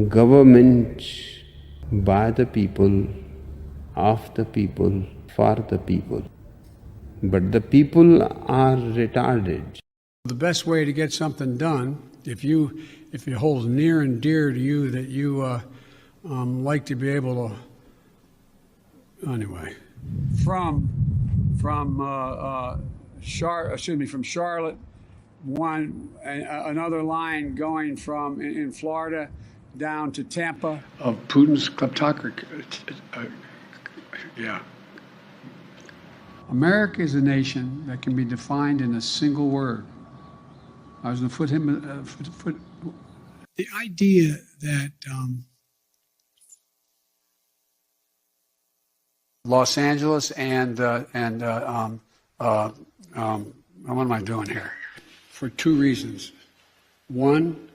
government by the people, of the people, for the people. But the people are retarded. The best way to get something done, if it holds near and dear to you that you like to be able to, anyway, from Charlotte, another line going from in Florida down to Tampa of Putin's kleptocracy. Yeah. America is a nation that can be defined in a single word. I was going to the idea that Los Angeles and what am I doing here? For two reasons. One,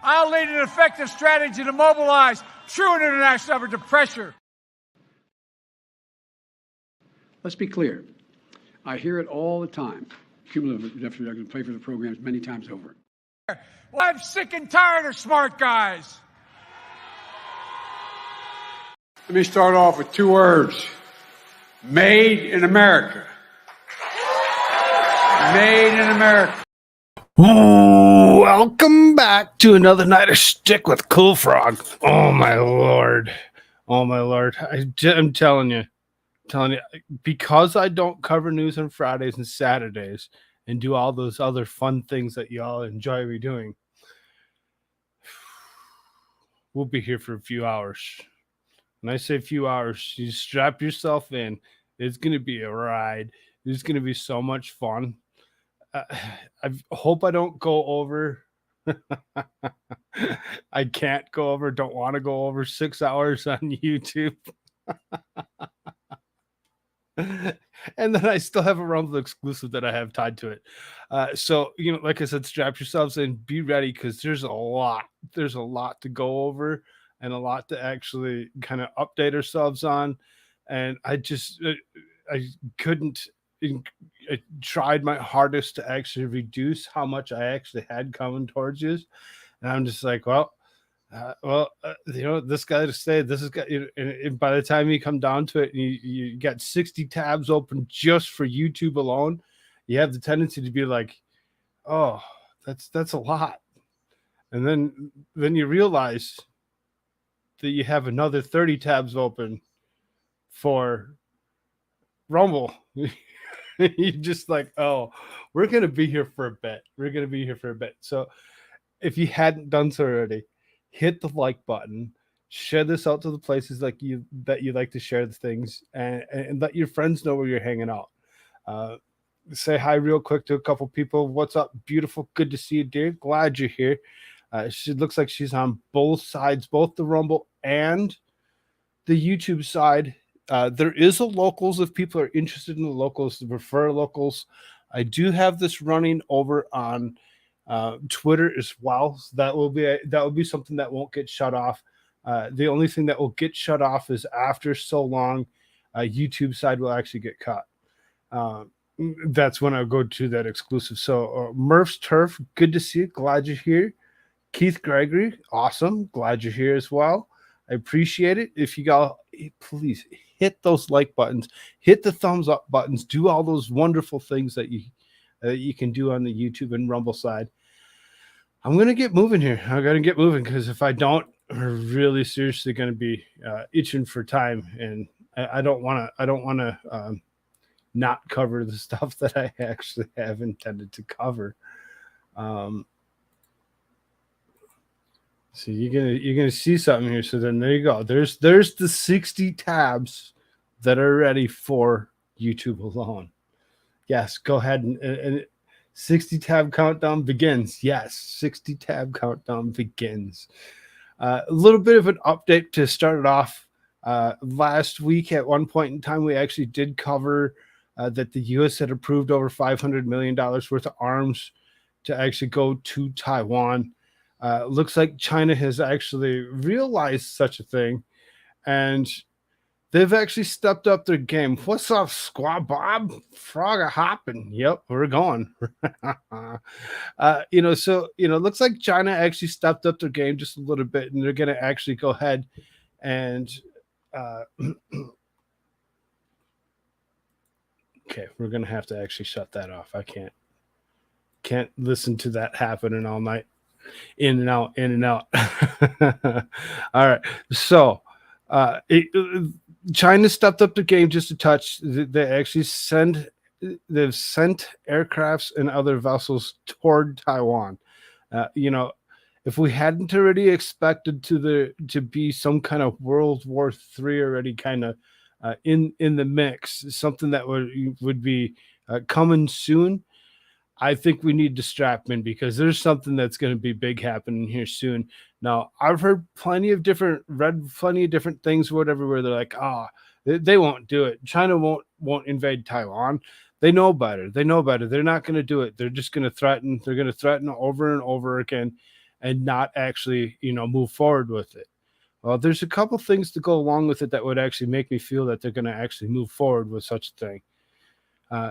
I'll lead an effective strategy to mobilize true international effort to pressure. Let's be clear. I hear it all the time. Cumulative, I can play for the programs many times over. Well, I'm sick and tired of smart guys. Let me start off with two words. Made in America. Made in America. Welcome back to another night of Shtick with Koolfrogg. Oh my lord. Oh my lord. I'm telling you, because I don't cover news on Fridays and Saturdays and do all those other fun things that y'all enjoy me doing, we'll be here for a few hours. When I say a few hours, you strap yourself in. It's going to be a ride. It's going to be so much fun. I hope I don't go over. I can't go over, don't want to go over 6 hours on YouTube. And then I still have a Rumble exclusive that I have tied to it. So, like I said, strap yourselves in, be ready, because there's a lot to go over and a lot to actually kind of update ourselves on. And I couldn't. I tried my hardest to actually reduce how much I actually had coming towards you, and I'm just like, this guy to say this is, and by the time you come down to it, and you got 60 tabs open just for YouTube alone, you have the tendency to be like, oh, that's a lot, and then you realize that you have another 30 tabs open for Rumble. You're just like, oh, we're going to be here for a bit. So if you hadn't done so already, hit the like button, share this out to the places that you like to share the things, and let your friends know where you're hanging out. Say hi real quick to a couple people. What's up, beautiful? Good to see you, dear. Glad you're here. She looks like she's on both sides, both the Rumble and the YouTube side. There is a locals if people are interested in the locals, to prefer locals. I do have this running over on Twitter as well. So that will be something that won't get shut off. The only thing that will get shut off is after so long, YouTube side will actually get cut. That's when I'll go to that exclusive. So Murph's Turf, good to see you. Glad you're here. Keith Gregory, awesome. Glad you're here as well. I appreciate it. If you got, please hit those like buttons, hit the thumbs up buttons, do all those wonderful things that you can do on the YouTube and Rumble side. I'm going to get moving here. I got to get moving, because if I don't, we're really seriously going to be itching for time. And I don't want to not cover the stuff that I actually have intended to cover. So you're gonna see something here. So then there you go. There's the 60 tabs that are ready for YouTube alone. Yes, go ahead and 60 tab countdown begins. Yes, 60 tab countdown begins. A little bit of an update to start it off. Last week, at one point in time, we actually did cover that the U.S. had approved over $500 million worth of arms to actually go to Taiwan. Looks like China has actually realized such a thing, and they've actually stepped up their game. What's up, Squad Bob? Frog a hopping. Yep, we're going. So it looks like China actually stepped up their game just a little bit, and they're going to actually go ahead and. Okay, we're going to have to actually shut that off. I can't listen to that happening all night. In and out, in and out. All right. So, China stepped up the game just a touch. They actually they've sent aircrafts and other vessels toward Taiwan. If we hadn't already expected to be some kind of World War III already kind of in the mix, something that would be coming soon, I think we need to strap in because there's something that's going to be big happening here soon. Now, I've read plenty of different things, whatever, where they're like, they won't do it. China won't invade Taiwan. They know better. They're not going to do it. They're just going to threaten. They're going to threaten over and over again and not actually, move forward with it. Well, there's a couple things to go along with it that would actually make me feel that they're going to actually move forward with such a thing.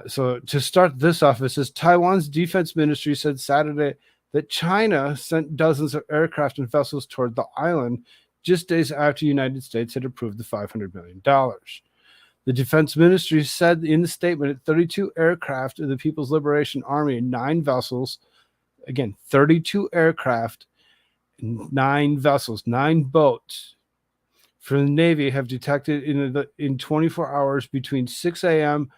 So to start this off, it says Taiwan's defense ministry said Saturday that China sent dozens of aircraft and vessels toward the island just days after the United States had approved the $500 million. The defense ministry said in the statement that 32 aircraft of the People's Liberation Army and 9 vessels, again, 32 aircraft, 9 vessels, 9 boats from the Navy have detected in 24 hours between 6 a.m.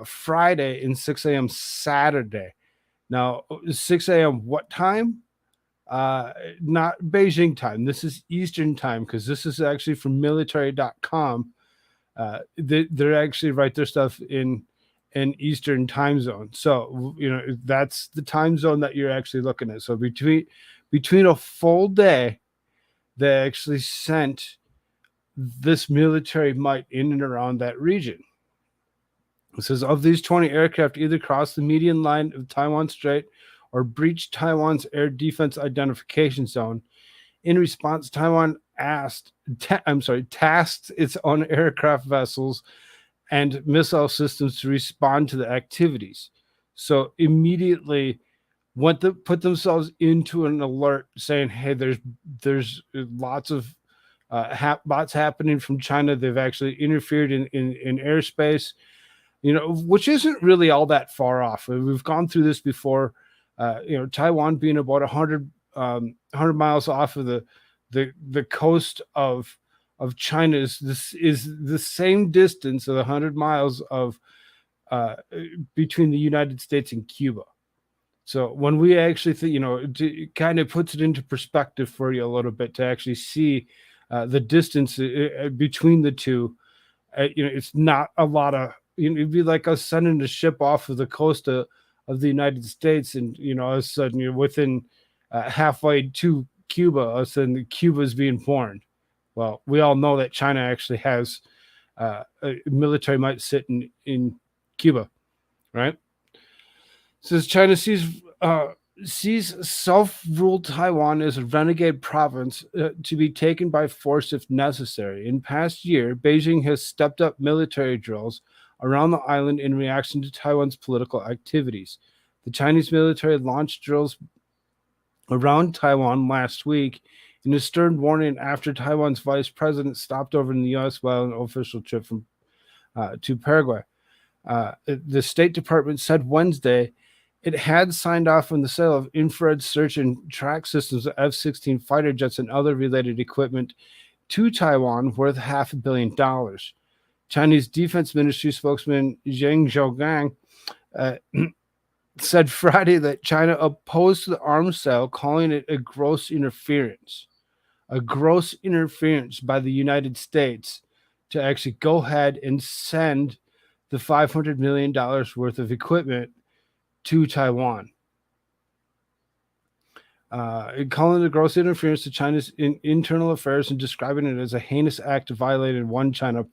Friday and 6 a.m. Saturday. Now, 6 a.m. what time? Not Beijing time. This is Eastern time because this is actually from military.com. They're actually write their stuff in Eastern time zone. So, that's the time zone that you're actually looking at. So between a full day, they actually sent this military might in and around that region. It says of these 20 aircraft either crossed the median line of Taiwan Strait or breached Taiwan's air defense identification zone. In response, Taiwan tasked its own aircraft vessels and missile systems to respond to the activities. So immediately put themselves into an alert saying, hey, there's lots of lots happening from China. They've actually interfered in airspace. Which isn't really all that far off. We've gone through this before. Taiwan being about 100 miles off of the coast of China is the same distance of 100 miles of between the United States and Cuba. So when we actually think, it kind of puts it into perspective for you a little bit to actually see the distance between the two. It's not a lot of. It'd be like us sending a ship off of the coast of the United States, and all of a sudden you're within halfway to Cuba. All of a sudden, Cuba's being formed. Well, we all know that China actually has a military might sit in Cuba, right? It says China sees self-ruled Taiwan as a renegade province to be taken by force if necessary. In past year, Beijing has stepped up military drills around the island in reaction to Taiwan's political activities. The Chinese military launched drills around Taiwan last week in a stern warning after Taiwan's vice president stopped over in the U.S. while on an official trip to Paraguay. The State Department said Wednesday it had signed off on the sale of infrared search and track systems of F-16 fighter jets and other related equipment to Taiwan worth $500 million. Chinese Defense Ministry spokesman Zhang Zhougang said Friday that China opposed the arms sale, calling it a gross interference by the United States to actually go ahead and send the $500 million worth of equipment to Taiwan. Calling it a gross interference to China's internal affairs and describing it as a heinous act violating one China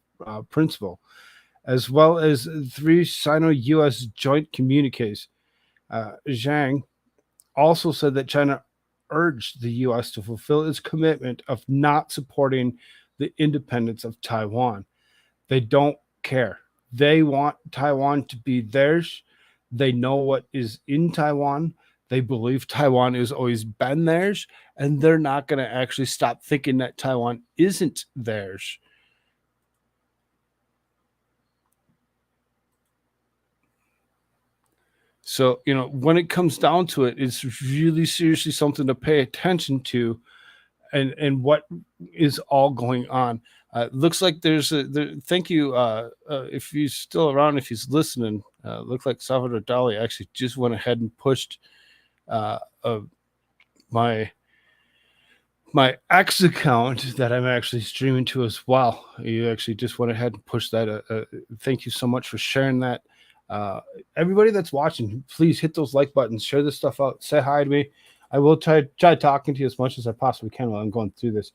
principle, as well as 3 Sino-U.S. joint communiques. Zhang also said that China urged the U.S. to fulfill its commitment of not supporting the independence of Taiwan. They don't care. They want Taiwan to be theirs. They know what is in Taiwan. They believe Taiwan has always been theirs, and they're not going to actually stop thinking that Taiwan isn't theirs. So, when it comes down to it, it's really seriously something to pay attention to, and what is all going on. Looks like thank you. If he's still around, if he's listening, looks like Salvador Dali actually just went ahead and pushed uh, uh, my X account that I'm actually streaming to as well. You actually just went ahead and pushed that. Thank you so much for sharing that. Everybody that's watching, please hit those like buttons, share this stuff out, say hi to me. I will try talking to you as much as I possibly can while I'm going through this.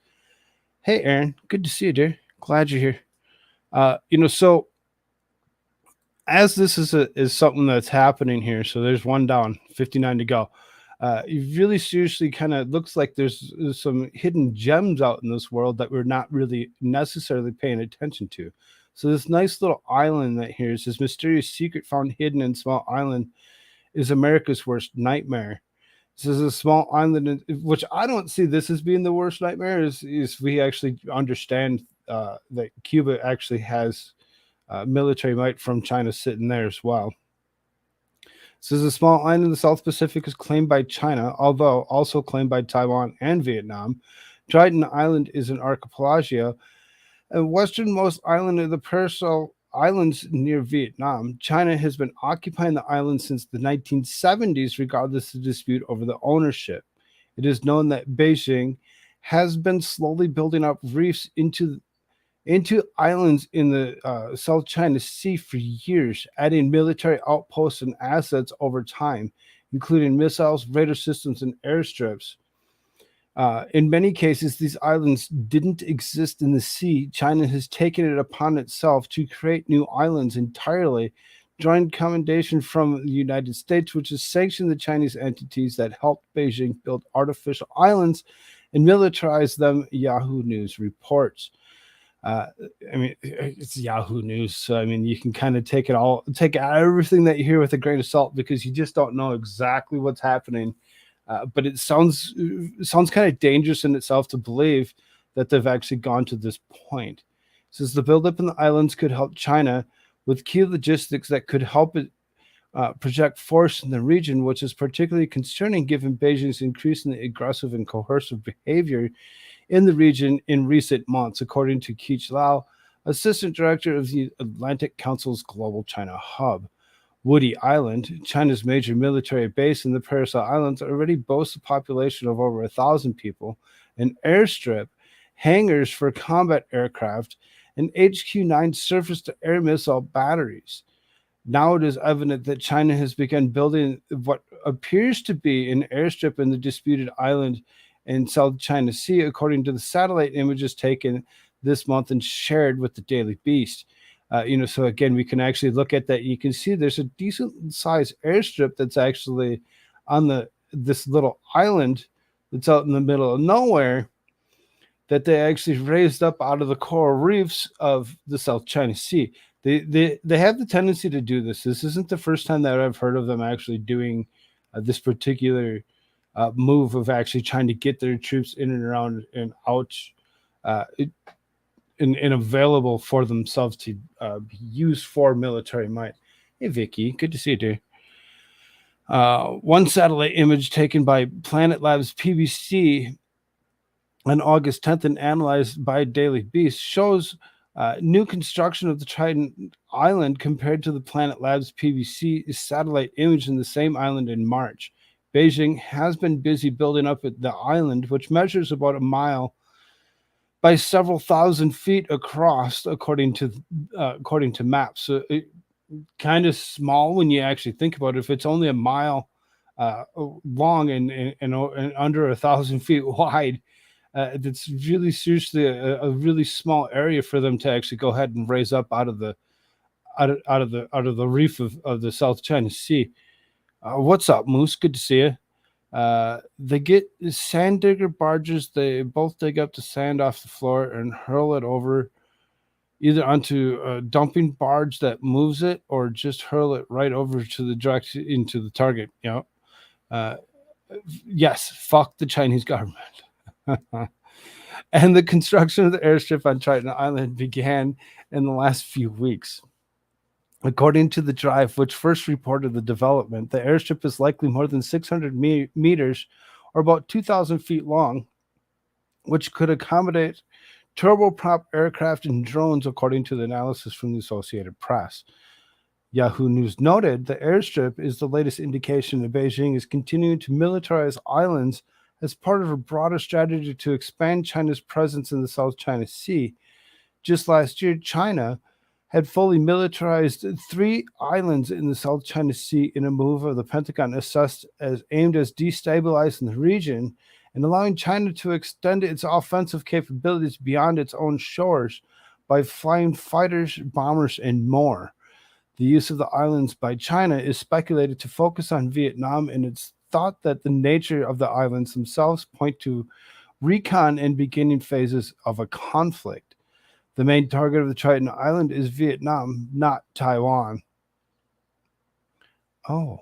Hey, Aaron, good to see you, dear. Glad you're here. So as this is something that's happening here, so there's one down, 59 to go. It really seriously kind of looks like there's some hidden gems out in this world that we're not really necessarily paying attention to. So this nice little island that here is this mysterious secret found hidden in small island is America's worst nightmare. This is a small island, which I don't see this as being the worst nightmare. Is we actually understand that Cuba actually has military might from China sitting there as well. This is a small island in the South Pacific is claimed by China, although also claimed by Taiwan and Vietnam. Dryden Island is an archipelago, a westernmost island of the Paracel Islands near Vietnam. China has been occupying the island since the 1970s, regardless of dispute over the ownership. It is known that Beijing has been slowly building up reefs into islands in the South China Sea for years, adding military outposts and assets over time, including missiles, radar systems, and airstrips. In many cases, these islands didn't exist in the sea. China has taken it upon itself to create new islands entirely, drawing commendation from the United States, which has sanctioned the Chinese entities that helped Beijing build artificial islands and militarize them, Yahoo News reports. It's Yahoo News, so you can kind of take everything that you hear with a grain of salt, because you just don't know exactly what's happening. But it sounds kind of dangerous in itself to believe that they've actually gone to this point. It says the buildup in the islands could help China with key logistics that could help it project force in the region, which is particularly concerning given Beijing's increasingly aggressive and coercive behavior in the region in recent months, according to Keech Lau, Assistant Director of the Atlantic Council's Global China Hub. Woody Island, China's major military base in the Paracel Islands, already boasts a population of over 1,000 people, an airstrip, hangars for combat aircraft, and HQ-9 surface-to-air missile batteries. Now it is evident that China has begun building what appears to be an airstrip in the disputed island in South China Sea, according to the satellite images taken this month and shared with the Daily Beast. So again, we can actually look at that. You can see there's a decent sized airstrip that's actually on this little island that's out in the middle of nowhere that they actually raised up out of the coral reefs of the South China Sea. They have the tendency to do this. This isn't the first time that I've heard of them actually doing this particular move of actually trying to get their troops in and around and out and available for themselves to be used for military might. Hey, Vicky, good to see you, dear. One satellite image taken by Planet Labs PBC on August 10th and analyzed by Daily Beast shows new construction of the Trident Island compared to the Planet Labs PBC satellite image in the same island in March. Beijing has been busy building up the island, which measures about a mile by several thousand feet across, according to maps. So it kind of small when you actually think about it. If it's only a mile long and under 1,000 feet wide, that's really seriously a really small area for them to actually go ahead and raise up out of the reef of the South China Sea. What's up, Moose? Good to see you. They get sand digger barges. They both dig up the sand off the floor and hurl it over either onto a dumping barge that moves it or just hurl it right over to the direct into the target. Uh, yes, fuck the Chinese government. And the construction of the airstrip on Triton Island began in the last few weeks. According to the Drive, which first reported the development, the airstrip is likely more than 600 meters or about 2,000 feet long, which could accommodate turboprop aircraft and drones, according to the analysis from the Associated Press. Yahoo News noted the airstrip is the latest indication that Beijing is continuing to militarize islands as part of a broader strategy to expand China's presence in the South China Sea. Just last year, China had fully militarized 3 islands in the South China Sea in a move of the Pentagon assessed as aimed as destabilizing the region and allowing China to extend its offensive capabilities beyond its own shores by flying fighters, bombers, and more. The use of the islands by China is speculated to focus on Vietnam, and it's thought that the nature of the islands themselves point to recon and beginning phases of a conflict. The main target of the Triton Island is Vietnam, not Taiwan. Oh,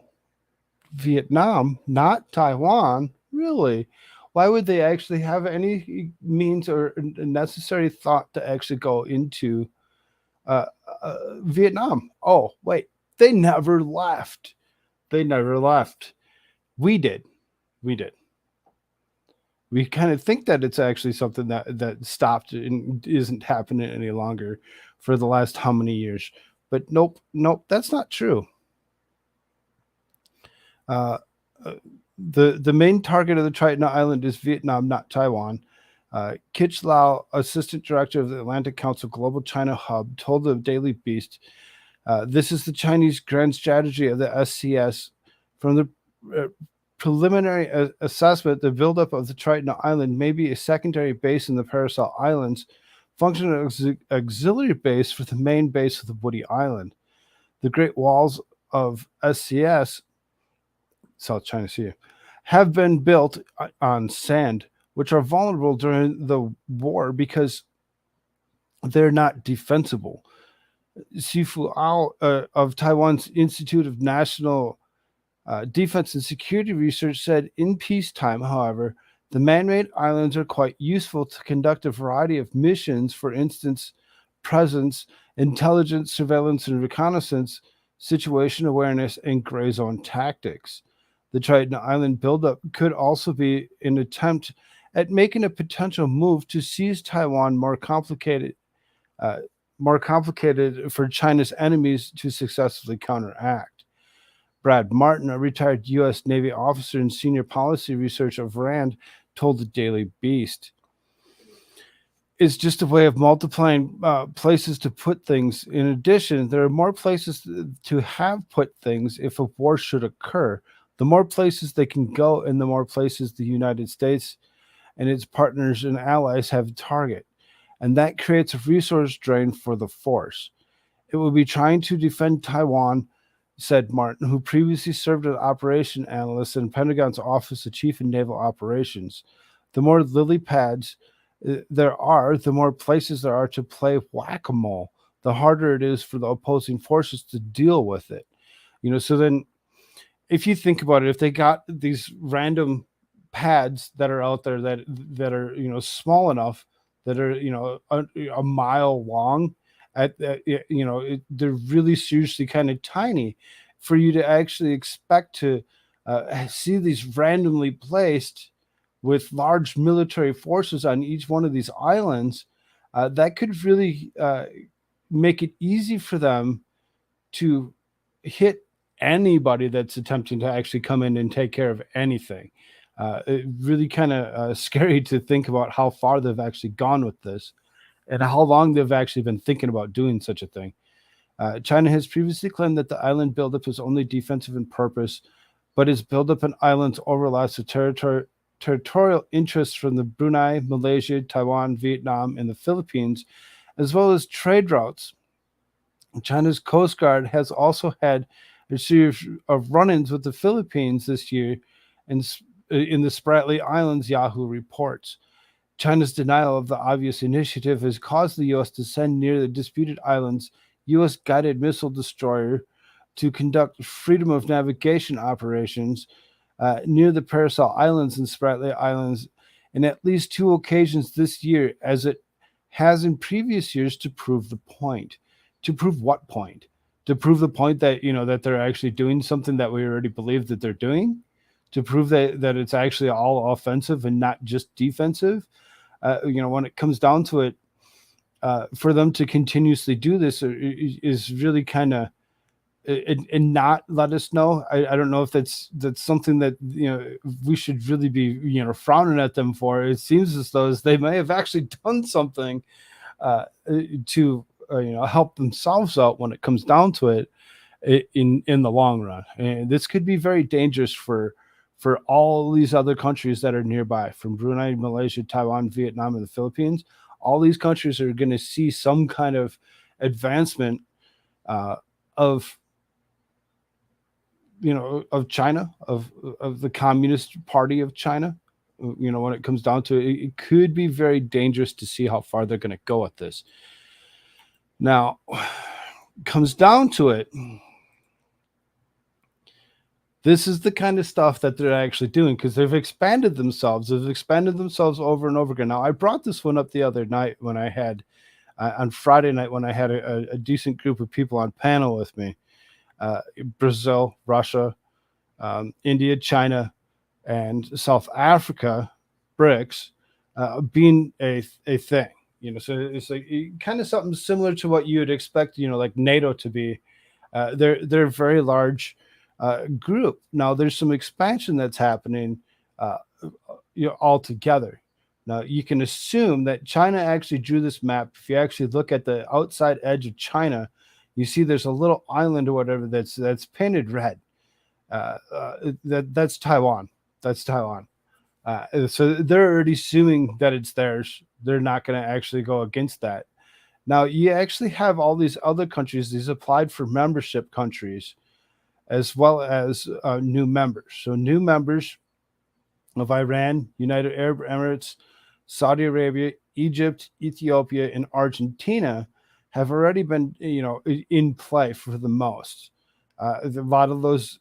Vietnam, not Taiwan? Really? Why would they actually have any means or necessary thought to actually go into Vietnam? Oh, wait, they never left. They never left. We did. We did. We kind of think that it's actually something that stopped and isn't happening any longer for the last how many years. But nope, that's not true. The main target of the Triton Island is Vietnam, not Taiwan. Kitch Lau, assistant director of the Atlantic Council Global China Hub, told the Daily Beast, this is the Chinese grand strategy of the SCS. From the preliminary assessment, the buildup of the Triton Island may be a secondary base in the Paracel Islands, functioning as an auxiliary base for the main base of the Woody Island. The Great Walls of SCS, South China Sea, have been built on sand, which are vulnerable during the war because they're not defensible. Sifu Ao of Taiwan's Institute of National Defense and Security Research said in peacetime, however, the man-made islands are quite useful to conduct a variety of missions, for instance, presence, intelligence, surveillance, and reconnaissance, situation awareness, and gray zone tactics. The Triton Island buildup could also be an attempt at making a potential move to seize Taiwan more complicated for China's enemies to successfully counteract. Brad Martin, a retired U.S. Navy officer and senior policy researcher of RAND, told the Daily Beast, it's just a way of multiplying places to put things. In addition, there are more places to have put things if a war should occur. The more places they can go and the more places the United States and its partners and allies have to target. And that creates a resource drain for the force. It will be trying to defend Taiwan, said Martin, who previously served as operation analyst in Pentagon's Office of Chief of Naval Operations. The more lily pads there are, the more places there are to play whack-a-mole, the harder it is for the opposing forces to deal with it. So then if you think about it, if they got these random pads that are out there that are small enough, that are a mile long, they're really seriously kind of tiny for you to actually expect to see these randomly placed with large military forces on each one of these islands. That could really make it easy for them to hit anybody that's attempting to actually come in and take care of anything. It really kind of scary to think about how far they've actually gone with this and how long they've actually been thinking about doing such a thing. China has previously claimed that the island buildup is only defensive in purpose, but its buildup in islands overlaps the territorial interests from the Brunei, Malaysia, Taiwan, Vietnam, and the Philippines, as well as trade routes. China's Coast Guard has also had a series of run-ins with the Philippines this year in the Spratly Islands, Yahoo reports. China's denial of the obvious initiative has caused the U.S. to send near the disputed islands U.S. guided missile destroyer to conduct freedom of navigation operations near the Paracel Islands and Spratly Islands in at least 2 occasions this year, as it has in previous years, to prove the point. To prove what point? To prove the point that, that they're actually doing something that we already believe that they're doing. To prove that it's actually all offensive and not just defensive. When it comes down to it, for them to continuously do this is really kind of and not let us know. I don't know if that's something that we should really be frowning at them for. It seems as though they may have actually done something to help themselves out when it comes down to it in the long run. And this could be very dangerous for all these other countries that are nearby, from Brunei, Malaysia, Taiwan, Vietnam, and the Philippines. All these countries are going to see some kind of advancement of China, of the Communist Party of China. When it comes down to it, it could be very dangerous to see how far they're going to go at this. Now, comes down to it, this is the kind of stuff that they're actually doing, because they've expanded themselves. They've expanded themselves over and over again. Now, I brought this one up the other night when I had, on Friday night, when I had a decent group of people on panel with me. Brazil, Russia, India, China, and South Africa, BRICS, being a thing. So it's like kind of something similar to what you would expect, like NATO to be. They're a very large group. Now there's some expansion that's happening all together. Now you can assume that China actually drew this map. If you actually look at the outside edge of China, you see there's a little island or whatever that's painted red. That's Taiwan. That's Taiwan. So they're already assuming that it's theirs. They're not going to actually go against that. Now you actually have all these other countries, these applied for membership countries, as well as new members. So new members of Iran, United Arab Emirates, Saudi Arabia, Egypt, Ethiopia, and Argentina have already been, in play for the most. A lot of those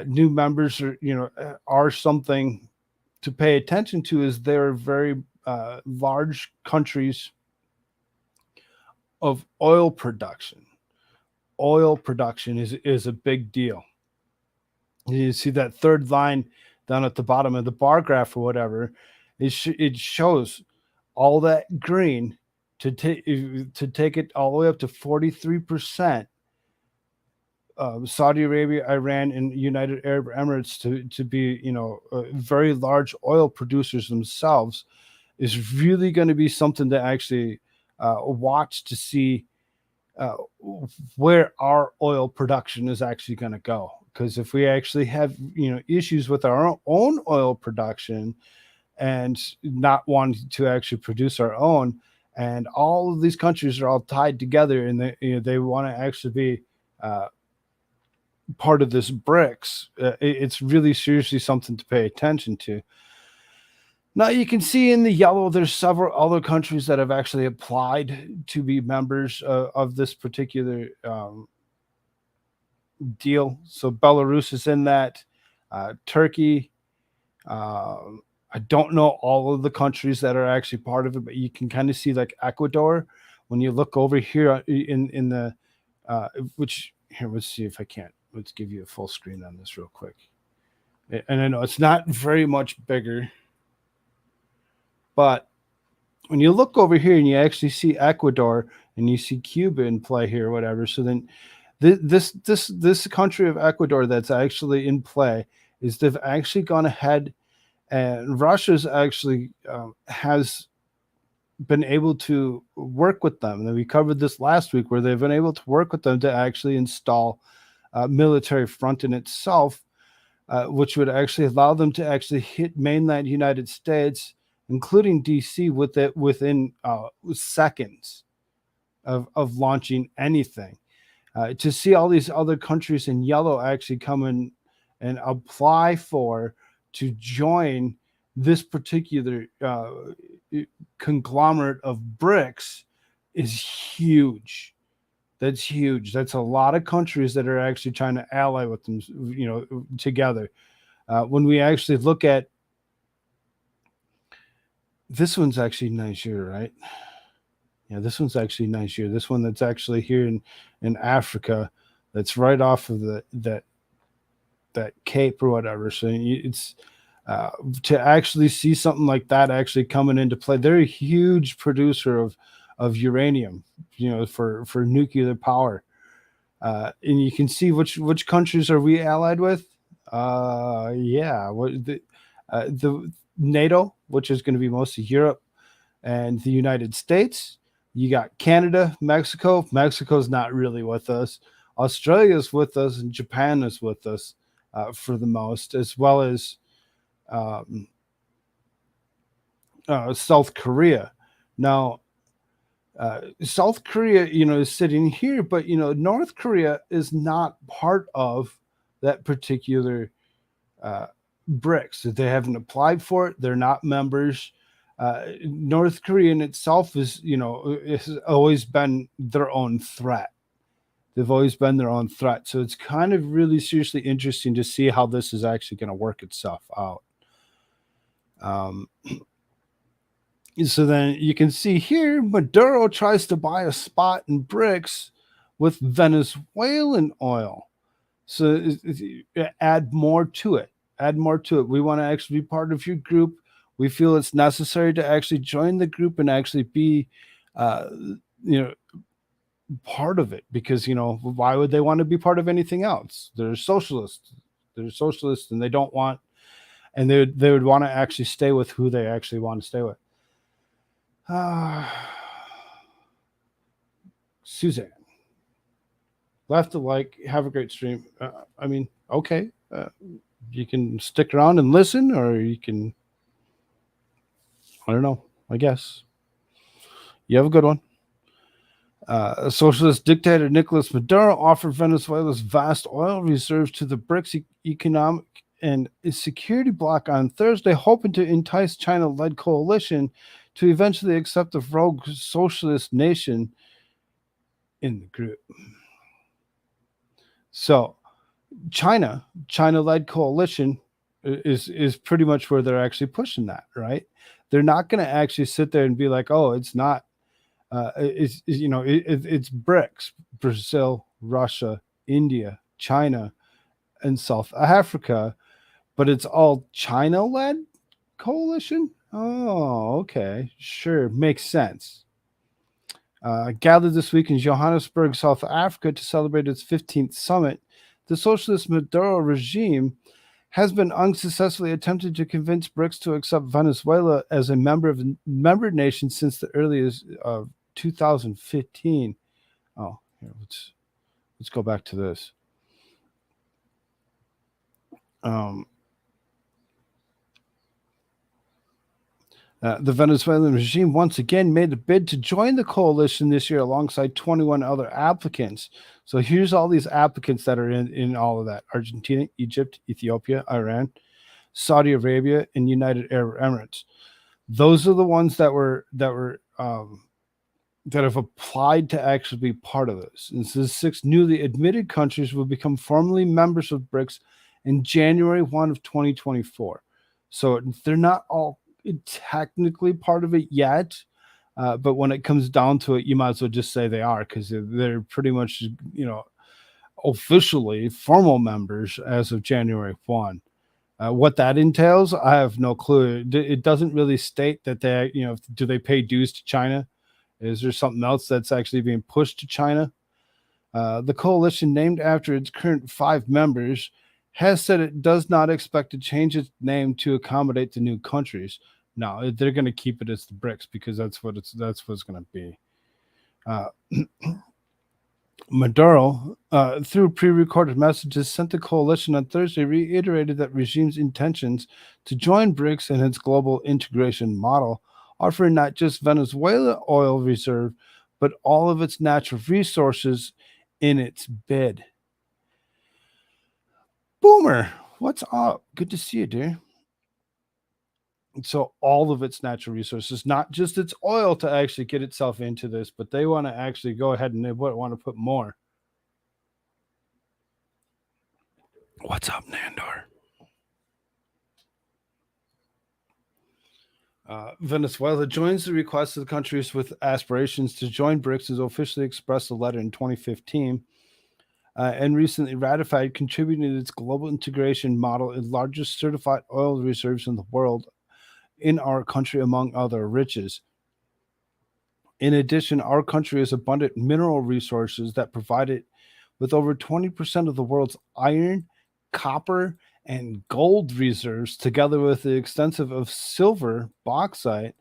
new members are something to pay attention to, as they're very large countries of oil production. Oil production is a big deal. You see that third line down at the bottom of the bar graph or whatever. It shows all that green to take it all the way up to 43%. Saudi Arabia, Iran, and United Arab Emirates to be very large oil producers themselves is really going to be something to actually watch to see where our oil production is actually going to go. Because if we actually have issues with our own oil production and not wanting to actually produce our own, and all of these countries are all tied together, and they want to actually be part of this BRICS, it's really seriously something to pay attention to. Now you can see in the yellow, there's several other countries that have actually applied to be members of this particular deal. So Belarus is in that, Turkey. I don't know all of the countries that are actually part of it, but you can kind of see like Ecuador when you look over here in the which here, let's see if I can't. Let's give you a full screen on this real quick. And I know it's not very much bigger, but when you look over here and you actually see Ecuador and you see Cuba in play here or whatever, so then this country of Ecuador that's actually in play is they've actually gone ahead, and Russia's actually has been able to work with them. And we covered this last week, where they've been able to work with them to actually install a military front in itself, which would actually allow them to actually hit mainland United States, including DC, within seconds of launching anything. To see all these other countries in yellow actually come in and apply to join this particular conglomerate of BRICS is huge. That's huge. That's a lot of countries that are actually trying to ally with them, together. When we actually look at this one's actually Nigeria, right? Yeah, this one's actually Nigeria. This one that's actually here in Africa, that's right off of that cape or whatever. So it's to actually see something like that actually coming into play. They're a huge producer of uranium, for nuclear power. And you can see which countries are we allied with. Yeah, the NATO, which is going to be mostly Europe and the United States. You got Canada, Mexico. Mexico's not really with us. Australia's with us, and Japan is with us for the most, as well as South Korea. Now, South Korea, is sitting here, but North Korea is not part of that particular BRICS. They haven't applied for it. They're not members. North Korea in itself is, has always been their own threat. They've always been their own threat. So it's kind of really seriously interesting to see how this is actually going to work itself out. So then you can see here, Maduro tries to buy a spot in BRICS with Venezuelan oil. So add more to it. Add more to it. We want to actually be part of your group. We feel it's necessary to actually join the group and actually be, part of it, because why would they want to be part of anything else? They're socialists. And they don't want, and they would want to actually stay with who they actually want to stay with. Suzanne left a like. Have a great stream. Okay, you can stick around and listen, or you can, I don't know, I guess. You have a good one. Socialist dictator Nicolas Maduro offered Venezuela's vast oil reserves to the BRICS Economic and Security Bloc on Thursday, hoping to entice China-led coalition to eventually accept the rogue socialist nation in the group. So China-led coalition is pretty much where they're actually pushing that, right? They're not going to actually sit there and be like, oh, it's not, it's BRICS, Brazil, Russia, India, China, and South Africa, but it's all China-led coalition. Oh, okay, sure, makes sense. Gathered this week in Johannesburg, South Africa, to celebrate its 15th summit, the socialist Maduro regime has been unsuccessfully attempted to convince BRICS to accept Venezuela as a member nation since the earliest of 2015. Oh, here, let's go back to this. The Venezuelan regime once again made a bid to join the coalition this year alongside 21 other applicants. So here's all these applicants that are in all of that: Argentina, Egypt, Ethiopia, Iran, Saudi Arabia, and United Arab Emirates. Those are the ones that have applied to actually be part of this. And so the 6 newly admitted countries will become formally members of BRICS in January 1 of 2024. So they're not all technically part of it yet, but when it comes down to it, you might as well just say they are, because they're pretty much, officially formal members as of January 1. What that entails, I have no clue. It doesn't really state that they, do they pay dues to China? Is there something else that's actually being pushed to China? The coalition, named after its current 5 members, has said it does not expect to change its name to accommodate the new countries. No, they're going to keep it as the BRICS, because that's what it's going to be. Maduro, through pre-recorded messages sent the coalition on Thursday, reiterated that regime's intentions to join BRICS and its global integration model, offering not just Venezuela oil reserve, but all of its natural resources in its bid. Boomer, what's up? Good to see you, dear. So all of its natural resources, not just its oil to actually get itself into this, but they want to actually go ahead and they want to put more. What's up, Nandor? Venezuela joins the request of the countries with aspirations to join BRICS has officially expressed a letter in 2015 and recently ratified, contributing to its global integration model and largest certified oil reserves in the world in our country, among other riches. In addition, our country has abundant mineral resources that provide it with over 20% of the world's iron, copper, and gold reserves, together with the extensive of silver, bauxite,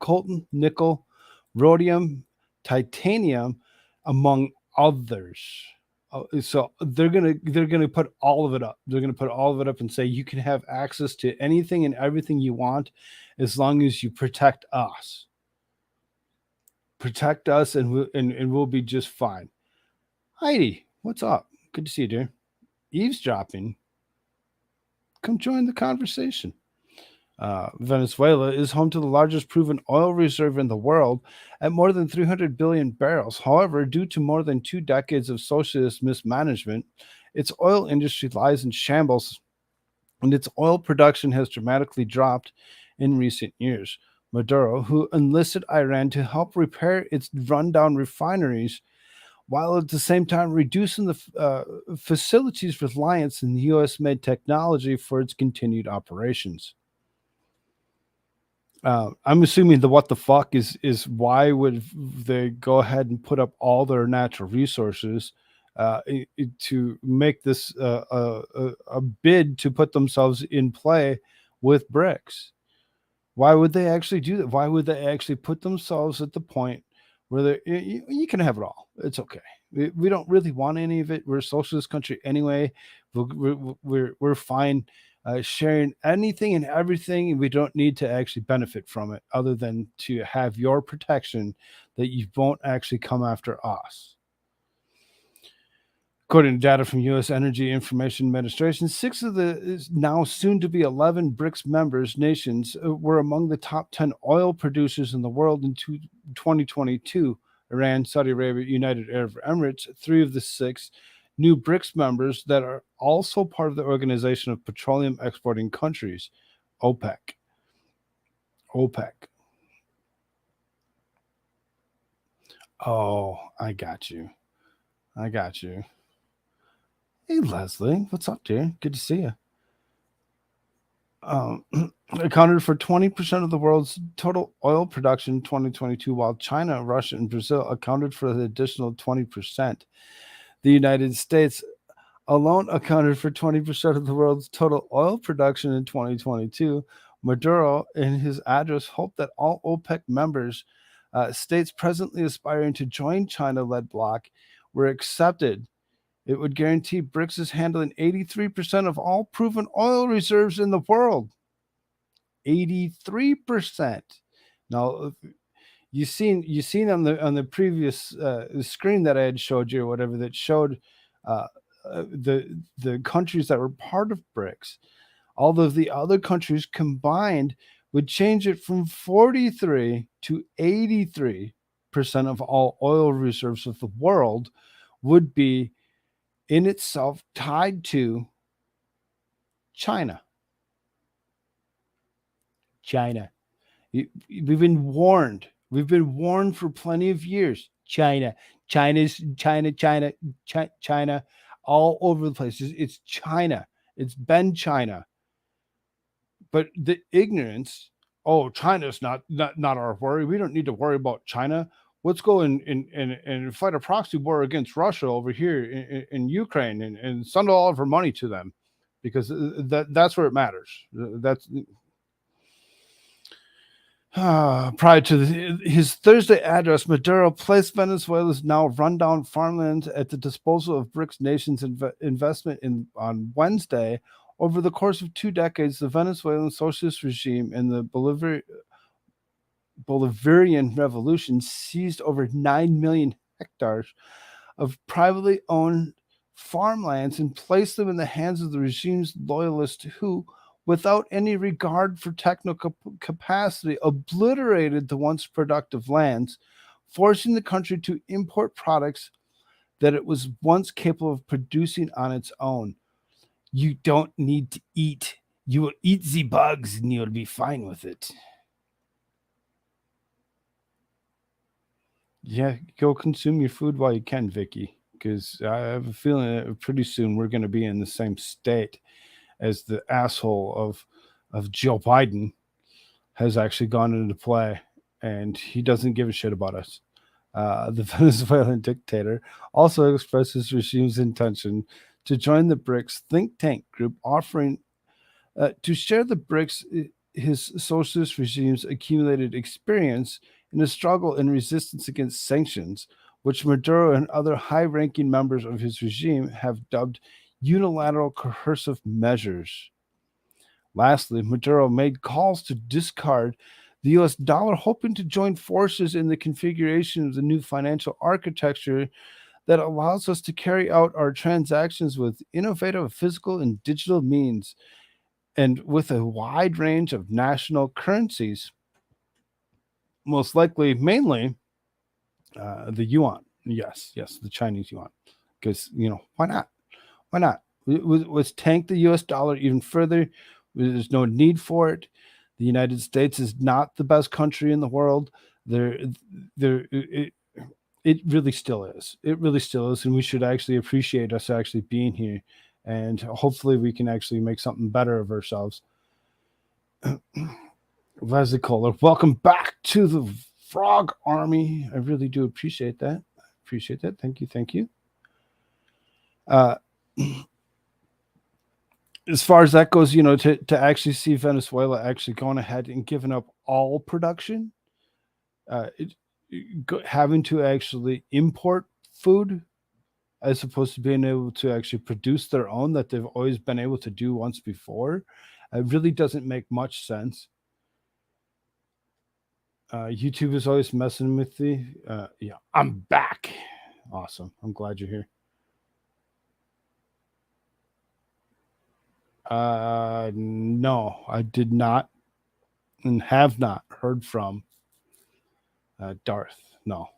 coltan, nickel, rhodium, titanium, among others. So they're gonna put all of it up. They're gonna put all of it up and say you can have access to anything and everything you want as long as you protect us. Protect us, and we'll be just fine. Heidi, what's up? Good to see you, dear. Eavesdropping. Come join the conversation. Venezuela is home to the largest proven oil reserve in the world at more than 300 billion barrels. However, due to more than 2 decades of socialist mismanagement, its oil industry lies in shambles and its oil production has dramatically dropped in recent years. Maduro, who enlisted Iran to help repair its rundown refineries, while at the same time reducing the facility's reliance in U.S. made technology for its continued operations. I'm assuming the what the fuck is why would they go ahead and put up all their natural resources to make this a bid to put themselves in play with BRICS? Why would they actually do that? Why would they actually put themselves at the point where you can have it all? It's okay. We don't really want any of it. We're a socialist country anyway. We're fine sharing anything and everything. We don't need to actually benefit from it other than to have your protection that you won't actually come after us. According to data from U.S. Energy Information Administration, 6 of the now soon to be 11 BRICS members nations were among the top 10 oil producers in the world in 2022. Iran, Saudi Arabia, United Arab Emirates, 3 of the 6 new BRICS members that are also part of the Organization of Petroleum Exporting Countries, OPEC. OPEC. Oh, I got you. Hey, Leslie, what's up, dear? Good to see you. Accounted for 20% of the world's total oil production in 2022, while China, Russia, and Brazil accounted for the additional 20%. The United States alone accounted for 20% of the world's total oil production in 2022. Maduro, in his address, hoped that all OPEC members, states presently aspiring to join China-led bloc, were accepted. It would guarantee BRICS is handling 83% of all proven oil reserves in the world. 83%. Now, you seen on the previous screen that I had showed you, or whatever, that showed the countries that were part of BRICS. All of the other countries combined would change it from 43 to 83% of all oil reserves of the world would be in itself tied to China. We've been warned. We've been warned for plenty of years. China, all over the place. It's China. It's been China. But the ignorance, China's not our worry. We don't need to worry about China. Let's go and fight a proxy war against Russia over here in Ukraine and send all of our money to them, because that's where it matters. That's prior to his Thursday address, Maduro placed Venezuela's now rundown farmlands at the disposal of BRICS nations' investment on Wednesday. Over the course of 2 decades, the Venezuelan socialist regime and the Bolivarian Revolution seized over 9 million hectares of privately owned farmlands and placed them in the hands of the regime's loyalists who, without any regard for technical capacity, obliterated the once productive lands, forcing the country to import products that it was once capable of producing on its own. You don't need to eat. You will eat the bugs and you'll be fine with it. Yeah, go consume your food while you can, Vicky, because I have a feeling that pretty soon we're going to be in the same state as the asshole of Joe Biden has actually gone into play, and he doesn't give a shit about us. The Venezuelan dictator also expressed his regime's intention to join the BRICS think tank group, offering to share the BRICS his socialist regime's accumulated experience in a struggle and resistance against sanctions, which Maduro and other high-ranking members of his regime have dubbed unilateral coercive measures. Lastly, Maduro made calls to discard the US dollar, hoping to join forces in the configuration of the new financial architecture that allows us to carry out our transactions with innovative physical and digital means and with a wide range of national currencies, most likely mainly the yuan. Yes, the Chinese yuan. Because, why not? Why not? Let's tank the US dollar even further. There's no need for it. The United States is not the best country in the world. It really still is. It really still is. And we should actually appreciate us actually being here. And hopefully we can actually make something better of ourselves. Leslie Kohler, welcome back to the Frog Army. I really do appreciate that. Thank you. As far as that goes, to actually see Venezuela actually going ahead and giving up all production, having to actually import food as opposed to being able to actually produce their own that they've always been able to do once before, it really doesn't make much sense. YouTube is always messing with me. Yeah, I'm back. Awesome. I'm glad you're here. No, I did not and have not heard from Darth. No,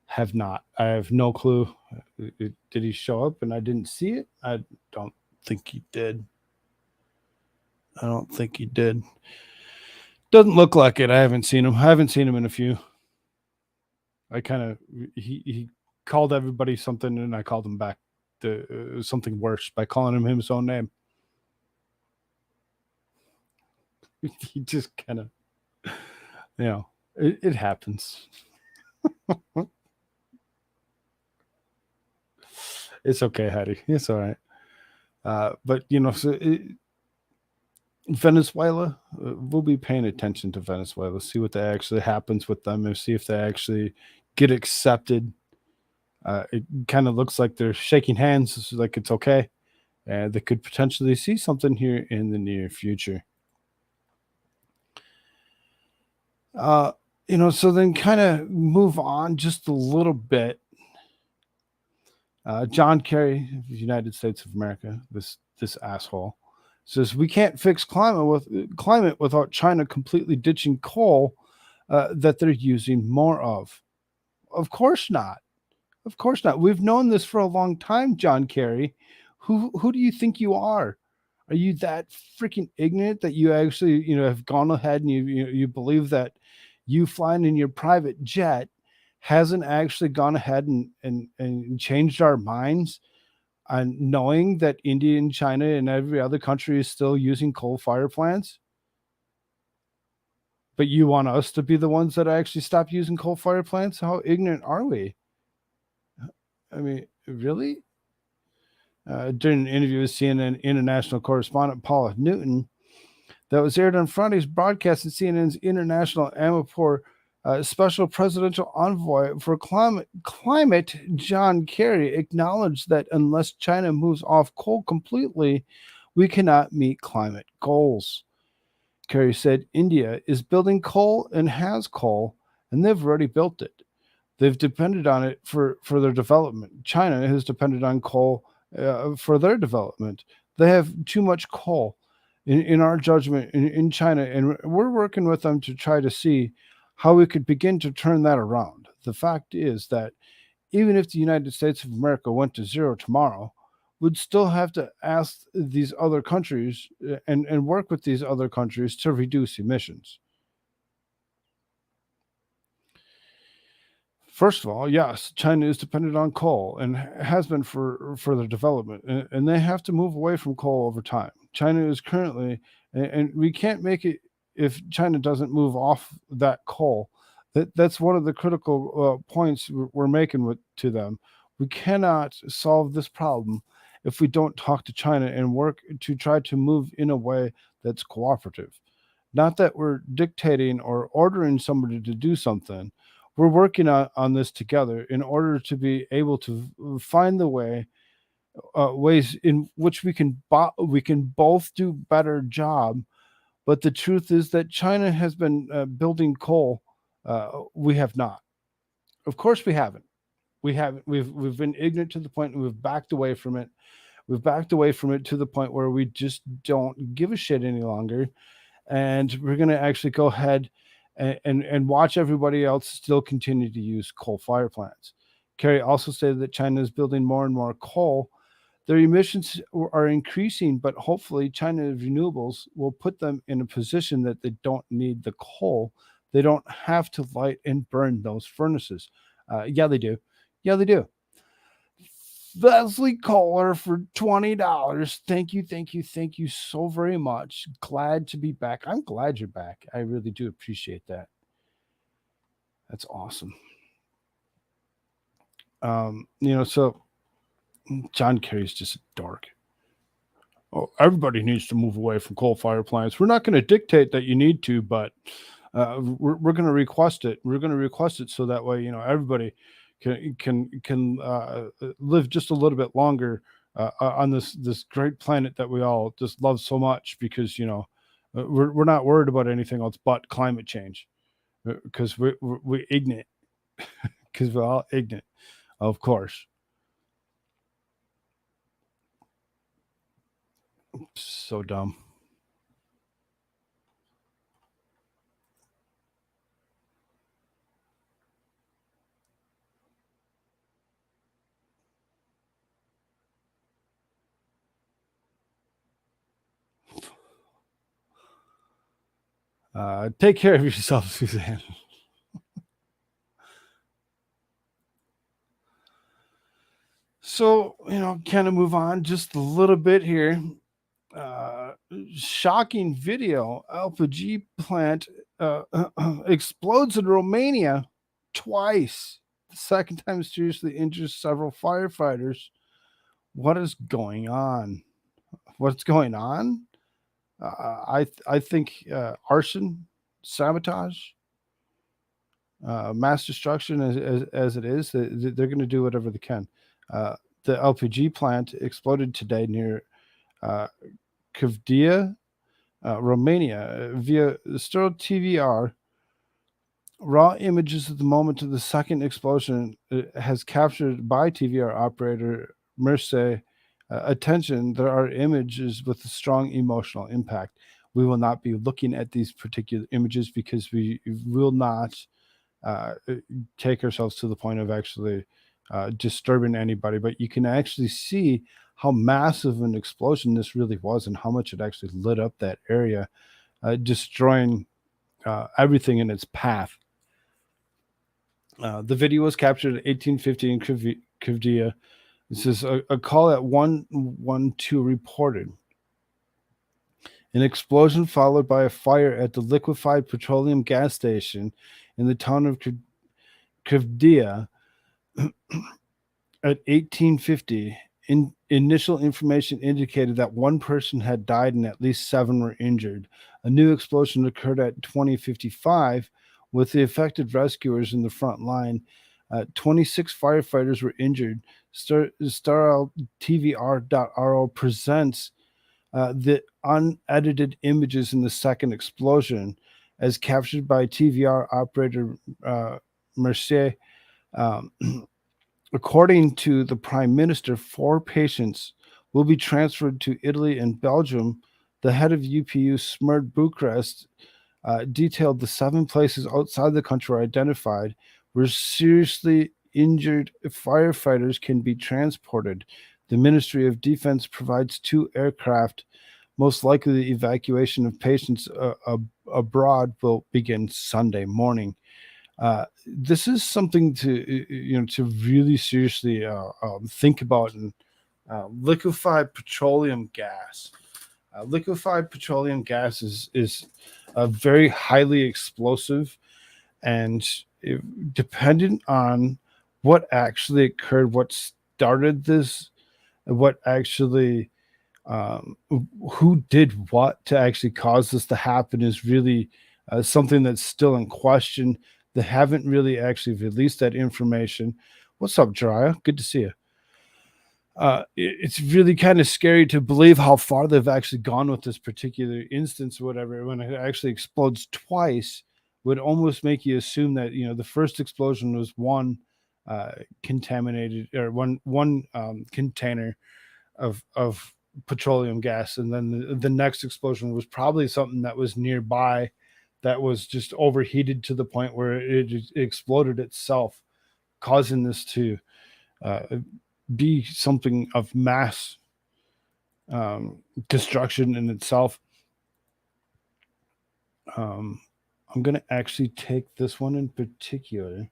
have not. I have no clue. Did he show up and I didn't see it? I don't think he did. Doesn't look like it. I haven't seen him. In a few. I kind of he called everybody something and I called him back to something worse by calling him his own name. He just kind of, it happens. It's okay, Hattie. It's all right. But Venezuela, we'll be paying attention to Venezuela, see what actually happens with them and see if they actually get accepted. It kind of looks like they're shaking hands, like it's okay. And they could potentially see something here in the near future. So then kind of move on just a little bit. John Kerry of the United States of America, this asshole, says we can't fix climate without China completely ditching coal that they're using more of. Of course not. We've known this for a long time, John Kerry. Who do you think you are? Are you that freaking ignorant that you actually, have gone ahead and you believe that you flying in your private jet hasn't actually gone ahead and changed our minds on knowing that India and China and every other country is still using coal-fired plants? But you want us to be the ones that actually stop using coal-fired plants? How ignorant are we? I mean, really? During an interview with CNN international correspondent Paula Newton that was aired on Friday's broadcast at CNN's International Amateur Special Presidential Envoy for Climate, John Kerry, acknowledged that unless China moves off coal completely, we cannot meet climate goals. Kerry said India is building coal and has coal, and they've already built it. They've depended on it for their development. China has depended on coal for their development. They have too much coal. in our judgment in China, and we're working with them to try to see how we could begin to turn that around. The fact is that even if the United States of America went to zero tomorrow, we'd still have to ask these other countries and work with these other countries to reduce emissions. First of all, yes, China is dependent on coal and has been for further development, and they have to move away from coal over time. China is currently, and we can't make it if China doesn't move off that coal. That's one of the critical points we're making to them. We cannot solve this problem if we don't talk to China and work to try to move in a way that's cooperative. Not that we're dictating or ordering somebody to do something. We're working on this together in order to be able to find the ways in which we can both do better job. But the truth is that China has been building coal. We have not. Of course, we haven't. We haven't. We've been ignorant to the point, and we've backed away from it. We've backed away from it to the point where we just don't give a shit any longer, and we're going to actually go ahead and watch everybody else still continue to use coal fire plants. Kerry also stated that China is building more and more coal. Their emissions are increasing, but hopefully China's renewables will put them in a position that they don't need the coal. They don't have to light and burn those furnaces. Yeah, they do. Yeah, they do. Leslie Kohler for $20. Thank you, thank you, thank you so very much. Glad to be back. I'm glad you're back. I really do appreciate that. That's awesome. So John Kerry's just a dork. Oh, everybody needs to move away from coal-fired plants. We're not going to dictate that you need to, but we're going to request it. We're going to request it so that way, everybody can live just a little bit longer on this great planet that we all just love so much, because we're not worried about anything else but climate change, because we're ignorant, because we're all ignorant, of course. So dumb. Take care of yourself, Suzanne. So, kind of move on just a little bit here. Shocking video. LPG plant explodes in Romania twice. The second time seriously injures several firefighters. What is going on? What's going on? I think arson, sabotage, mass destruction, as it is. They're going to do whatever they can. The LPG plant exploded today near Kavdia, Romania, via Stereo TVR. Raw images of the moment of the second explosion has captured by TVR operator Merce. Attention, there are images with a strong emotional impact. We will not be looking at these particular images because we will not take ourselves to the point of actually disturbing anybody, but you can actually see how massive an explosion this really was and how much it actually lit up that area, destroying everything in its path. The video was captured at 1850 in Kavdia. This is a call at 112 reported. An explosion followed by a fire at the liquefied petroleum gas station in the town of Kavdia at 1850. Initial information indicated that one person had died and at least 7 were injured. A new explosion occurred at 2055 with the affected rescuers in the front line. 26 firefighters were injured. StarTVR.ro presents the unedited images in the second explosion as captured by TVR operator Mercier. According to the Prime Minister, 4 patients will be transferred to Italy and Belgium. the head of UPU, Smerd Bucharest, detailed the 7 places outside the country were identified where seriously injured firefighters can be transported. The Ministry of Defense provides 2 aircraft. Most likely, the evacuation of patients abroad will begin Sunday morning. This is something to really seriously think about. And liquefied petroleum gas. Liquefied petroleum gas is very highly explosive, and dependent on what actually occurred, what started this, what actually who did what to actually cause this to happen is really something that's still in question. They haven't really actually released that information. What's up, Jiraiya? Good to see you. It's really kind of scary to believe how far they've actually gone with this particular instance or whatever. When it actually explodes twice, would almost make you assume that the first explosion was one contaminated, or one container of petroleum gas, and then the next explosion was probably something that was nearby that was just overheated to the point where it exploded itself, causing this to be something of mass destruction in itself. I'm going to actually take this one in particular.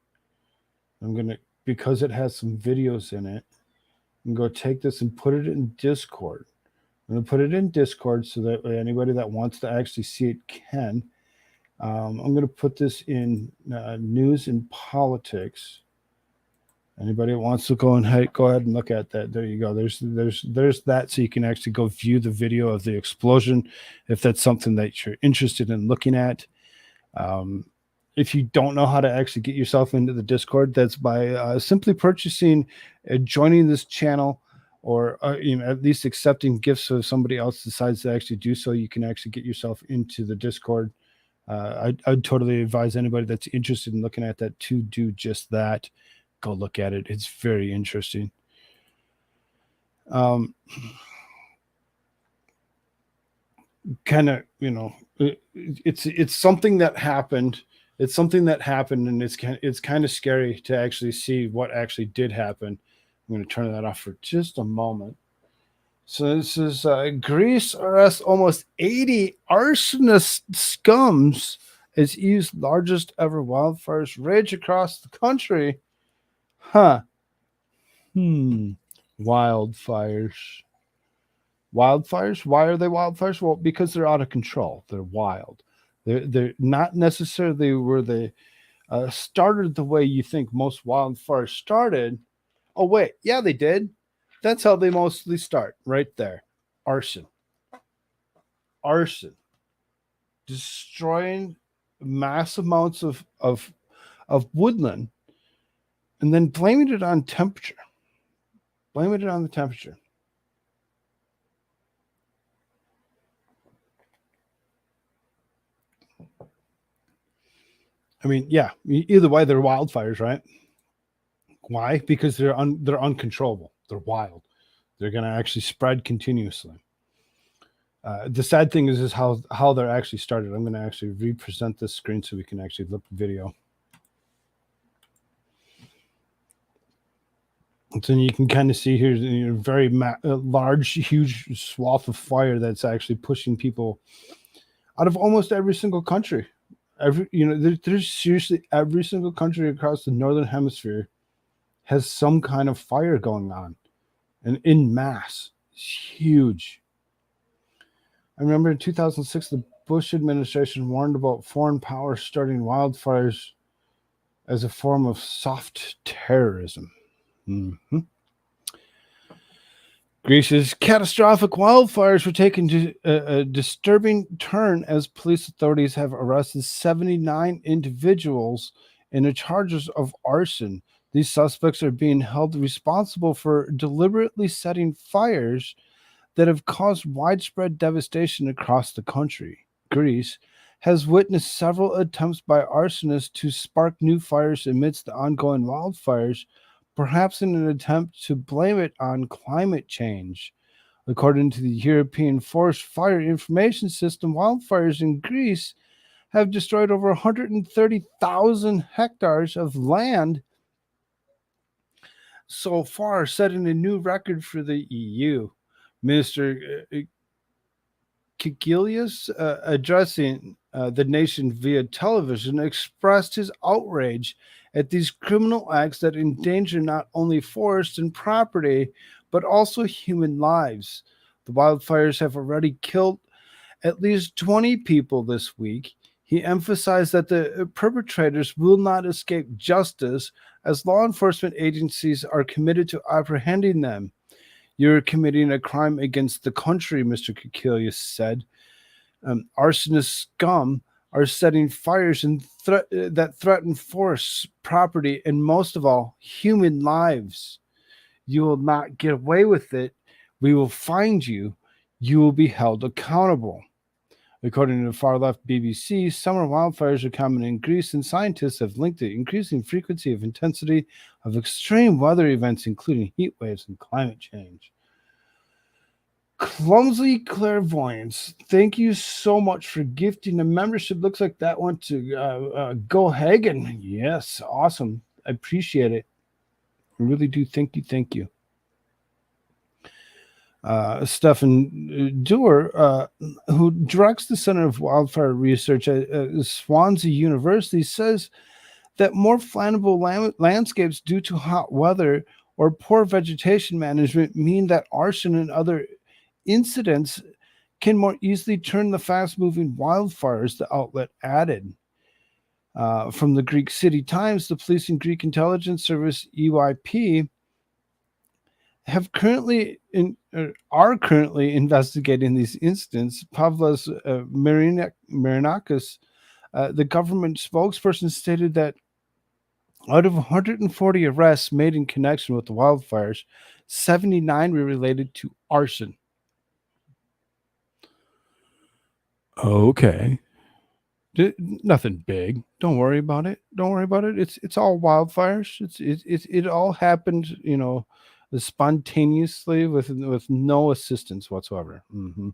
Because it has some videos in it, I'm going to take this and put it in Discord. I'm going to put it in Discord so that anybody that wants to actually see it can. I'm going to put this in news and politics. Anybody that wants to go ahead and look at that, there you go. There's that, so you can actually go view the video of the explosion if that's something that you're interested in looking at. If you don't know how to actually get yourself into the Discord, that's by simply purchasing, joining this channel, or at least accepting gifts. So if somebody else decides to actually do so, you can actually get yourself into the Discord. I'd totally advise anybody that's interested in looking at that to do just that. Go look at it. It's very interesting. Kind of, it's something that happened. It's something that happened, and it's kind of scary to actually see what actually did happen. I'm going to turn that off for just a moment. So this is Greece arrests almost 80 arsonist scums as EU's largest ever wildfires rage across the country. Wildfires. Wildfires? Why are they wildfires? Well, because they're out of control. They're wild. They're not necessarily where they started the way you think most wildfires started. Oh, wait. Yeah, they did. That's how they mostly start, right there. Arson. Destroying mass amounts of woodland, and then blaming it on temperature. Blaming it on the temperature. I mean, yeah, either way, they're wildfires, right? Why? Because they're uncontrollable. They're wild. They're going to actually spread continuously. The sad thing is how they're actually started. I'm going to actually represent this screen so we can actually look at video. So you can kind of see here a very large, huge swath of fire that's actually pushing people out of almost every single country. There's seriously every single country across the northern hemisphere has some kind of fire going on, and in mass. It's huge. I remember in 2006, the Bush administration warned about foreign powers starting wildfires as a form of soft terrorism. Greece's catastrophic wildfires were taken to a disturbing turn as police authorities have arrested 79 individuals in the charges of arson. These suspects are being held responsible for deliberately setting fires that have caused widespread devastation across the country. Greece has witnessed several attempts by arsonists to spark new fires amidst the ongoing wildfires, perhaps in an attempt to blame it on climate change. According to the European Forest Fire Information System, wildfires in Greece have destroyed over 130,000 hectares of land so far, setting a new record for the EU. Minister Kikilius, addressing the nation via television, expressed his outrage at these criminal acts that endanger not only forest and property, but also human lives. The wildfires have already killed at least 20 people this week. He emphasized that the perpetrators will not escape justice as law enforcement agencies are committed to apprehending them. You're committing a crime against the country, Mr. Kikilius said. Arsonist scum are setting fires that threaten forests, property, and most of all, human lives. You will not get away with it. We will find you. You will be held accountable. According to the far-left BBC, summer wildfires are common in Greece, and scientists have linked the increasing frequency of intensity of extreme weather events, including heat waves and climate change. Clumsy Clairvoyance, thank you so much for gifting a membership. Looks like that went to Go Hagen. Yes, awesome. I appreciate it. I really do. Thank you. Stefan Dewar, who directs the Center of Wildfire Research at Swansea University, says that more flammable landscapes due to hot weather or poor vegetation management mean that arson and other incidents can more easily turn the fast-moving wildfires, the outlet added. From the Greek City Times, the police and Greek intelligence service EYP are currently investigating these incidents. Pavlos Marinakis, the government spokesperson, stated that out of 140 arrests made in connection with the wildfires, 79 were related to arson. Okay. Nothing big. Don't worry about it. It's all wildfires. It all happened, spontaneously with no assistance whatsoever. Mm-hmm.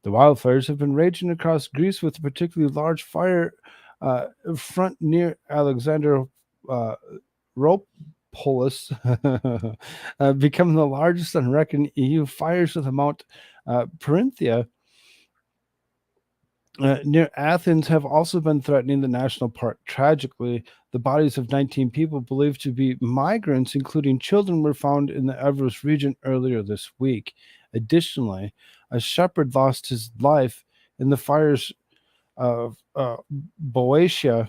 The wildfires have been raging across Greece, with a particularly large fire front near Alexandroupolis becoming the largest on record in EU. Fires with Mount Perinthia near Athens have also been threatening the national park. Tragically, the bodies of 19 people believed to be migrants, including children, were found in the Evros region earlier this week. Additionally, a shepherd lost his life in the fires of Boeotia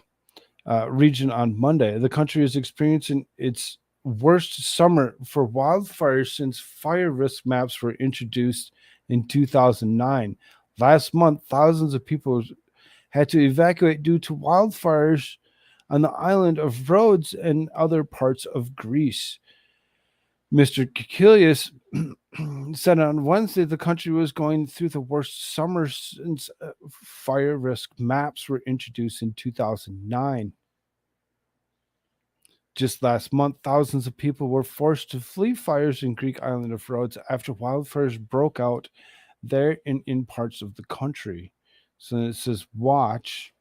region on Monday. The country is experiencing its worst summer for wildfires since fire risk maps were introduced in 2009. Last month, thousands of people had to evacuate due to wildfires on the island of Rhodes and other parts of Greece. Mr. Kikilius said on Wednesday the country was going through the worst summer since fire risk maps were introduced in 2009. Just last month, thousands of people were forced to flee fires in Greek island of Rhodes after wildfires broke out there in parts of the country. So it says watch.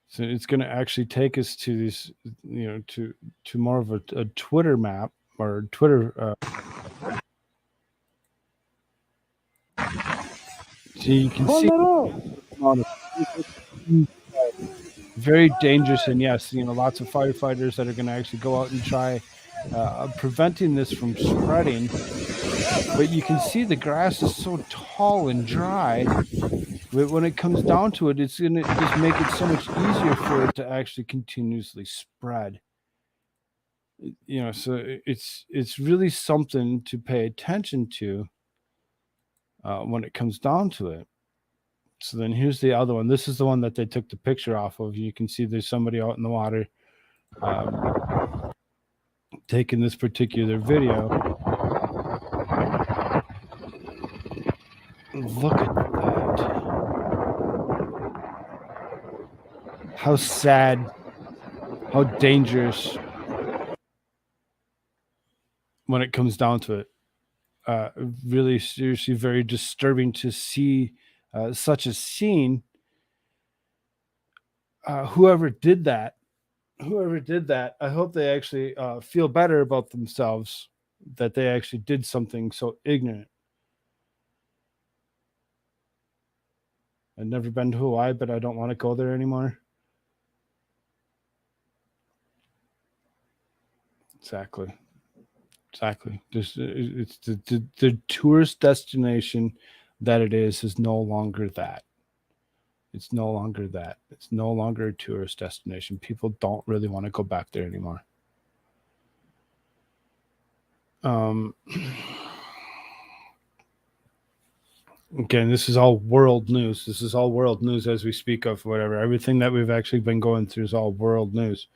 So it's going to actually take us to this, to more of a Twitter map or Twitter. So you can see very dangerous, and yes, lots of firefighters that are going to actually go out and try preventing this from spreading. But you can see the grass is so tall and dry. But when it comes down to it, it's going to just make it so much easier for it to actually continuously spread. So it's really something to pay attention to when it comes down to it. So then here's the other one. This is the one that they took the picture off of. You can see there's somebody out in the water taking this particular video. Look at that. How sad, how dangerous when it comes down to it. really seriously very disturbing to see such a scene. Whoever did that, I hope they actually feel better about themselves that they actually did something so ignorant. I've never been to Hawaii, but I don't want to go there anymore. Exactly. It's the tourist destination that it is no longer that. It's no longer that. It's no longer a tourist destination. People don't really want to go back there anymore. Um, again, this is all world news. This is all world news as we speak of whatever. Everything that we've actually been going through is all world news.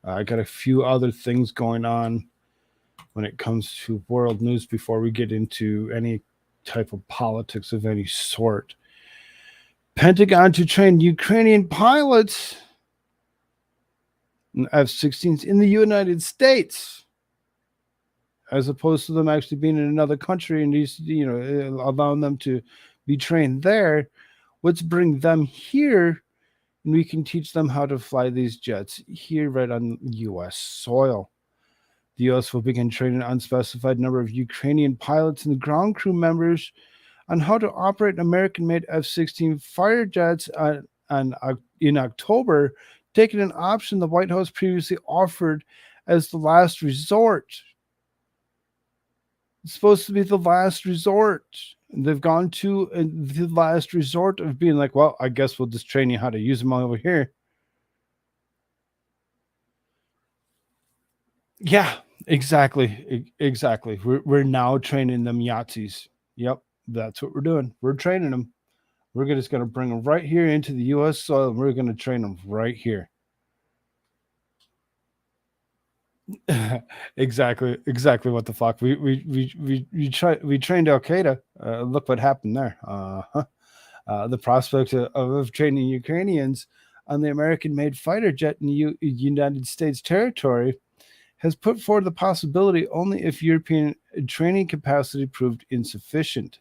I got a few other things going on when it comes to world news before we get into any type of politics of any sort. Pentagon to train Ukrainian pilots in F-16s in the United States, as opposed to them actually being in another country and allowing them to be trained there. Let's bring them here, and we can teach them how to fly these jets here, right on U.S. soil. The U.S. will begin training an unspecified number of Ukrainian pilots and ground crew members on how to operate American-made F-16 fighter jets in October, taking an option the White House previously offered as the last resort. It's supposed to be the last resort. They've gone to the last resort of being like, well, I guess we'll just train you how to use them over here. Yeah, exactly. We're now training them Yahtzees. Yep, that's what we're doing. We're training them. We're just going to bring them right here into the U.S. soil, and we're going to train them right here. Exactly what the fuck. We trained Al Qaeda. Look what happened there. The prospect of training Ukrainians on the American-made fighter jet in United States territory has put forward the possibility only if European training capacity proved insufficient.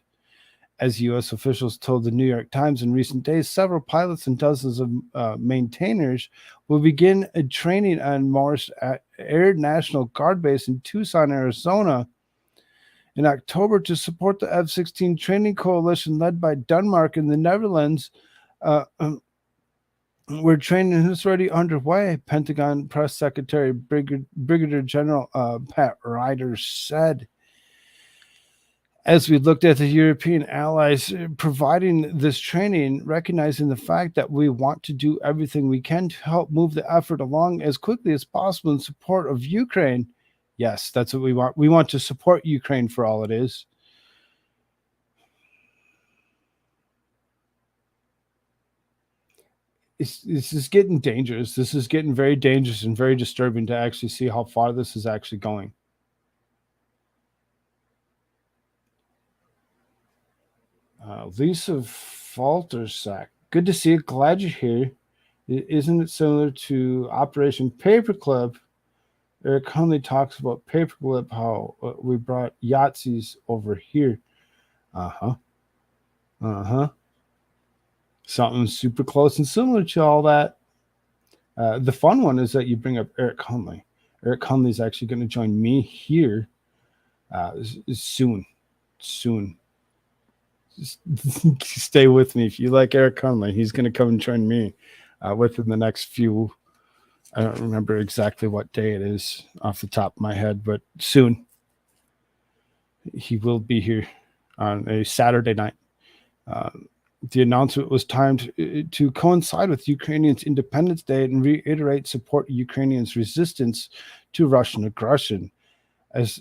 As U.S. officials told the New York Times in recent days, several pilots and dozens of maintainers will begin training on Morris Air National Guard Base in Tucson, Arizona, in October to support the F-16 training coalition led by Denmark and the Netherlands. Where training is already underway, Pentagon Press Secretary Brigadier General Pat Ryder said. As we looked at the European allies providing this training, recognizing the fact that we want to do everything we can to help move the effort along as quickly as possible in support of Ukraine. Yes, that's what we want. We want to support Ukraine for all it is. This is getting dangerous. This is getting very dangerous and very disturbing to actually see how far this is actually going. Lisa Faltersack, good to see you. Glad you're here. Isn't it similar to Operation Paperclip? Eric Hunley talks about Paperclip, how we brought Yahtzees over here. Something super close and similar to all that. The fun one is that you bring up Eric Hunley. Eric Hunley is actually going to join me here soon. Just stay with me. If you like Eric Hunley, he's going to come and join me within the next few. I don't remember exactly what day it is off the top of my head, but soon he will be here on a Saturday night. The announcement was timed to coincide with Ukrainians' Independence Day and reiterate support Ukrainians' resistance to Russian aggression. As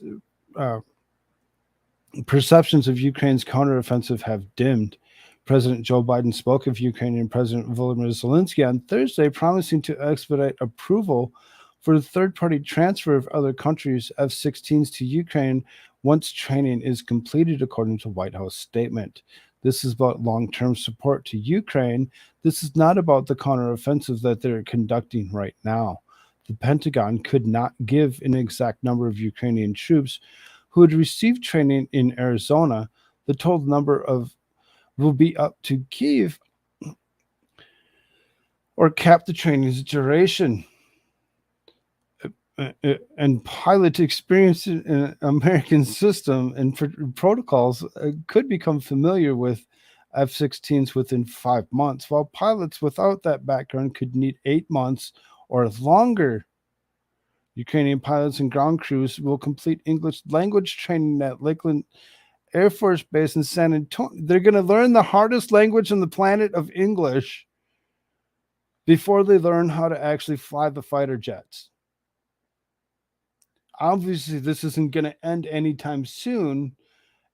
perceptions of Ukraine's counteroffensive have dimmed, President Joe Biden spoke of Ukrainian President Volodymyr Zelensky on Thursday, promising to expedite approval for the third-party transfer of other countries' F-16s to Ukraine once training is completed, according to White House statement. This is about long-term support to Ukraine. This is not about the counteroffensive that they're conducting right now. The Pentagon could not give an exact number of Ukrainian troops, who had received training in Arizona. The total number of will be up to Kyiv or cap the training's duration. And pilot experience in an American system and protocols could become familiar with F-16s within 5 months, while pilots without that background could need 8 months or longer. Ukrainian pilots and ground crews will complete English language training at Lakeland Air Force Base in San Antonio. They're going to learn the hardest language on the planet of English before they learn how to actually fly the fighter jets. Obviously, this isn't going to end anytime soon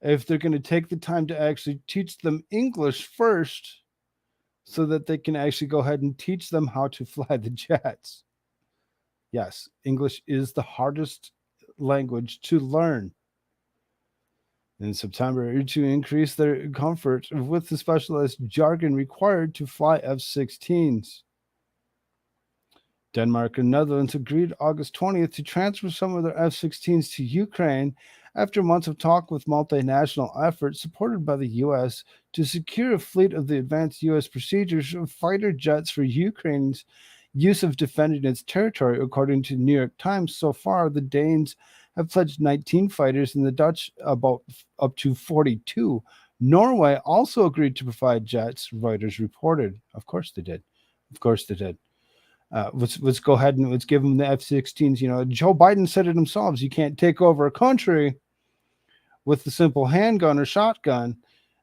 if they're going to take the time to actually teach them English first so that they can actually go ahead and teach them how to fly the jets. Yes, English is the hardest language to learn. In September, to increase their comfort with the specialized jargon required to fly F-16s. Denmark and Netherlands agreed August 20th to transfer some of their F-16s to Ukraine after months of talk with multinational efforts supported by the U.S. to secure a fleet of the advanced U.S. procedures of fighter jets for Ukraine's use of defending its territory, according to the New York Times. So far, the Danes have pledged 19 fighters and the Dutch about up to 42. Norway also agreed to provide jets, Reuters reported. Of course they did. Of course they did. Let's go ahead and let's give them the F-16s. You know, Joe Biden said it himself. You can't take over a country with the simple handgun or shotgun.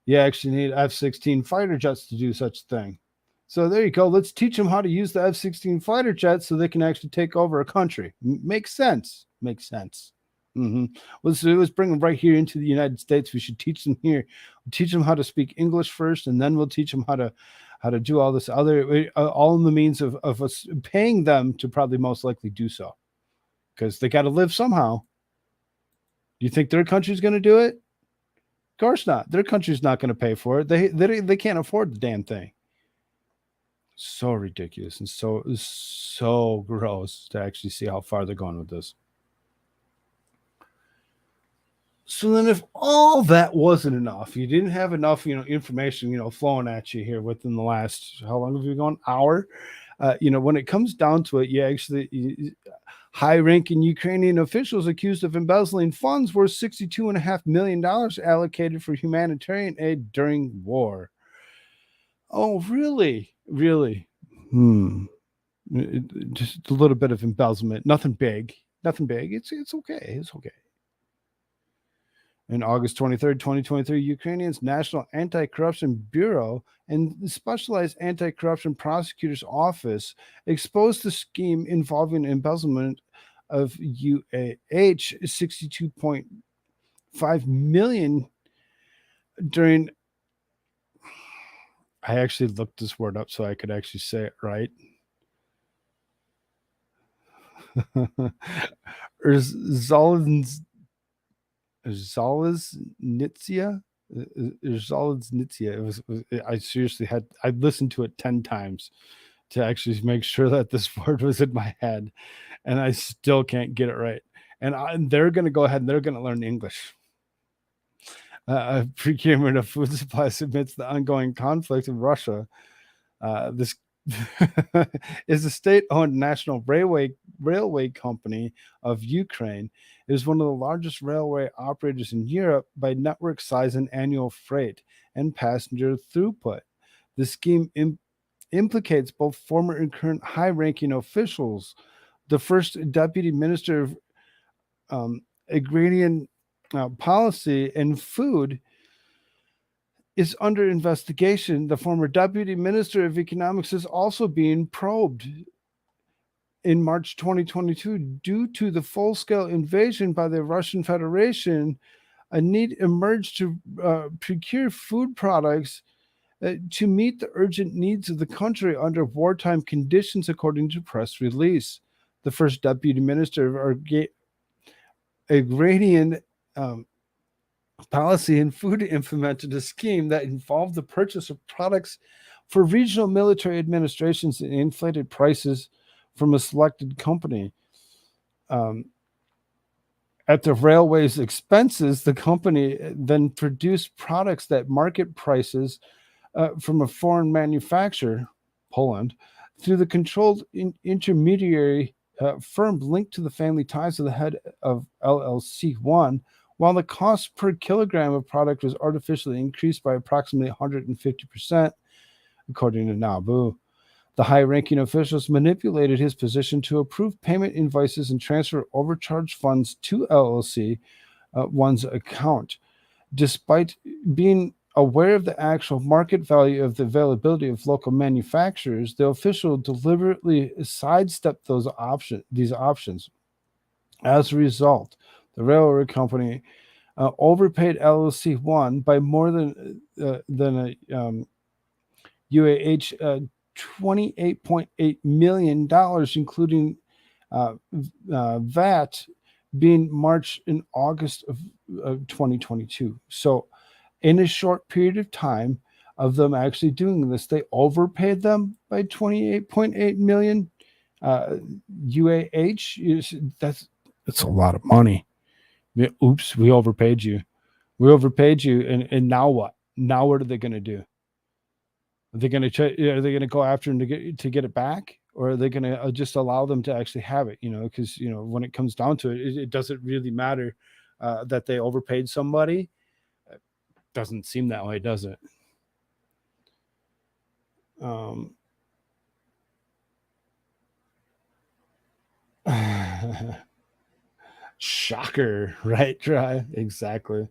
You actually need F-16 fighter jets to do such a thing. So there you go. Let's teach them how to use the F-16 fighter jets so they can actually take over a country. Makes sense. Makes sense. Let's bring them right here into the United States. We should teach them here. We'll teach them how to speak English first, and then we'll teach them how to do all this other, all in the means of us paying them to probably most likely do so, because they got to live somehow. Do you think their country's going to do it? Of course not. Their country's not going to pay for it. They can't afford the damn thing. So ridiculous and so gross to actually see how far they're going with this. So then if all that wasn't enough, you didn't have enough, information, flowing at you here within the last, how long have you gone? Hour? When it comes down to it, high-ranking Ukrainian officials accused of embezzling funds worth $62.5 million allocated for humanitarian aid during war. Oh, really? Really? Just a little bit of embezzlement. Nothing big. It's okay. It's okay. On August 23rd, 2023, Ukrainian's National Anti-Corruption Bureau and the Specialized Anti-Corruption Prosecutor's Office exposed the scheme involving embezzlement of UAH $62.5 million during... I actually looked this word up so I could actually say it right. Zalaznitzia. I seriously I listened to it 10 times to actually make sure that this word was in my head, and I still can't get it right. And they're going to go ahead and they're going to learn English. Procurement of food supplies amidst the ongoing conflict in Russia. This is a state-owned national railway company of Ukraine. It is one of the largest railway operators in Europe by network size and annual freight and passenger throughput. The scheme implicates both former and current high-ranking officials. The first deputy minister of agrarian policy and food is under investigation. The former deputy minister of economics is also being probed. In March 2022, due to the full-scale invasion by the Russian Federation, a need emerged to procure food products to meet the urgent needs of the country under wartime conditions, according to press release. The first deputy minister of agrarian policy and food implemented a scheme that involved the purchase of products for regional military administrations and inflated prices from a selected company. At the railway's expenses, the company then produced products that market prices from a foreign manufacturer, Poland, through the controlled intermediary firm linked to the family ties of the head of LLC1, while the cost per kilogram of product was artificially increased by approximately 150%, according to Nabu. The high-ranking officials manipulated his position to approve payment invoices and transfer overcharged funds to LLC one's account. Despite being aware of the actual market value of the availability of local manufacturers, the official deliberately sidestepped these options. As a result, the railroad company overpaid LLC1 by more than UAH $28.8 million, including VAT, being March and August of 2022. So in a short period of time of them actually doing this, they overpaid them by 28.8 million UAH. That's a lot of money. Oops, we overpaid you. And now what? Now what are they going to do? Are they going to go after them to get it back, or are they going to just allow them to actually have it? Because when it comes down to it, it doesn't really matter that they overpaid somebody. It doesn't seem that way, does it? Shocker, right? Try exactly.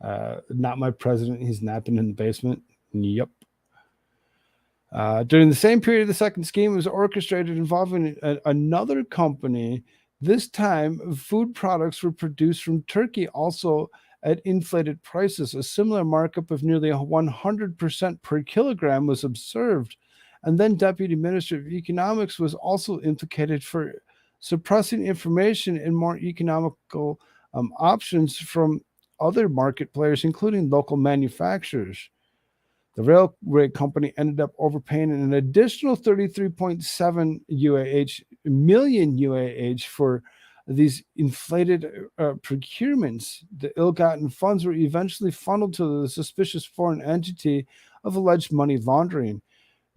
Not my president. He's napping in the basement. Yep. During the same period, the second scheme was orchestrated involving another company. This time, food products were produced from Turkey, also at inflated prices. A similar markup of nearly 100% per kilogram was observed. And then Deputy Minister of Economics was also implicated for suppressing information and more economical options from other market players, including local manufacturers. The railway company ended up overpaying an additional 33.7 million UAH for these inflated procurements. The ill-gotten funds were eventually funneled to the suspicious foreign entity of alleged money laundering.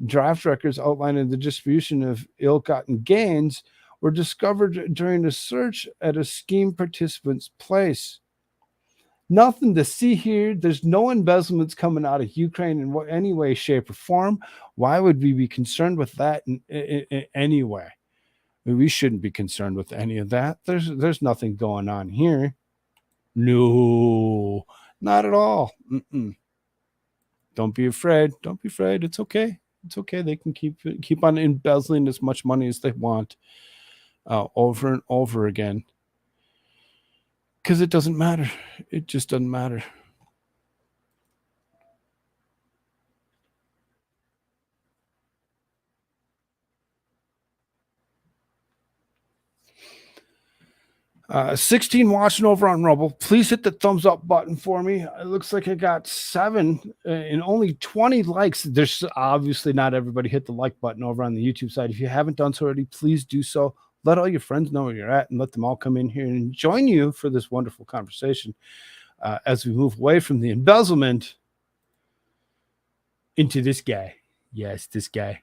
Draft records outlining the distribution of ill-gotten gains were discovered during a search at a scheme participant's place. Nothing to see here. There's no embezzlements coming out of Ukraine in any way, shape, or form. Why would we be concerned with that in any way? We shouldn't be concerned with any of that. There's nothing going on here. No, not at all. Don't be afraid. Don't be afraid. It's okay. It's okay. They can keep on embezzling as much money as they want over and over again. Because it doesn't matter. It just doesn't matter. Uh, 16 watching over on Rumble. Please hit the thumbs up button for me. It looks like I got 7 and only 20 likes. There's obviously not everybody hit the like button over on the YouTube side. If you haven't done so already, please do so. Let all your friends know where you're at and let them all come in here and join you for this wonderful conversation as we move away from the embezzlement into this guy. Yes, this guy.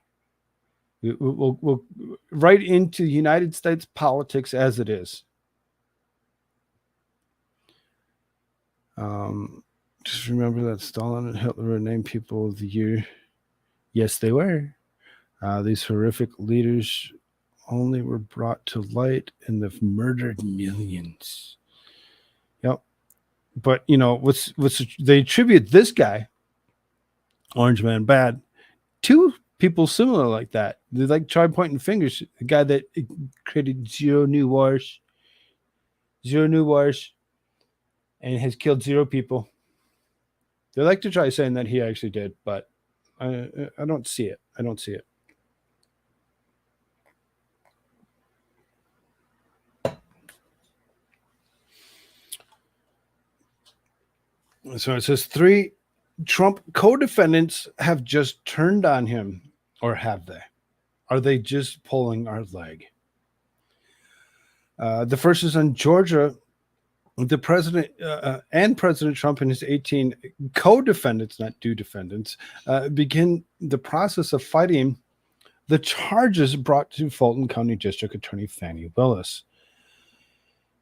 We'll right into United States politics as it is. Just remember that Stalin and Hitler were named People of the Year. Yes, they were. These horrific leaders only were brought to light and they've murdered millions. Yep. But what's they attribute this guy, Orange Man Bad, to people similar like that. They like try pointing fingers. The guy that created Zero New Wars, and has killed 0 people. They like to try saying that he actually did, but I don't see it. I don't see it. So it says 3 Trump co-defendants have just turned on him, or have they? Are they just pulling our leg? The first is on Georgia the president and President Trump and his 18 co-defendants, not due defendants, begin the process of fighting the charges brought to Fulton County District Attorney Fani Willis.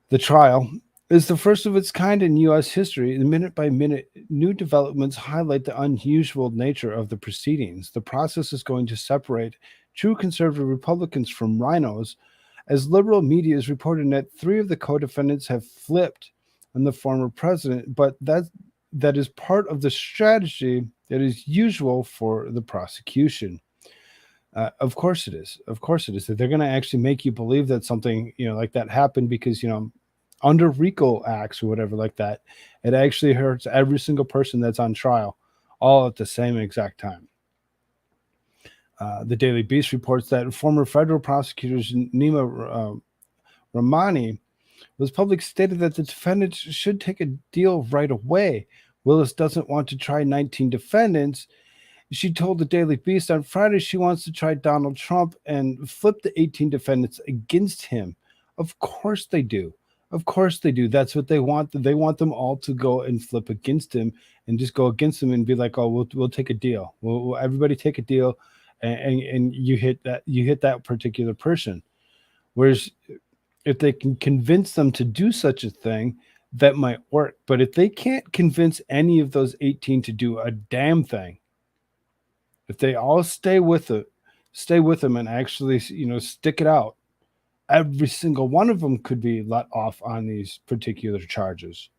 The trial is the first of its kind in U.S. history. Minute by minute, new developments highlight the unusual nature of the proceedings. The process is going to separate true conservative Republicans from rhinos, as liberal media is reporting that 3 of the co-defendants have flipped on the former president, but that is part of the strategy that is usual for the prosecution. Of course it is. Of course it is. That they're going to actually make you believe that something, like that happened because, under RICO acts or whatever like that, it actually hurts every single person that's on trial all at the same exact time. The Daily Beast reports that former federal prosecutors Nima Rahmani was publicly stated that the defendants should take a deal right away. Willis doesn't want to try 19 defendants. She told the Daily Beast on Friday she wants to try Donald Trump and flip the 18 defendants against him. Of course they do. Of course they do. That's what they want. They want them all to go and flip against him and just go against him and be like, oh, we'll take a deal. We'll everybody take a deal, and you hit that particular person. Whereas if they can convince them to do such a thing, that might work. But if they can't convince any of those 18 to do a damn thing, if they all stay with them and actually, stick it out, every single one of them could be let off on these particular charges.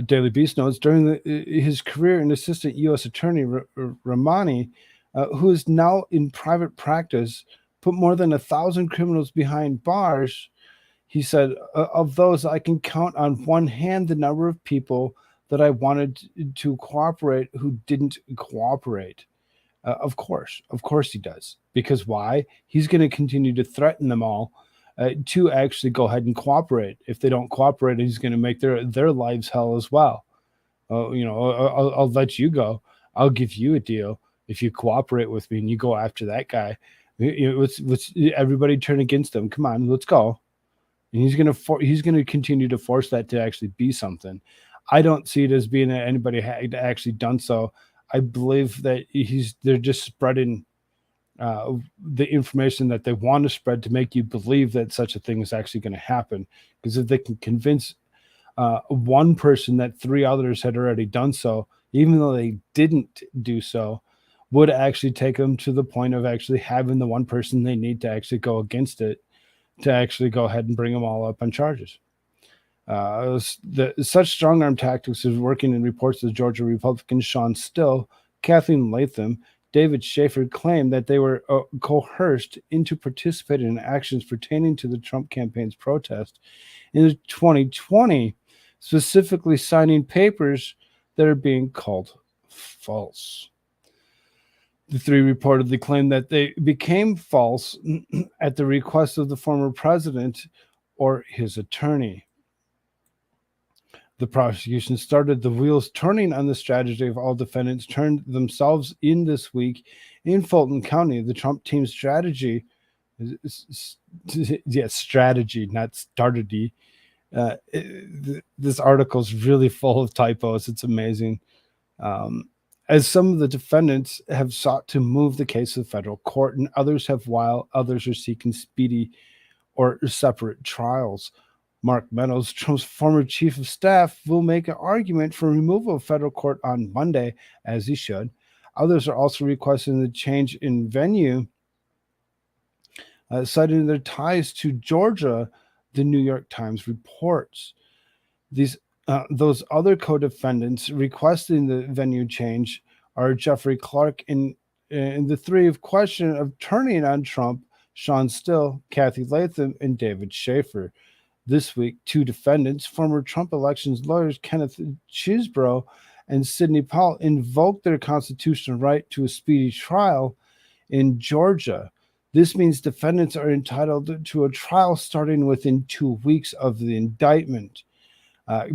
Daily Beast notes, during his career in assistant U.S. Attorney, Rahmani, who is now in private practice, put more than 1,000 criminals behind bars. He said, of those, I can count on one hand the number of people that I wanted to cooperate who didn't cooperate. Of course he does. Because why? He's going to continue to threaten them all to actually go ahead and cooperate. If they don't cooperate, he's going to make their lives hell as well. I'll let you go. I'll give you a deal if you cooperate with me and you go after that guy. Let's everybody turn against him. Come on, let's go. And he's going to continue to force that to actually be something. I don't see it as being that anybody had actually done so. I believe that they're just spreading the information that they want to spread to make you believe that such a thing is actually going to happen. Because if they can convince one person that 3 others had already done so, even though they didn't do so, would actually take them to the point of actually having the one person they need to actually go against it, to actually go ahead and bring them all up on charges. Such strong-arm tactics is working in reports of Georgia Republicans Sean Still, Kathleen Latham, David Schaefer claimed that they were coerced into participating in actions pertaining to the Trump campaign's protest in 2020, specifically signing papers that are being called false. The 3 reportedly claimed that they became false at the request of the former president or his attorney. The prosecution started the wheels turning on the strategy of all defendants turned themselves in this week in Fulton County. The Trump team's strategy, strategy, not strategy. This article is really full of typos. It's amazing. As some of the defendants have sought to move the case to the federal court, and others have, while others are seeking speedy or separate trials. Mark Meadows, Trump's former chief of staff, will make an argument for removal of federal court on Monday, as he should. Others are also requesting the change in venue, citing their ties to Georgia, the New York Times reports. Those other co-defendants requesting the venue change are Jeffrey Clark and the 3 of question of turning on Trump, Sean Still, Kathy Latham, and David Schaefer. This week, 2 defendants, former Trump elections lawyers Kenneth Chesebro and Sidney Powell, invoked their constitutional right to a speedy trial in Georgia. This means defendants are entitled to a trial starting within 2 weeks of the indictment.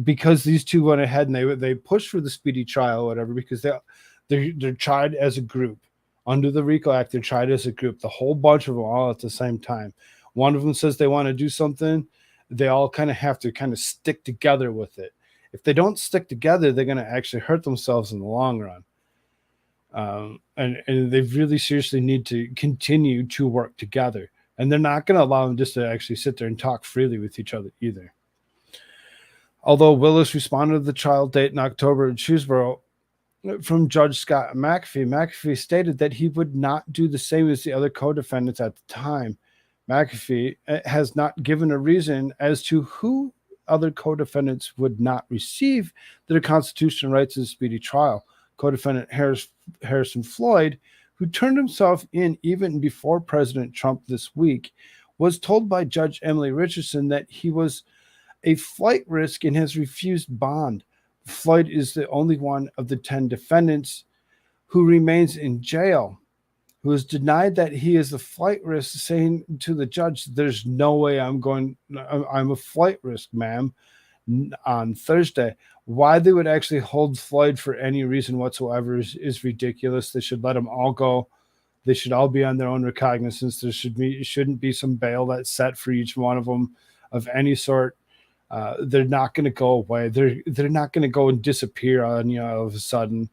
Because these 2 went ahead and they pushed for the speedy trial or whatever, because they're tried as a group. Under the RICO Act, they're tried as a group, the whole bunch of them all at the same time. One of them says they want to do something, they all kind of have to kind of stick together with it. If they don't stick together, they're going to actually hurt themselves in the long run. And they really seriously need to continue to work together. And they're not going to allow them just to actually sit there and talk freely with each other either. Although Willis responded to the trial date in October in Shrewsbury from Judge Scott McAfee stated that he would not do the same as the other co-defendants at the time. McAfee has not given a reason as to who other co-defendants would not receive their constitutional rights in a speedy trial. Co-defendant Harrison Floyd, who turned himself in even before President Trump this week, was told by Judge Emily Richardson that he was a flight risk and has refused bond. Floyd is the only one of the 10 defendants who remains in jail, who has denied that he is a flight risk, saying to the judge, "There's no way I'm a flight risk, ma'am," on Thursday. Why they would actually hold Floyd for any reason whatsoever is ridiculous. They should let them all go. They should all be on their own recognizance. Shouldn't be some bail that's set for each one of them of any sort. They're not going to go away. They're not going to go and disappear on you all of a sudden.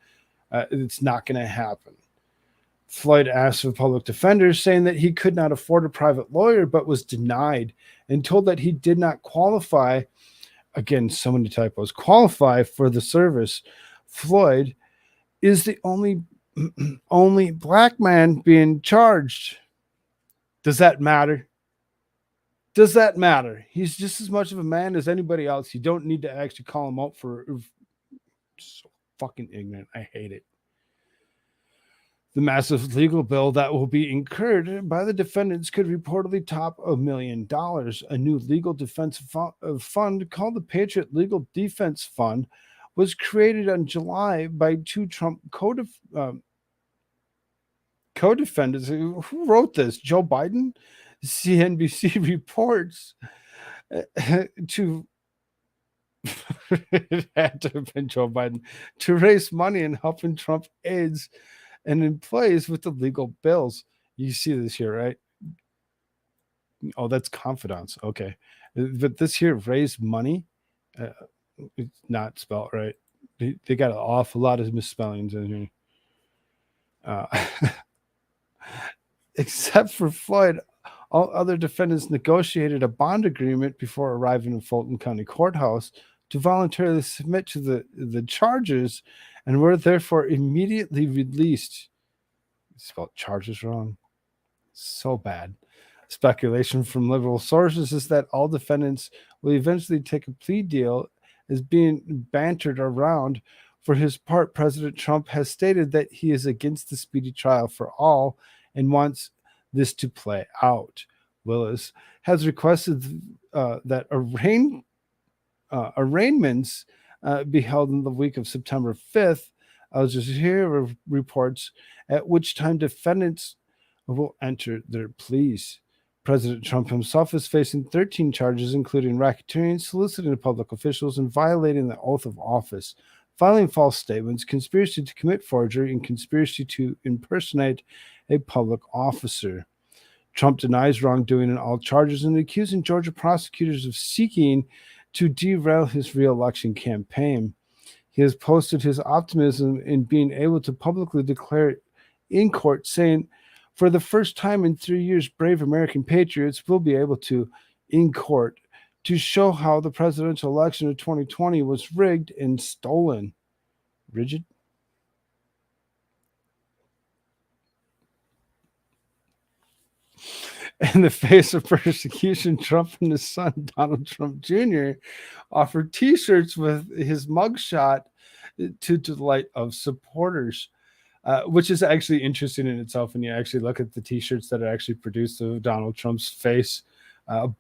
It's not going to happen. Floyd asked for public defenders, saying that he could not afford a private lawyer, but was denied and told that he did not qualify. Again, so many typos. Qualify for the service. Floyd is the only black man being charged. Does that matter? Does that matter? He's just as much of a man as anybody else. You don't need to actually call him out for so fucking ignorant. I hate it. The massive legal bill that will be incurred by the defendants could reportedly top $1 million. A new legal defense fund called the Patriot Legal Defense Fund was created in July by two Trump co-defendants. Who wrote this? Joe Biden? CNBC reports to it had to have been Joe Biden to raise money and helping Trump aides and employees with the legal bills. You see this here, right? Oh, that's confidants. Okay. But this here, raise money, it's not spelled right. They got an awful lot of misspellings in here. Except for Floyd, all other defendants negotiated a bond agreement before arriving in Fulton County Courthouse to voluntarily submit to the charges and were therefore immediately released. Spelled charges wrong. So bad. Speculation from liberal sources is that all defendants will eventually take a plea deal is being bantered around. For his part, President Trump has stated that he is against the speedy trial for all and wants this to play out. Willis has requested that arraignments be held in the week of September 5th. Al Jazeera reports, at which time defendants will enter their pleas. President Trump himself is facing 13 charges, including racketeering, soliciting public officials, and violating the oath of office, filing false statements, conspiracy to commit forgery, and conspiracy to impersonate a public officer. Trump denies wrongdoing in all charges and accusing Georgia prosecutors of seeking to derail his re-election campaign. He has posted his optimism in being able to publicly declare it in court, saying, "For the first time in 3 years, brave American patriots will be able to, in court, to show how the presidential election of 2020 was rigged and stolen." Rigid? In the face of persecution, Trump and his son, Donald Trump Jr., offered T-shirts with his mugshot to delight of supporters, which is actually interesting in itself when you actually look at the T-shirts that are actually produced of Donald Trump's face.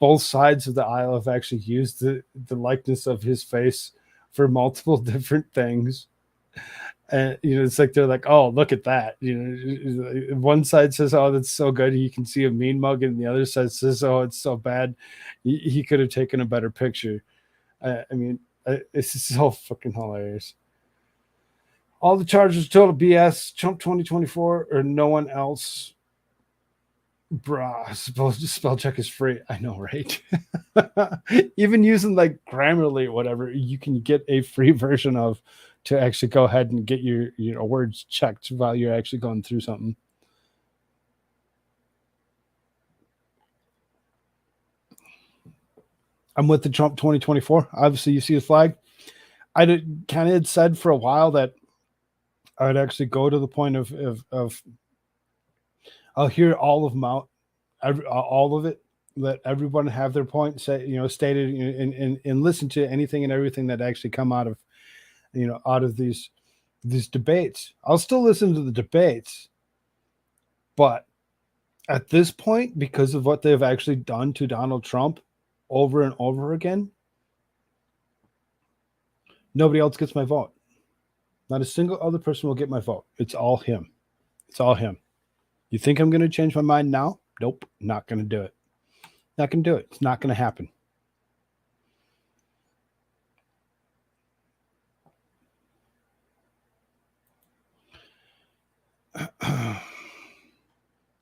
Both sides of the aisle have actually used the likeness of his face for multiple different things. And it's like they're like, "Oh, look at that!" One side says, "Oh, that's so good. You can see a mean mug," and the other side says, "Oh, it's so bad. He could have taken a better picture." It's so fucking hilarious. All the charges total BS. Trump 2024 or no one else. Bruh, spell check is free. I know, right? Even using like Grammarly or whatever, you can get a free version of to actually go ahead and get your words checked while you're actually going through something. I'm with the Trump 2024. Obviously, you see the flag. I kind of had said for a while that I would actually go to the point of I'll hear all of them out, all of it. Let everyone have their point, say stated, and listen to anything and everything that actually come out of out of these debates. I'll still listen to the debates, but at this point, because of what they've actually done to Donald Trump over and over again, nobody else gets my vote. Not a single other person will get my vote. It's all him. It's all him. You think I'm going to change my mind now? Nope, not going to do it. Not going to do it. It's not going to happen.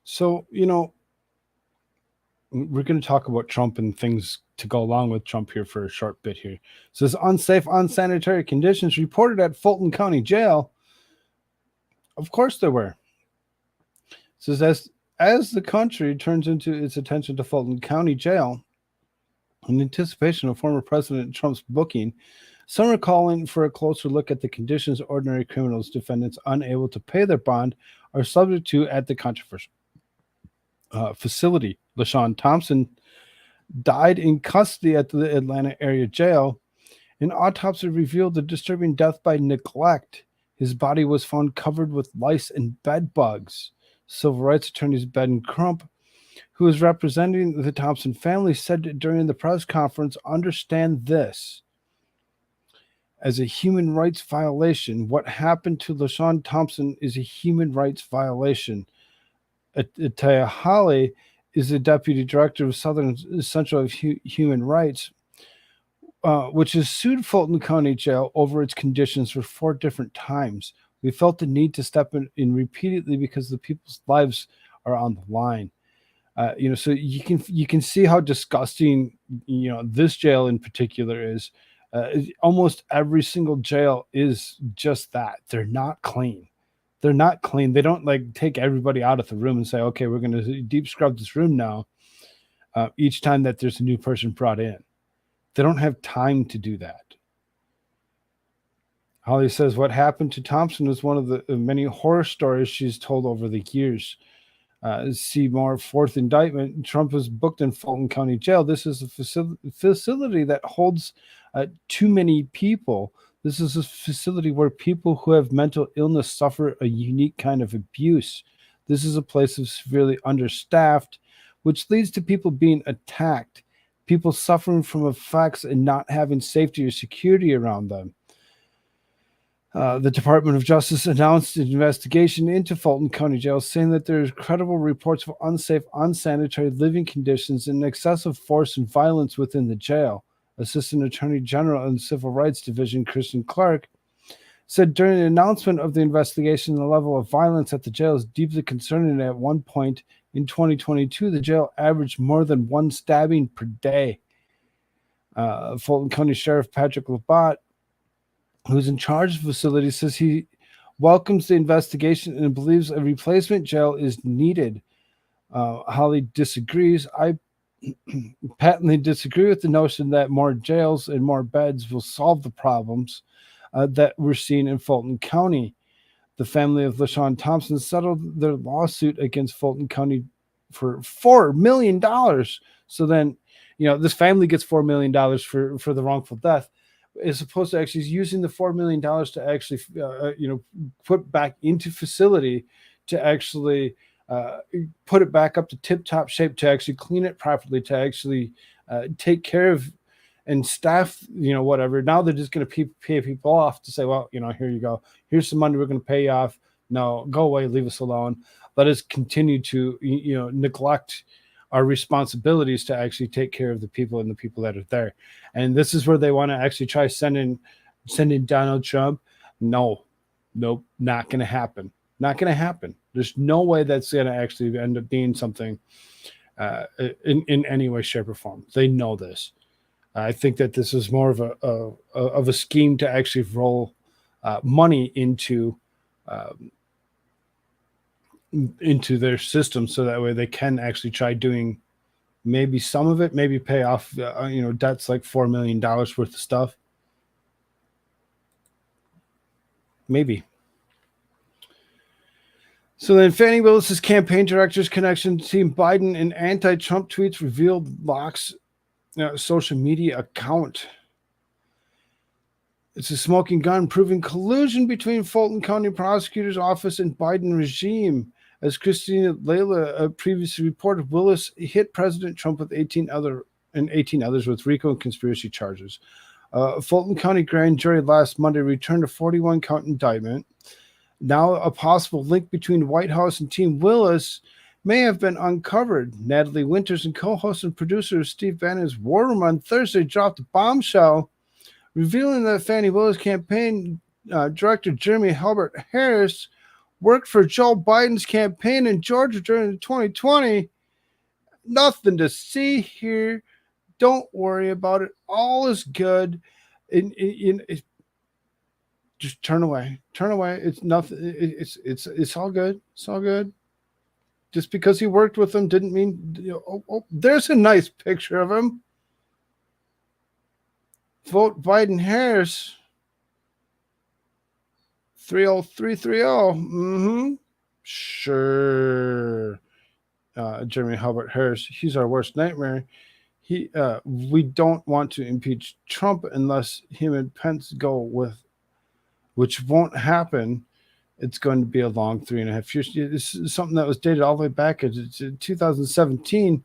So, we're going to talk about Trump and things to go along with Trump here for a short bit here. It says unsafe, unsanitary conditions reported at Fulton County Jail. Of course there were. It says as the country turns into its attention to Fulton County Jail, in anticipation of former President Trump's booking, some are calling for a closer look at the conditions ordinary criminals, defendants unable to pay their bond, are subject to at the controversial facility. LaShawn Thompson died in custody at the Atlanta area jail. An autopsy revealed a disturbing death by neglect. His body was found covered with lice and bed bugs. Civil rights attorney Ben Crump, who is representing the Thompson family, said during the press conference, understand this as a human rights violation. What happened to LaShawn Thompson is a human rights violation. Ataya Holly is the deputy director of Southern Central of Human Rights, which has sued Fulton County Jail over its conditions for 4 different times. We felt the need to step in repeatedly because the people's lives are on the line. So you can see how disgusting this jail in particular is. Almost every single jail is just that. They're not clean. They're not clean. They don't like take everybody out of the room and say, okay, we're going to deep scrub this room now. Each time that there's a new person brought in, they don't have time to do that. Holly says what happened to Thompson was one of the many horror stories she's told over the years. See more, 4th indictment. Trump was booked in Fulton County Jail. This is a facility that holds too many people. This is a facility where people who have mental illness suffer a unique kind of abuse. This is a place of severely understaffed, which leads to people being attacked, people suffering from effects and not having safety or security around them. The Department of Justice announced an investigation into Fulton County Jail, saying that there are credible reports of unsafe, unsanitary living conditions and excessive force and violence within the jail. Assistant Attorney General in the Civil Rights Division, Kristen Clark, said during the announcement of the investigation, the level of violence at the jail is deeply concerning. At one point in 2022, the jail averaged more than 1 stabbing per day. Fulton County Sheriff Patrick Labat, who's in charge of the facility, says he welcomes the investigation and believes a replacement jail is needed. Holly disagrees. I patently disagree with the notion that more jails and more beds will solve the problems that we're seeing in Fulton County. The family of LaShawn Thompson settled their lawsuit against Fulton County for $4 million. So then, this family gets $4 million for the wrongful death, as opposed to actually using the $4 million to actually, put back into facility to actually put it back up to tip-top shape, to actually clean it properly, to actually take care of and staff, whatever. Now they're just going to pay people off to say, well, here you go. Here's some money we're going to pay you off. No, go away. Leave us alone. Let us continue to, neglect our responsibilities to actually take care of the people and the people that are there. And this is where they want to actually try sending Donald Trump. Nope, not going to happen. Not going to happen. There's no way that's going to actually end up being something in any way, shape, or form. They know this. I think that this is more of a scheme to actually roll money into their system, so that way they can actually try doing maybe some of it, maybe pay off debts like $4 million worth of stuff. Maybe. So then Fannie Willis's campaign director's connection to Team Biden and anti-Trump tweets revealed Locke's social media account. It's a smoking gun proving collusion between Fulton County Prosecutor's Office and Biden regime. As Christina Layla previously reported, Willis hit President Trump with 18 others with RICO and conspiracy charges. Fulton County grand jury last Monday returned a 41-count indictment. Now a possible link between the White House and Team Willis may have been uncovered. Natalie Winters and co-host and producer Steve Bannon's War Room on Thursday dropped a bombshell, revealing that Fannie Willis campaign director Jeremy Halbert Harris worked for Joe Biden's campaign in Georgia during 2020. Nothing to see here. Don't worry about it. All is good. Just turn away. Turn away. It's nothing. It's all good. It's all good. Just because he worked with them didn't mean. There's a nice picture of him. Vote Biden Harris. 30330. Sure. Jeremy Halbert Harris. He's our worst nightmare. We don't want to impeach Trump unless him and Pence go with, which won't happen. It's going to be a long 3.5 years. This is something that was dated all the way back to 2017.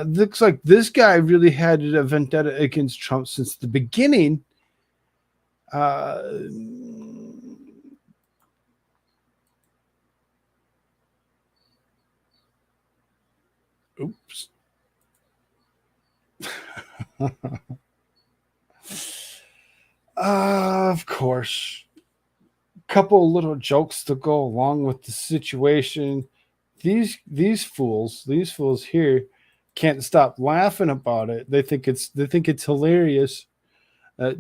Looks like this guy really had a vendetta against Trump since the beginning. Oops. Of course. Couple of little jokes to go along with the situation. These fools here can't stop laughing about it. They think it's hilarious.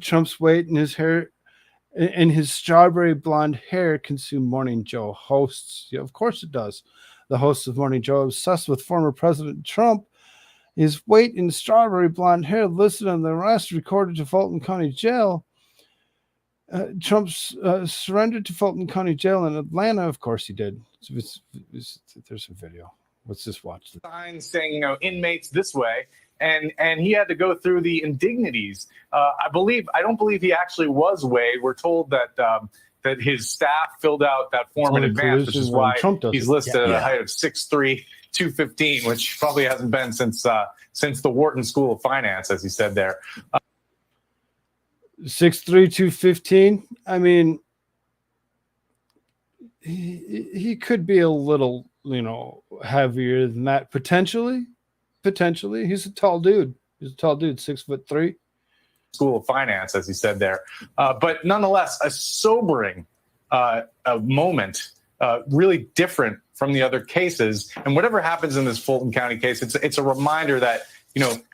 Trump's weight and his hair and his strawberry blonde hair consume Morning Joe hosts. Yeah, of course it does. The hosts of Morning Joe, obsessed with former President Trump. His weight and strawberry blonde hair listed on the arrest recorded to Fulton County Jail. Trump's surrendered to Fulton County Jail in Atlanta. Of course he did. There's a video. Let's just watch the signs saying, inmates this way. And he had to go through the indignities. I don't believe he actually was weighed. We're told that that his staff filled out that form in advance, which is why he's listed at a height of 6'3", 215, which probably hasn't been since the Wharton School of Finance, as he said there. 6'3", 215. I mean, he could be a little, heavier than that potentially. He's a tall dude. 6'3". School of Finance, as he said there. But nonetheless, a sobering a moment, really different from the other cases. And whatever happens in this Fulton County case, it's a reminder that,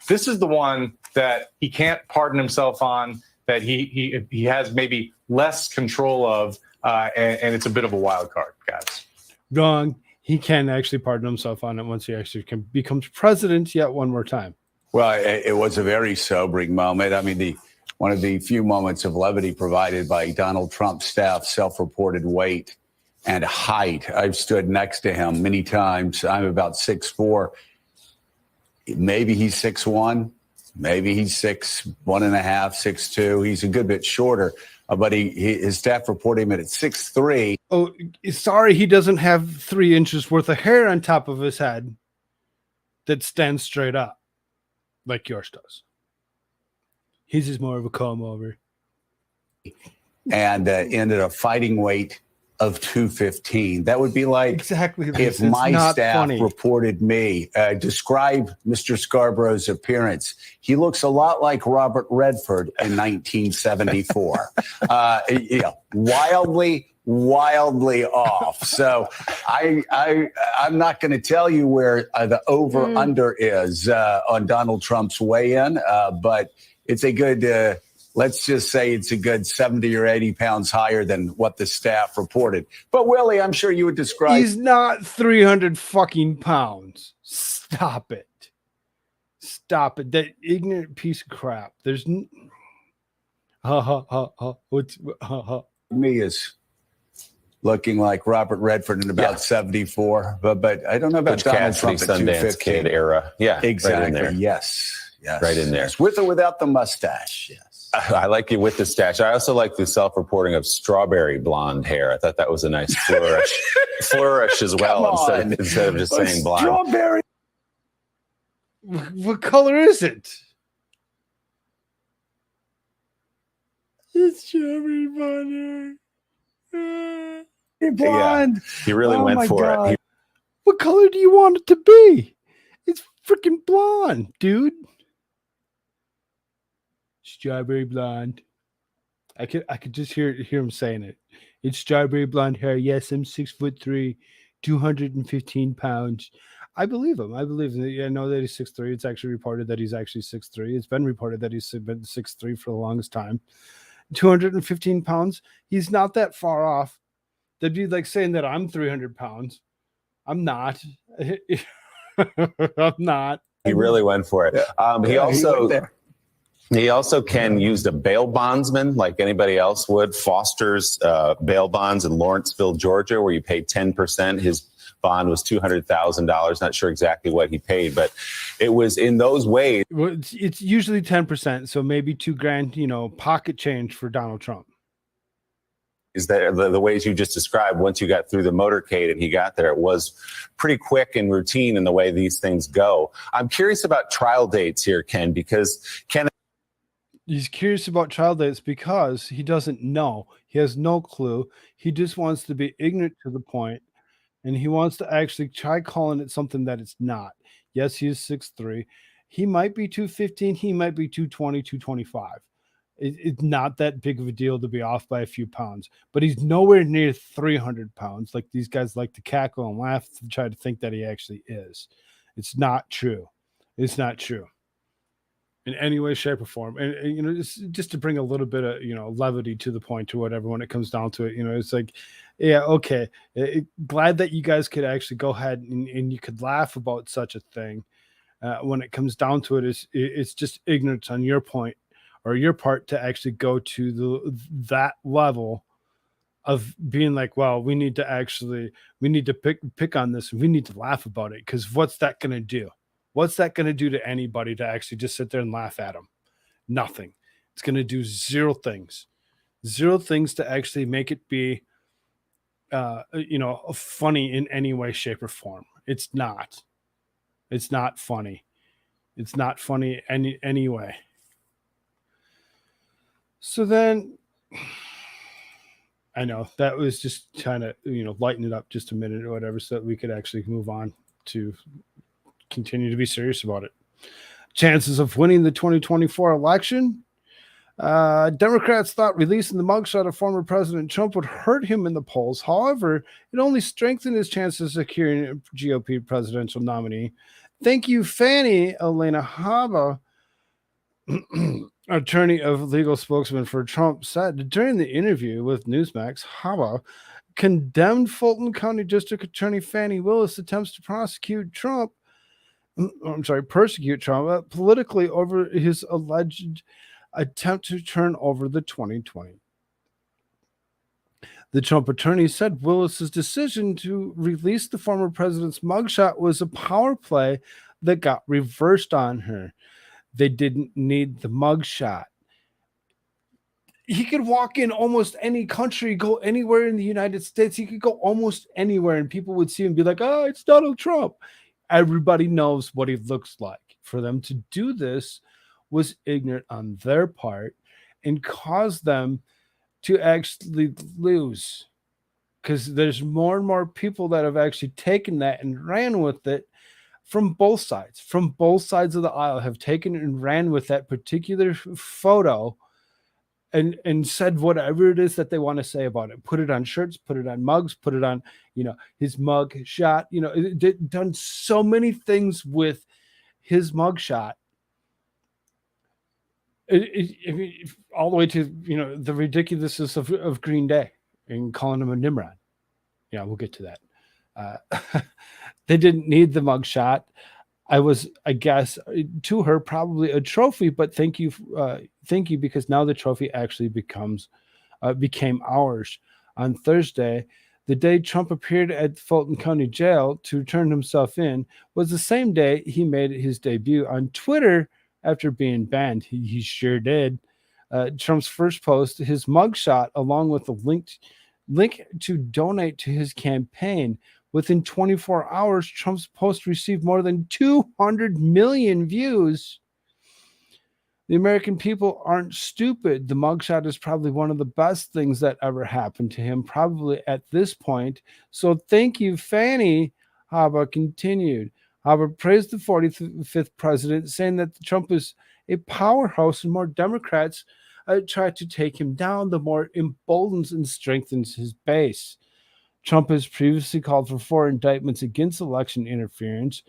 this is the one that he can't pardon himself on, that he has maybe less control of, and it's a bit of a wild card, guys. Wrong. He can actually pardon himself on it once he actually becomes president yet one more time. Well, it was a very sobering moment. I mean, one of the few moments of levity provided by Donald Trump's staff, self-reported weight and height. I've stood next to him many times. I'm about 6'4". Maybe he's 6'1". Maybe he's 6'1.5", 6'2". He's a good bit shorter, but his staff reported him at 6'3". Oh, sorry, he doesn't have 3 inches worth of hair on top of his head that stands straight up like yours does. He's just more of a comb over. And ended up fighting weight of 215. That would be like exactly if my staff reported me. Describe Mr. Scarborough's appearance. He looks a lot like Robert Redford in 1974. Wildly wildly off. So I'm not going to tell you where the over-under is on Donald Trump's weigh-in, but it's a good, let's just say it's a good 70 or 80 pounds higher than what the staff reported. But Willie, I'm sure you would describe. He's not 300 fucking pounds. Stop it. Stop it. That ignorant piece of crap. There's me is looking like Robert Redford in about 74, but I don't know about Butch Donald Cassidy, Trump at Sundance 215. Kid era. Yeah, Exactly. right in there. Yes. Right in there. Yes. With or without the mustache. Yes. I like it with the stash. I also like the self-reporting of strawberry blonde hair. I thought that was a nice flourish as well, instead of just saying blonde. Strawberry. what color is it? It's strawberry blonde hair. Blonde. Yeah, he really went for it. What color do you want it to be? It's freaking blonde, dude. Strawberry blonde. I could just hear him saying it. It's strawberry blonde hair. Yes, I'm 6'3", 215 pounds. I believe him. I know that he's 6'3". It's actually reported that he's actually 6'3". It's been reported that he's been 6'3" for the longest time. 215 pounds. He's not that far off. That'd be like saying that I'm 300 pounds. I'm not. I'm not. He really went for it. He also can use a bail bondsman like anybody else would. Foster's bail bonds in Lawrenceville, Georgia, where you pay 10%. His bond was $200,000. Not sure exactly what he paid, but it was in those ways. Well, it's usually 10%, so maybe $2,000, pocket change for Donald Trump. Is that the ways you just described? Once you got through the motorcade and he got there, it was pretty quick and routine in the way these things go. I'm curious about trial dates here, Ken, because he's curious about trial dates because he doesn't know. He has no clue. He just wants to be ignorant to the point, and he wants to actually try calling it something that it's not. Yes, he is 6'3". He might be 215. He might be 220, 225. It's not that big of a deal to be off by a few pounds, but he's nowhere near 300 pounds like these guys like to cackle and laugh to try to think that he actually is. It's not true. It's not true in any way, shape, or form. And just to bring a little bit of, levity to the point or whatever, when it comes down to it, it's like, yeah, okay. Glad that you guys could actually go ahead and you could laugh about such a thing. When it comes down to it, it's just ignorance on your point or your part to actually go to that level of being like, well, we need to pick on this. And we need to laugh about it. Because what's that going to do? What's that going to do to anybody to actually just sit there and laugh at him? Nothing. It's going to do zero things to actually make it be, funny in any way, shape, or form. It's not. It's not funny. It's not funny anyway. So then, I know that was just trying to, lighten it up just a minute or whatever, so that we could actually move on to continue to be serious about it. Chances of winning the 2024 election. Democrats thought releasing the mugshot of former President Trump would hurt him in the polls. However, it only strengthened his chances of securing a GOP presidential nominee. Thank you, Fannie Elena Haba, attorney of legal spokesman for Trump, said during the interview with Newsmax. Haba condemned Fulton County District Attorney Fannie Willis' attempts to persecute Trump politically over his alleged attempt to turn over the 2020. The Trump attorney said Willis's decision to release the former president's mugshot was a power play that got reversed on her. They didn't need the mugshot. He could walk in almost any country, go anywhere in the United States. He could go almost anywhere and people would see him and be like, oh, it's Donald Trump. Everybody knows what he looks like. For them to do this was ignorant on their part and caused them to actually lose. Because there's more and more people that have actually taken that and ran with it from both sides of the aisle, have taken and ran with that particular photo and said whatever it is that they want to say about it. Put it on shirts, put it on mugs, put it on, his mug shot. Done so many things with his mug shot. All the way to the ridiculousness of Green Day and calling him a Nimrod. Yeah, we'll get to that. They didn't need the mug shot. I guess, to her probably a trophy, but thank you, because now the trophy actually became ours. On Thursday, the day Trump appeared at Fulton County Jail to turn himself in, was the same day he made his debut on Twitter after being banned. He sure did. Trump's first post, his mugshot, along with the link to donate to his campaign. Within 24 hours, Trump's post received more than 200 million views. The American people aren't stupid. The mugshot is probably one of the best things that ever happened to him, probably at this point. So thank you, Fanny. Haba continued. Haba praised the 45th president, saying that Trump is a powerhouse and more Democrats try to take him down, the more emboldens and strengthens his base. Trump has previously called for 4 indictments against election interference,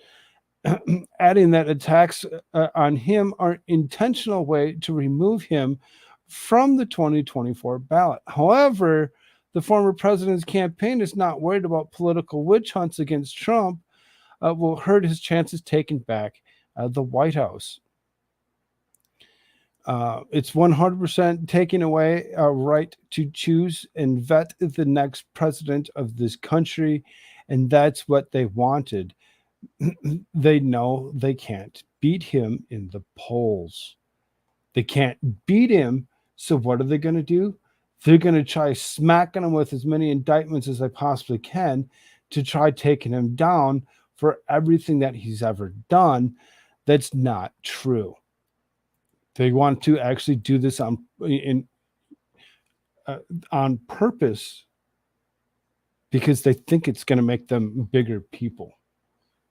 adding that attacks on him are an intentional way to remove him from the 2024 ballot. However, the former president's campaign is not worried about political witch hunts against Trump will hurt his chances taking back the White House. It's 100% taking away our right to choose and vet the next president of this country, and that's what they wanted. They know they can't beat him in the polls. They can't beat him, so what are they going to do? They're going to try smacking him with as many indictments as they possibly can to try taking him down for everything that he's ever done. That's not true. They want to actually do this on purpose because they think it's going to make them bigger people.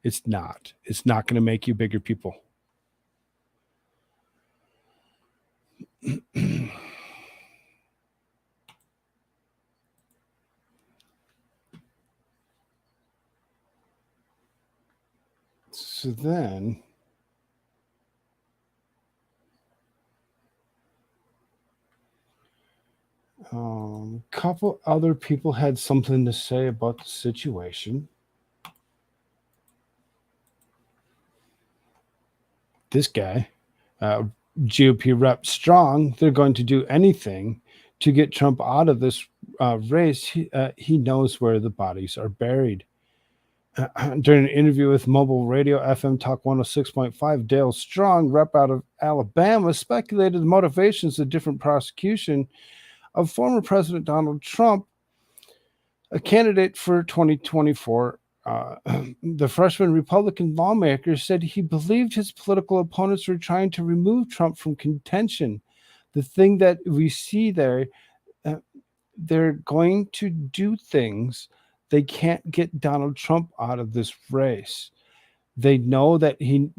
It's not. It's not going to make you bigger people. So then, a couple other people had something to say about the situation. This guy, GOP Rep Strong, they're going to do anything to get Trump out of this race. He knows where the bodies are buried. During an interview with Mobile Radio FM Talk 106.5, Dale Strong, rep out of Alabama, speculated the motivations of different prosecution of former President Donald Trump, a candidate for 2024. The freshman Republican lawmaker said he believed his political opponents were trying to remove Trump from contention. The thing that we see there, they're going to do things. They can't get Donald Trump out of this race. They know that he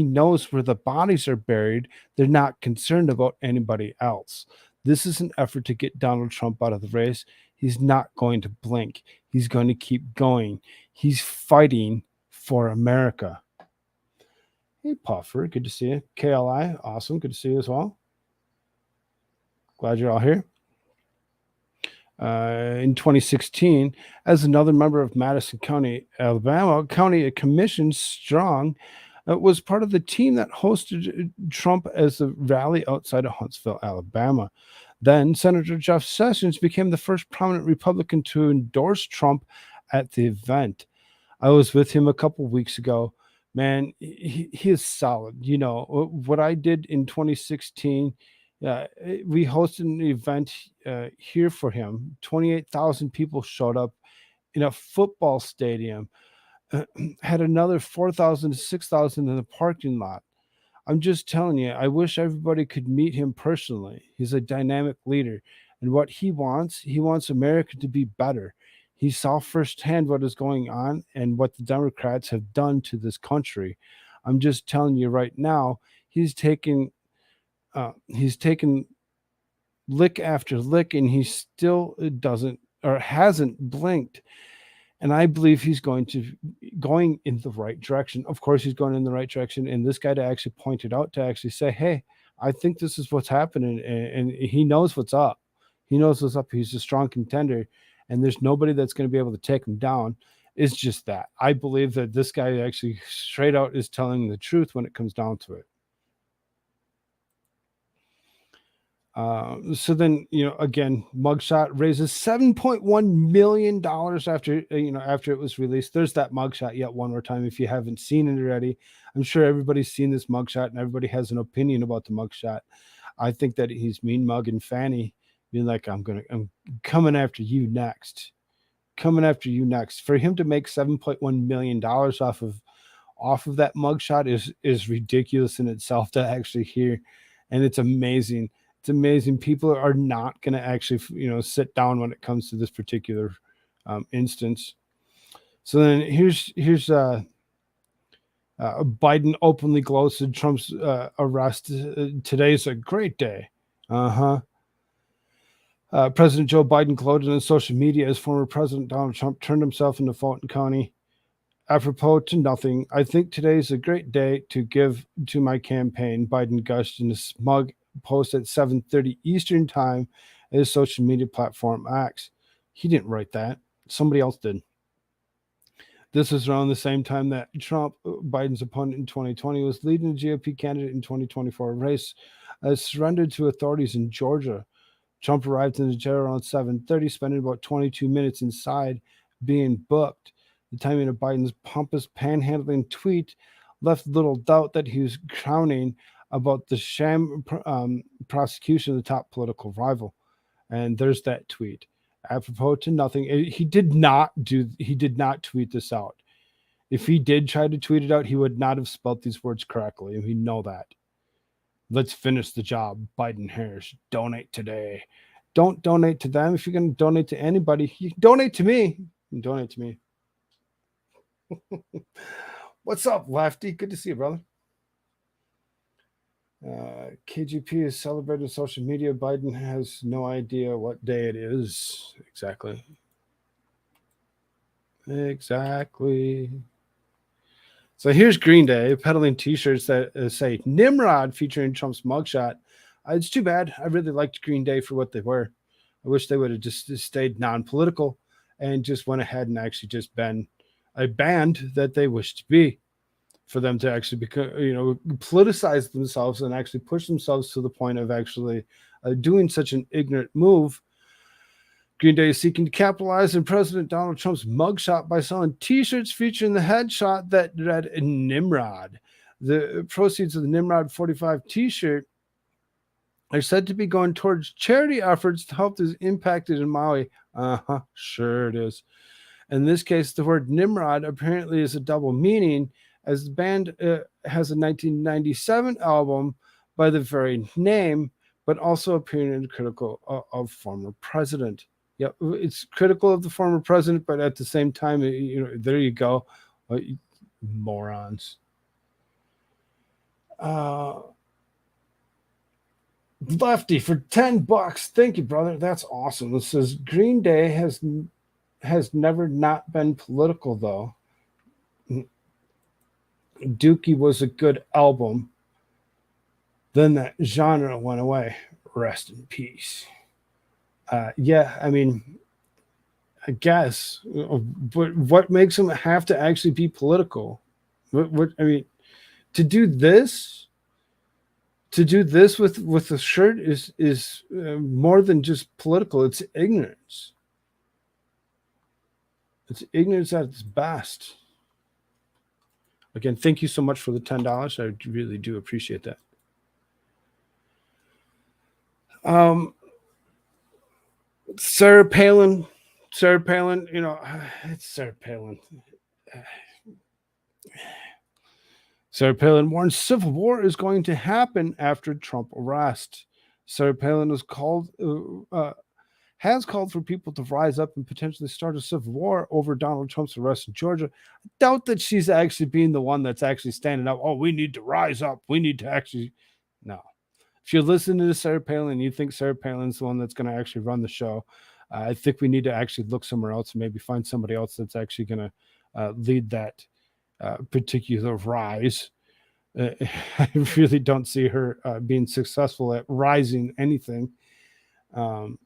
knows where the bodies are buried. They're not concerned about anybody else. This is an effort to get Donald Trump out of the race. He's not going to blink. He's going to keep going. He's fighting for America. Hey, Puffer, good to see you. KLI, awesome. Good to see you as well. Glad you're all here. In 2016, as another member of Madison County, Alabama, County Commission Strong was part of the team that hosted Trump as a rally outside of Huntsville, Alabama. Then Senator Jeff Sessions became the first prominent Republican to endorse Trump at the event. I was with him a couple weeks ago. Man, he is solid. You know, what I did in 2016, we hosted an event here for him. 28,000 people showed up in a football stadium. Had another 4,000 to 6,000 in the parking lot. I'm just telling you, I wish everybody could meet him personally. He's a dynamic leader. And what he wants America to be better. He saw firsthand what is going on and what the Democrats have done to this country. I'm just telling you right now, he's taken lick after lick, and he still doesn't or hasn't blinked. And I believe he's going in the right direction. Of course, he's going in the right direction. And this guy to actually point it out, to actually say, hey, I think this is what's happening. And he knows what's up. He knows what's up. He's a strong contender. And there's nobody that's going to be able to take him down. It's just that. I believe that this guy actually straight out is telling the truth when it comes down to it. So then, again, mugshot raises $7.1 million after it was released. There's that mugshot yet one more time. If you haven't seen it already, I'm sure everybody's seen this mugshot and everybody has an opinion about the mugshot. I think that he's mean mugging Fanny, being like, I'm coming after you next. Coming after you next. For him to make $7.1 million off of that mugshot is ridiculous in itself to actually hear. And it's amazing. It's amazing. People are not going to actually, sit down when it comes to this particular instance. So then here's Biden openly gloated Trump's arrest. Today's a great day. President Joe Biden gloated on social media as former President Donald Trump turned himself into Fulton County. Apropos to nothing, I think today's a great day to give to my campaign, Biden gushed in a smug post at 7:30 Eastern time at his social media platform X. He didn't write that. Somebody else did. This was around the same time that Trump, Biden's opponent in 2020, was leading the GOP candidate in 2024 race, surrendered to authorities in Georgia. Trump arrived in the jail around 7:30, spending about 22 minutes inside being booked. The timing of Biden's pompous panhandling tweet left little doubt that he was crowning about the sham prosecution of the top political rival. And there's that tweet. Apropos to nothing, he did not tweet this out. If he did try to tweet it out, he would not have spelled these words correctly, and we know that. Let's finish the job, Biden Harris. Donate today. Don't donate to them. If you're going to donate to anybody, you can donate to me. You can donate to me. What's up, Lefty? Good to see you, brother. KGP is celebrating social media. Biden has no idea what day it is. Exactly. So here's Green Day peddling t-shirts that say Nimrod featuring Trump's mugshot. It's too bad. I really liked Green Day for what they were. I wish they would have just stayed non-political and just went ahead and actually just been a band that they wish to be. For them to actually become, politicize themselves and actually push themselves to the point of actually doing such an ignorant move. Green Day is seeking to capitalize on President Donald Trump's mugshot by selling t-shirts featuring the headshot that read Nimrod. The proceeds of the Nimrod 45 t-shirt are said to be going towards charity efforts to help those impacted in Maui. Sure it is. In this case, the word Nimrod apparently is a double meaning, as the band has a 1997 album by the very name, but also appearing critical of former president. Yeah, it's critical of the former president, but at the same time, there you go, morons. Lefty for $10. Thank you, brother. That's awesome. This says Green Day has never not been political, though. Dookie was a good album. Then that genre went away. Rest in peace. Yeah, I mean, I guess. But what makes them have to actually be political? What I mean, to do this with the shirt is more than just political. It's ignorance. It's ignorance at its best. Again, thank you so much for the $10. I really do appreciate that. Sarah Palin, it's Sarah Palin. Sarah Palin warns civil war is going to happen after Trump arrest. Sarah Palin has called for people to rise up and potentially start a civil war over Donald Trump's arrest in Georgia. I doubt that she's actually being the one that's actually standing up. Oh, we need to rise up. We need to actually. No. If you're listening to Sarah Palin and you think Sarah Palin's the one that's going to actually run the show, I think we need to actually look somewhere else and maybe find somebody else that's actually going to lead that particular rise. I really don't see her being successful at rising anything. The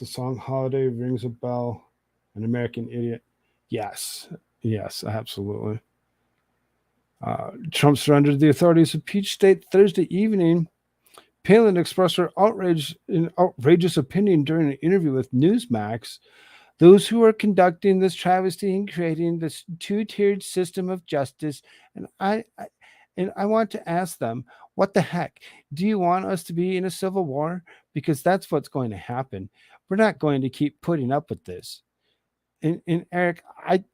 song Holiday rings a bell. An American Idiot. Yes, absolutely. Trump surrendered the authorities of Peach State Thursday evening. Palin expressed her outrageous opinion during an interview with Newsmax. Those who are conducting this travesty and creating this two-tiered system of justice, and I want to ask them, what the heck? Do you want us to be in a civil war? Because that's what's going to happen. We're not going to keep putting up with this. And Eric, I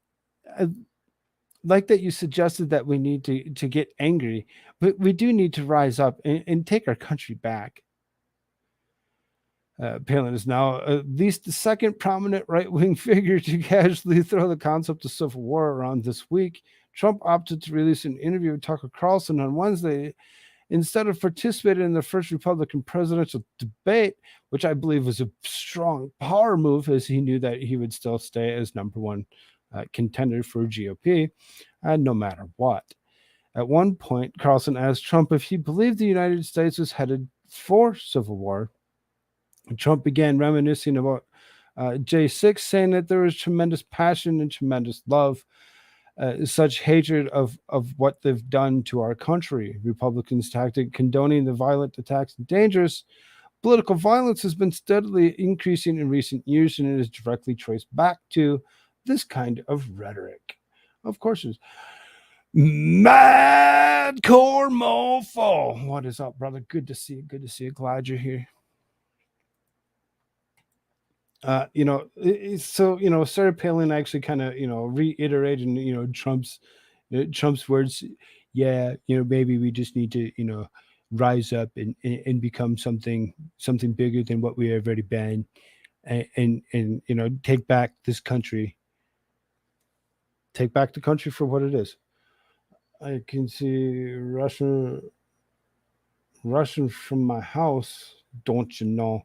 like that you suggested that we need to get angry, but we do need to rise up and take our country back. Palin is now at least the second prominent right-wing figure to casually throw the concept of civil war around this week. Trump opted to release an interview with Tucker Carlson on Wednesday instead of participating in the first Republican presidential debate, which I believe was a strong power move, as he knew that he would still stay as number one contender for GOP, no matter what. At one point, Carlson asked Trump if he believed the United States was headed for civil war. Trump began reminiscing about J6, saying that there was tremendous passion and tremendous love, such hatred of what they've done to our country. Republicans' tactic condoning the violent attacks and dangerous. Political violence has been steadily increasing in recent years, and it is directly traced back to this kind of rhetoric. Of course, it's Mad Core Mofo. What is up, brother? Good to see you. Good to see you. Glad you're here. Sarah Palin actually kind of, reiterated, Trump's words. Yeah, maybe we just need to, rise up and become something bigger than what we have already been, and take back this country. Take back the country for what it is. I can see Russian from my house. Don't you know?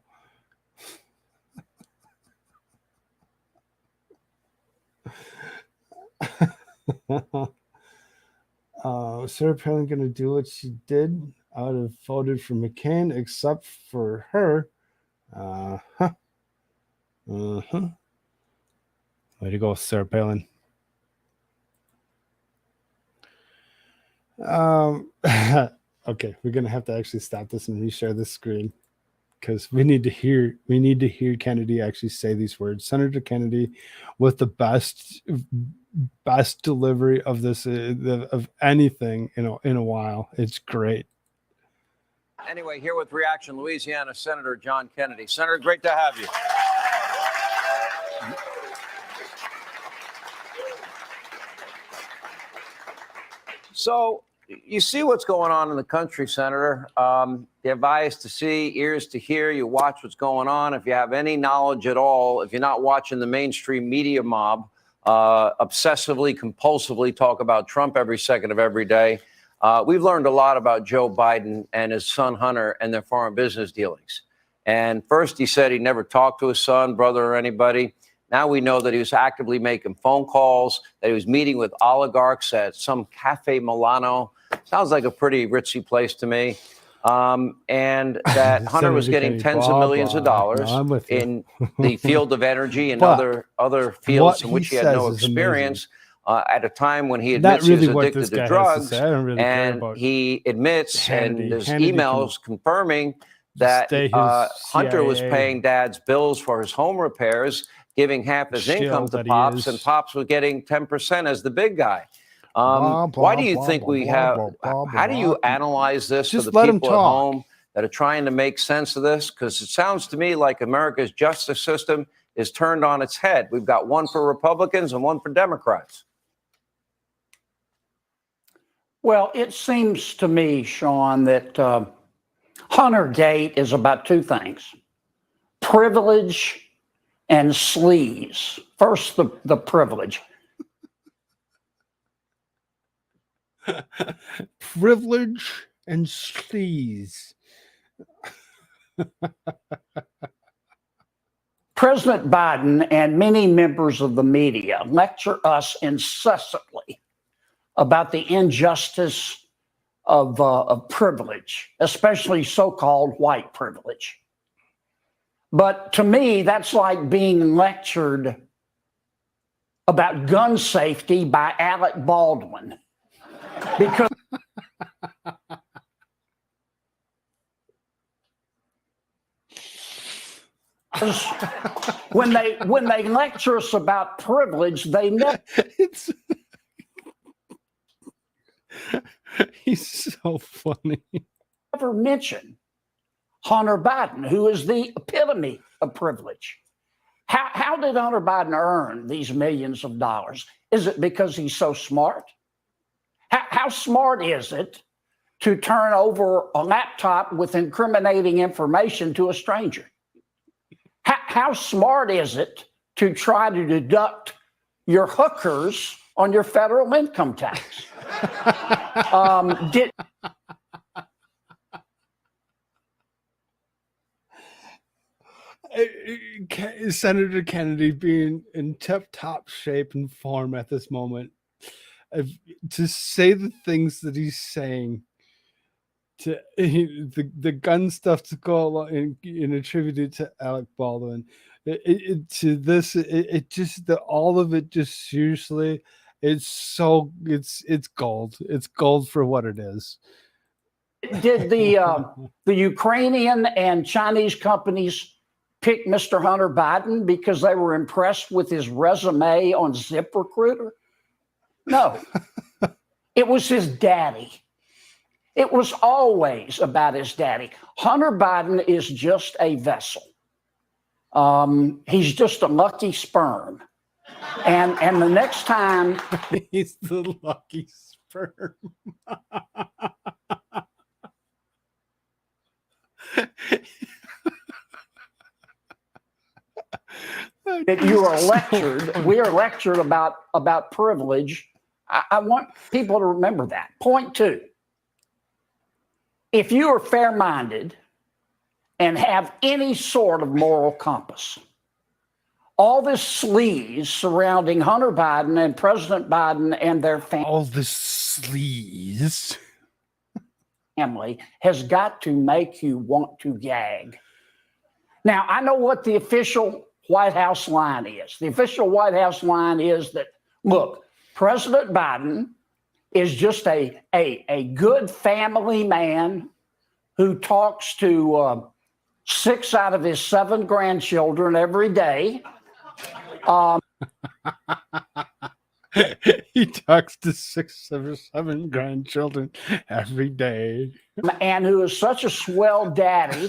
Sarah Palin going to do what she did? I would have voted for McCain, except for her. Way to go, Sarah Palin. Okay, we're gonna have to actually stop this and reshare this screen, because we need to hear Kennedy actually say these words. Senator Kennedy, with the best delivery of this of anything in a while. It's great. Anyway, here with Reaction Louisiana Senator John Kennedy. Senator, great to have you. So you see what's going on in the country, Senator. You have eyes to see, ears to hear. You watch what's going on. If you have any knowledge at all, if you're not watching the mainstream media mob obsessively, compulsively talk about Trump every second of every day, we've learned a lot about Joe Biden and his son Hunter and their foreign business dealings. And first he said he never talked to his son, brother, or anybody. Now we know that he was actively making phone calls, that he was meeting with oligarchs at some Cafe Milano. Sounds like a pretty ritzy place to me. And that Hunter was getting tens of millions of dollars in the field of energy and other fields in which he had no experience. At a time when he admits he was addicted to drugs, and he admits, and there's emails confirming that Hunter was paying Dad's bills for his home repairs, giving half his income to Pops, and Pops was getting 10% as the big guy. Why do you think we have? How do you analyze this for the people at home that are trying to make sense of this? Because it sounds to me like America's justice system is turned on its head. We've got one for Republicans and one for Democrats. Well, it seems to me, Sean, that Huntergate is about two things: privilege and sleaze. First, the privilege. Privilege and sleaze. President Biden and many members of the media lecture us incessantly about the injustice of privilege, especially so-called white privilege. But to me, that's like being lectured about gun safety by Alec Baldwin. Because when they lecture us about privilege, they never It's he's so funny. mention Hunter Biden, who is the epitome of privilege. How did Hunter Biden earn these millions of dollars? Is it because he's so smart? How smart is it to turn over a laptop with incriminating information to a stranger? How smart is it to try to deduct your hookers on your federal income tax? Senator Kennedy being in tip-top shape and form at this moment, to say the things that he's saying, to the gun stuff to go along and attribute it to Alec Baldwin, all of it just seriously, it's gold. It's gold for what it is. Did the Ukrainian and Chinese companies pick Mr. Hunter Biden because they were impressed with his resume on ZipRecruiter? No. It was his daddy. It was always about his daddy. Hunter Biden is just a vessel. He's just a lucky sperm. And the next time he's the lucky sperm. that you are lectured, we are lectured about privilege. I want people to remember that. Point two, if you are fair-minded and have any sort of moral compass, all this sleaze surrounding Hunter Biden and President Biden and their all this sleaze family has got to make you want to gag. Now, I know what the official White House line is. The official White House line is that, look, President Biden is just a good family man who talks to 6 out of his 7 grandchildren every day. He talks to 6 or 7 grandchildren every day. And who is such a swell daddy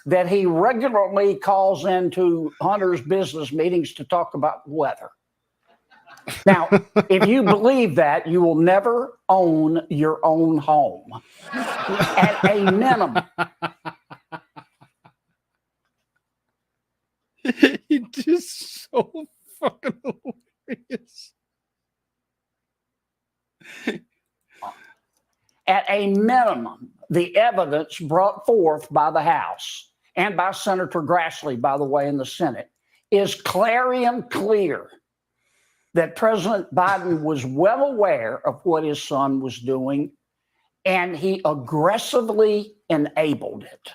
that he regularly calls into Hunter's business meetings to talk about weather. Now, if you believe that, you will never own your own home. At a minimum. He's just so fucking hilarious. At a minimum, the evidence brought forth by the House and by Senator Grassley, by the way, in the Senate, is clarion clear that President Biden was well aware of what his son was doing, and he aggressively enabled it.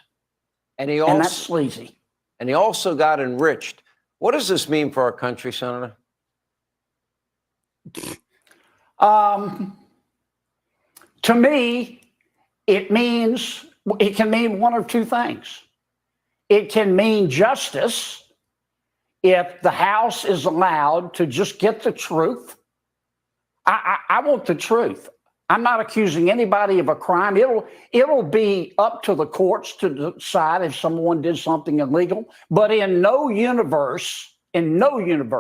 And that's sleazy. And he also got enriched. What does this mean for our country, Senator? To me, it can mean one of two things. It can mean justice if the House is allowed to just get the truth. I want the truth. I'm not accusing anybody of a crime. It'll be up to the courts to decide if someone did something illegal. But in no universe, is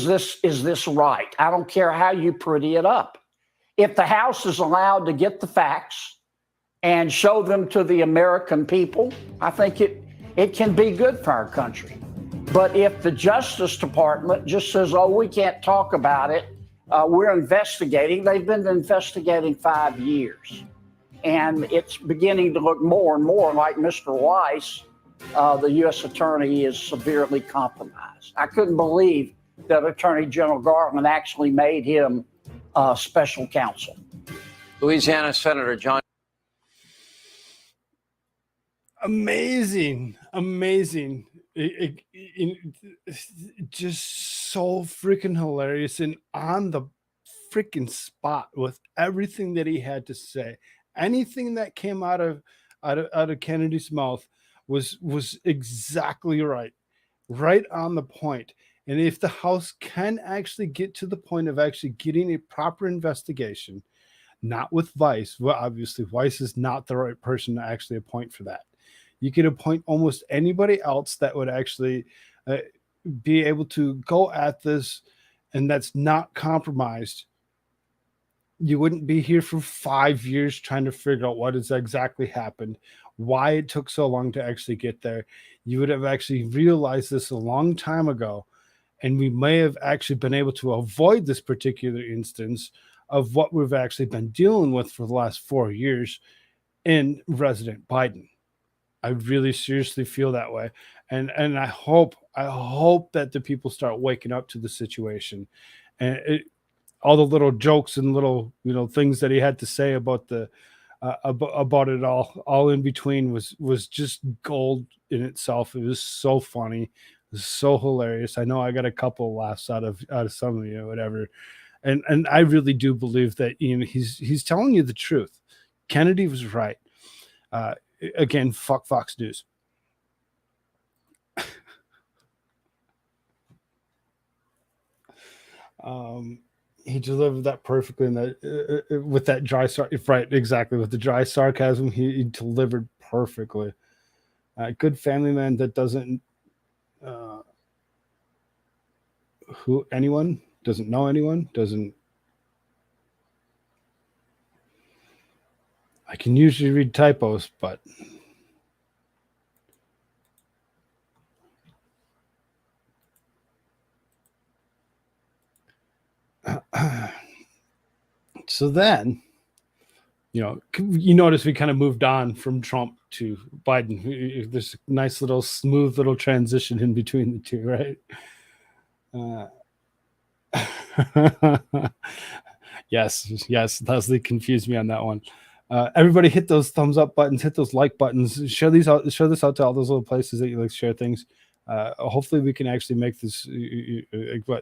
this right? I don't care how you pretty it up. If the House is allowed to get the facts and show them to the American people, I think it can be good for our country. But if the Justice Department just says, oh, we can't talk about it, We're investigating. They've been investigating 5 years. And it's beginning to look more and more like Mr. Weiss, the U.S. attorney, is severely compromised. I couldn't believe that Attorney General Garland actually made him special counsel. Louisiana Senator John. Amazing. Just so freaking hilarious and on the freaking spot with everything that he had to say. Anything that came out of Kennedy's mouth was exactly right on the point. And if the House can actually get to the point of actually getting a proper investigation, not with Vice, well, obviously Vice is not the right person to actually appoint for that. You could appoint almost anybody else that would actually be able to go at this, and that's not compromised. You wouldn't be here for 5 years trying to figure out what has exactly happened, why it took so long to actually get there. You would have actually realized this a long time ago, and we may have actually been able to avoid this particular instance of what we've actually been dealing with for the last 4 years in President Biden. I really seriously feel that way. And I hope that the people start waking up to the situation. And all the little jokes and little, things that he had to say about the about it all in between was just gold in itself. It was so funny. It was so hilarious. I know I got a couple of laughs out of some of you, whatever. And I really do believe that he's telling you the truth. Kennedy was right. Again, fuck Fox News. He delivered that perfectly in that with that dry right, exactly, with the dry sarcasm. He delivered perfectly. Good family man that doesn't know anyone, doesn't. I can usually read typos, but so then, you notice we kind of moved on from Trump to Biden. There's a nice little smooth little transition in between the two, right? Yes, Leslie confused me on that one. Everybody hit those thumbs up buttons, hit those like buttons, share this out to all those little places that you like to share things. Hopefully we can actually make this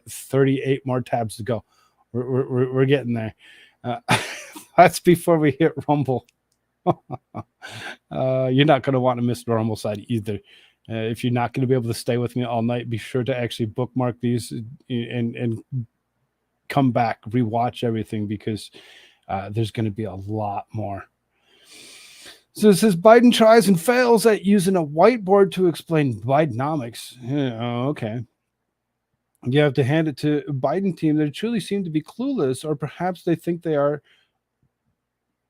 38 more tabs to go. We're getting there. That's before we hit Rumble. You're not going to want to miss the Rumble side either. If you're not going to be able to stay with me all night, be sure to actually bookmark these and come back, rewatch everything, because there's going to be a lot more. So it says Biden tries and fails at using a whiteboard to explain Bidenomics. Okay. You have to hand it to a Biden team that truly seem to be clueless, or perhaps they think they are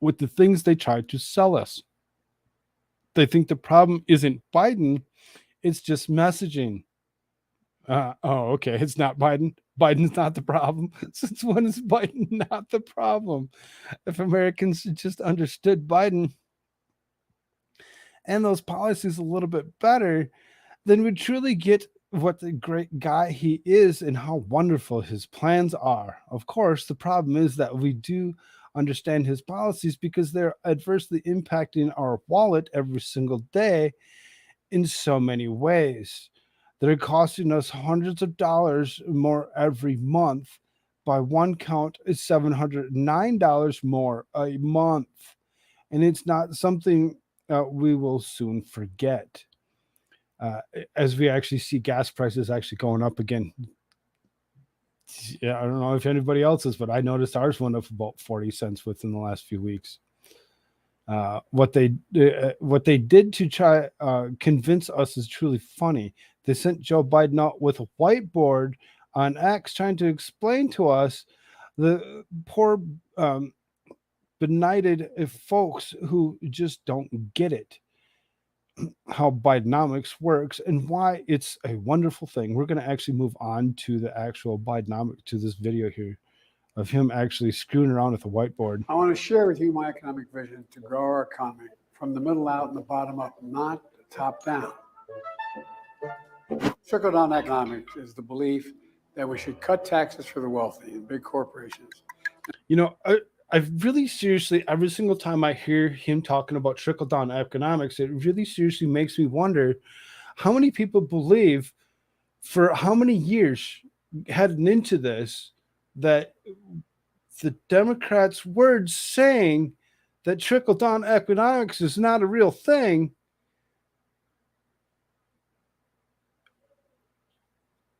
with the things they try to sell us. They think the problem isn't Biden, it's just messaging. Okay, it's not Biden. Biden's not the problem. Since when is Biden not the problem? If Americans just understood Biden and those policies a little bit better, then we'd truly get what the great guy he is and how wonderful his plans are. Of course, the problem is that we do understand his policies because they're adversely impacting our wallet every single day in so many ways. They're costing us hundreds of dollars more every month. By one count, it's $709 more a month. And it's not something we will soon forget. As we actually see gas prices actually going up again. Yeah, I don't know if anybody else is, but I noticed ours went up about 40 cents within the last few weeks. What they did to try convince us is truly funny. They sent Joe Biden out with a whiteboard on X trying to explain to us the poor benighted folks who just don't get it, how Bidenomics works and why it's a wonderful thing. We're going to actually move on to the actual Bidenomics, to this video here of him actually screwing around with a whiteboard. I want to share with you my economic vision to grow our economy from the middle out and the bottom up, not the top down. Trickle-down economics is the belief that we should cut taxes for the wealthy and big corporations. You know, I really seriously, every single time I hear him talking about trickle-down economics, it really seriously makes me wonder how many people believe for how many years heading into this that the Democrats' words saying that trickle-down economics is not a real thing.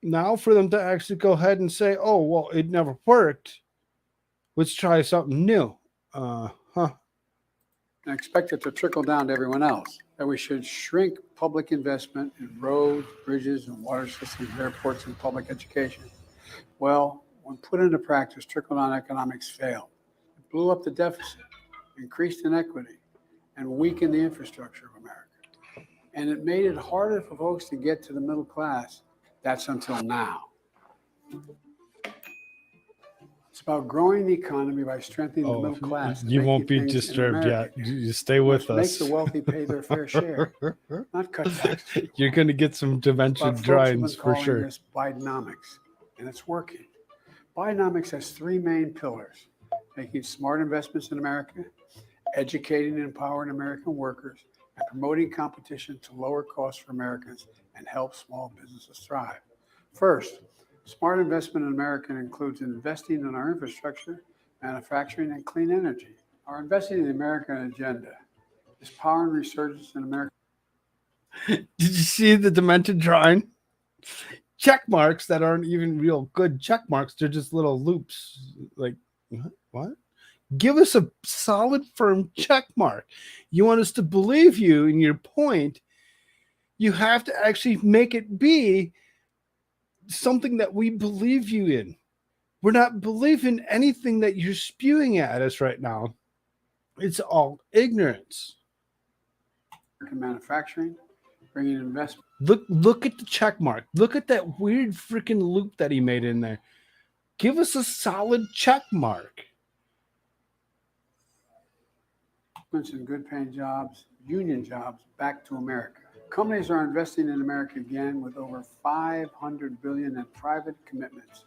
Now for them to actually go ahead and say, oh, well, it never worked. Let's try something new. And expect it to trickle down to everyone else. That we should shrink public investment in roads, bridges, and water systems, airports, and public education. Well, when put into practice, trickle-down economics failed. It blew up the deficit, increased inequity, and weakened the infrastructure of America. And it made it harder for folks to get to the middle class. That's until now. It's about growing the economy by strengthening the middle class. You won't be disturbed yet. You stay with us. Make the wealthy pay their fair share, not cut taxes. You're going to get some dementia drawings for sure. This Bidenomics, and it's working. Bidenomics has three main pillars: making smart investments in America, educating and empowering American workers, and promoting competition to lower costs for Americans and help small businesses thrive. First, smart investment in America includes investing in our infrastructure, manufacturing, and clean energy. Our investing in the American agenda is powering resurgence in America. Did you see the demented drawing? Check marks that aren't even real good check marks. They're just little loops. Like, what? Give us a solid, firm check mark. You want us to believe you in your point. You have to actually make it be something that we believe you in. We're not believing anything that you're spewing at us right now. It's all ignorance. Manufacturing, bringing investment. Look at the check mark. Look at that weird freaking loop that he made in there. Give us a solid check mark. And good paying jobs, union jobs back to America. Companies are investing in America again with over $500 billion in private commitments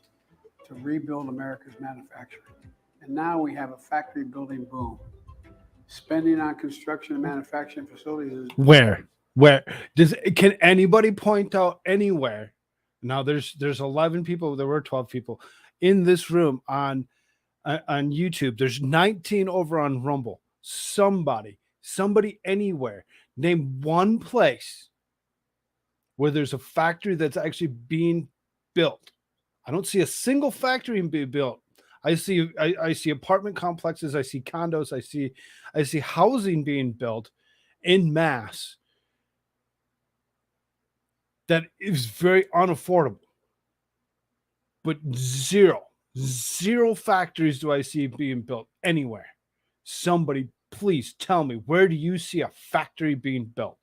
to rebuild America's manufacturing. And now we have a factory building boom. Spending on construction and manufacturing facilities is Where can anybody point out anywhere? Now there's 11 people. There were 12 people in this room on YouTube. There's 19 over on Rumble. Somebody anywhere, name one place where there's a factory that's actually being built. I don't see a single factory being built. I see apartment complexes, I see condos, I see housing being built in mass that is very unaffordable. But zero factories do I see being built anywhere. Somebody, please tell me, where do you see a factory being built?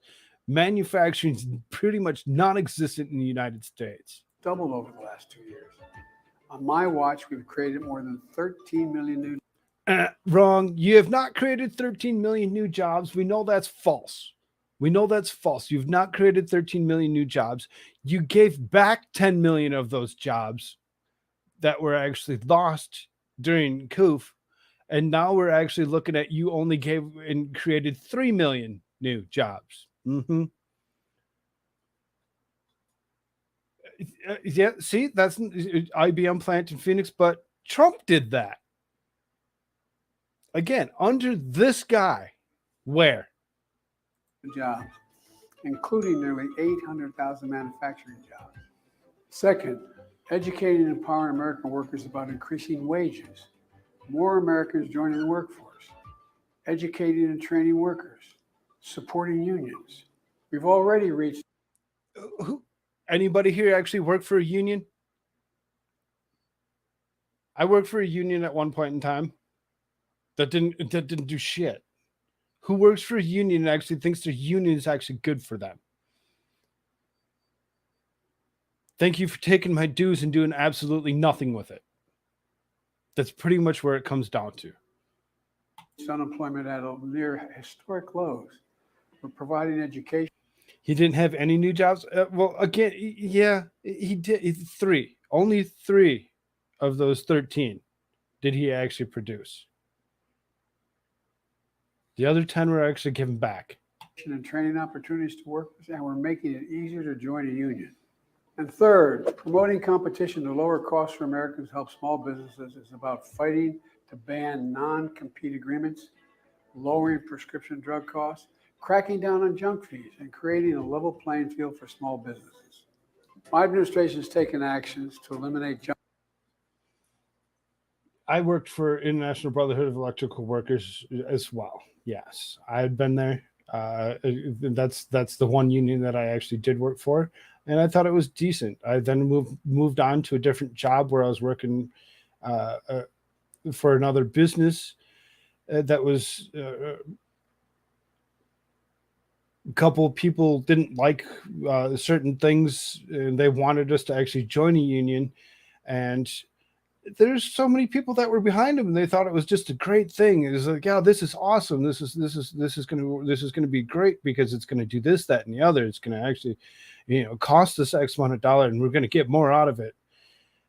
Manufacturing is pretty much non-existent in the United States. Doubled over the last 2 years. On my watch, we've created more than 13 million new. Wrong. You have not created 13 million new jobs. We know that's false. You've not created 13 million new jobs. You gave back 10 million of those jobs that were actually lost during Koof. And now we're actually looking at you only gave and created 3 million new jobs. Yeah, see, that's IBM plant in Phoenix, but Trump did that. Again, under this guy, where? Jobs, including nearly 800,000 manufacturing jobs. Second, educating and empowering American workers about increasing wages. More Americans joining the workforce, educating and training workers, supporting unions. We've already reached. Anybody here actually work for a union? I worked for a union at one point in time that didn't do shit. Who works for a union and actually thinks their union is actually good for them? Thank you for taking my dues and doing absolutely nothing with it. That's pretty much where it comes down to. Unemployment at a near historic lows. We're providing education. He didn't have any new jobs. Well, again, yeah, he did. Only 3 of those 13 did he actually produce. The other 10 were actually given back. And training opportunities to work with, and we're making it easier to join a union. And third, promoting competition to lower costs for Americans help small businesses is about fighting to ban non-compete agreements, lowering prescription drug costs, cracking down on junk fees, and creating a level playing field for small businesses. My administration has taken actions to eliminate junk. I worked for International Brotherhood of Electrical Workers as well. Yes, I had been there. That's the one union that I actually did work for, and I thought it was decent. I then moved on to a different job where I was working for another business that was a couple of people didn't like certain things, and they wanted us to actually join a union, and there's so many people that were behind him and they thought it was just a great thing. It was like, yeah, this is awesome. This is gonna be great because it's gonna do this, that, and the other. It's gonna actually, cost us X amount of dollar and we're gonna get more out of it.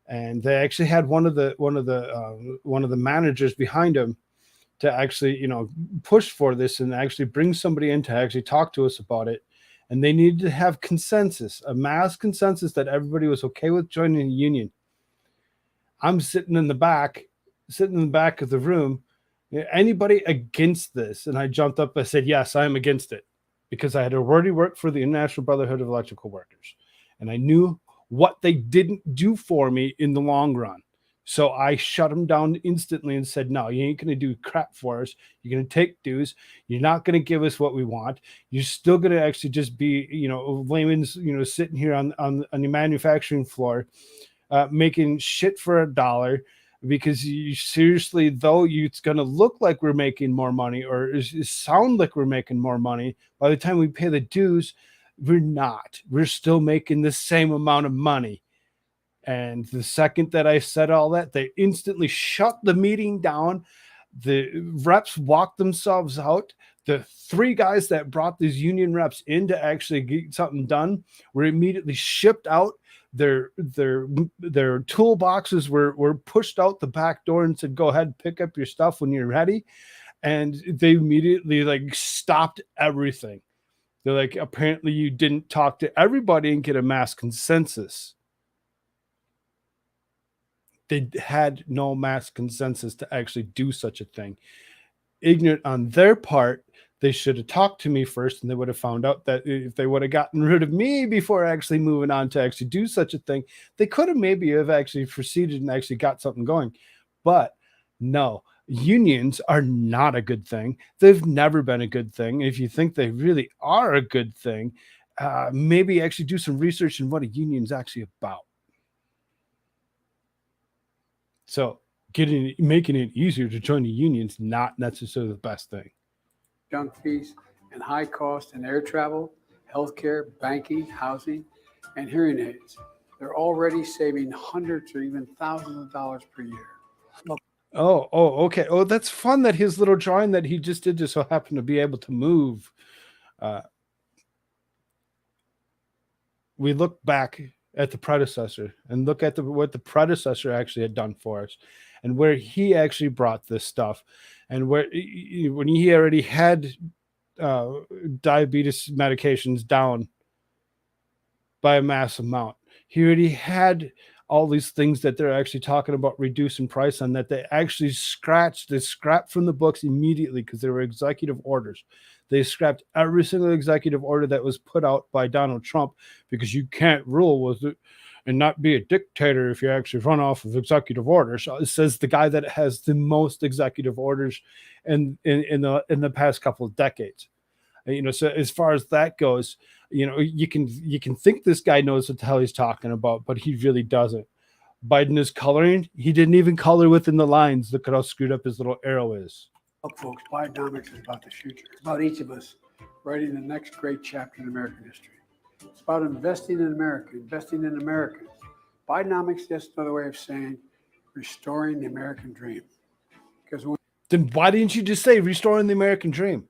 And they actually had one of the managers behind him to actually, push for this and actually bring somebody in to actually talk to us about it. And they needed to have consensus, a mass consensus that everybody was okay with joining a union. I'm sitting in the back of the room. Anybody against this? And I jumped up. I said, yes, I am against it, because I had already worked for the International Brotherhood of Electrical Workers, and I knew what they didn't do for me in the long run. So I shut them down instantly and said, no, you ain't going to do crap for us. You're going to take dues. You're not going to give us what we want. You're still going to actually just be, layman's, sitting here on the manufacturing floor, making shit for $1, because you seriously, though it's going to look like we're making more money or sound like we're making more money, by the time we pay the dues, we're not. We're still making the same amount of money. And the second that I said all that, they instantly shut the meeting down. The reps walked themselves out. The 3 guys that brought these union reps in to actually get something done were immediately shipped out. Their toolboxes were pushed out the back door and said, go ahead, pick up your stuff when you're ready. And they immediately stopped everything. They're like, apparently you didn't talk to everybody and get a mass consensus. They had no mass consensus to actually do such a thing. Ignorant on their part. They should have talked to me first, and they would have found out that if they would have gotten rid of me before actually moving on to actually do such a thing, they could have actually proceeded and actually got something going. But no, unions are not a good thing. They've never been a good thing. If you think they really are a good thing, maybe actually do some research on what a union is actually about. So making it easier to join a union is not necessarily the best thing. Junk fees and high cost in air travel, healthcare, banking, housing, and hearing aids. They're already saving hundreds or even thousands of dollars per year. Oh, okay. Oh, that's fun that his little drawing that he just did just so happened to be able to move. We look back at the predecessor and look at what the predecessor actually had done for us, and where he actually brought this stuff, and when he already had diabetes medications down by a mass amount. He already had all these things that they're actually talking about reducing price on, that they actually scrapped from the books immediately because they were executive orders. They scrapped every single executive order that was put out by Donald Trump, because you can't rule with it and not be a dictator if you actually run off of executive orders. So it says the guy that has the most executive orders in the past couple of decades. So as far as that goes, you can think this guy knows what the hell he's talking about, but he really doesn't. Biden is coloring. He didn't even color within the lines. Look at how screwed up his little arrow is. Look, folks, Bidenomics is about the future. It's about each of us writing the next great chapter in American history. It's about investing in America, investing in Americans. Bidenomics is just another way of saying restoring the American dream. Because when Then why didn't you just say restoring the American dream?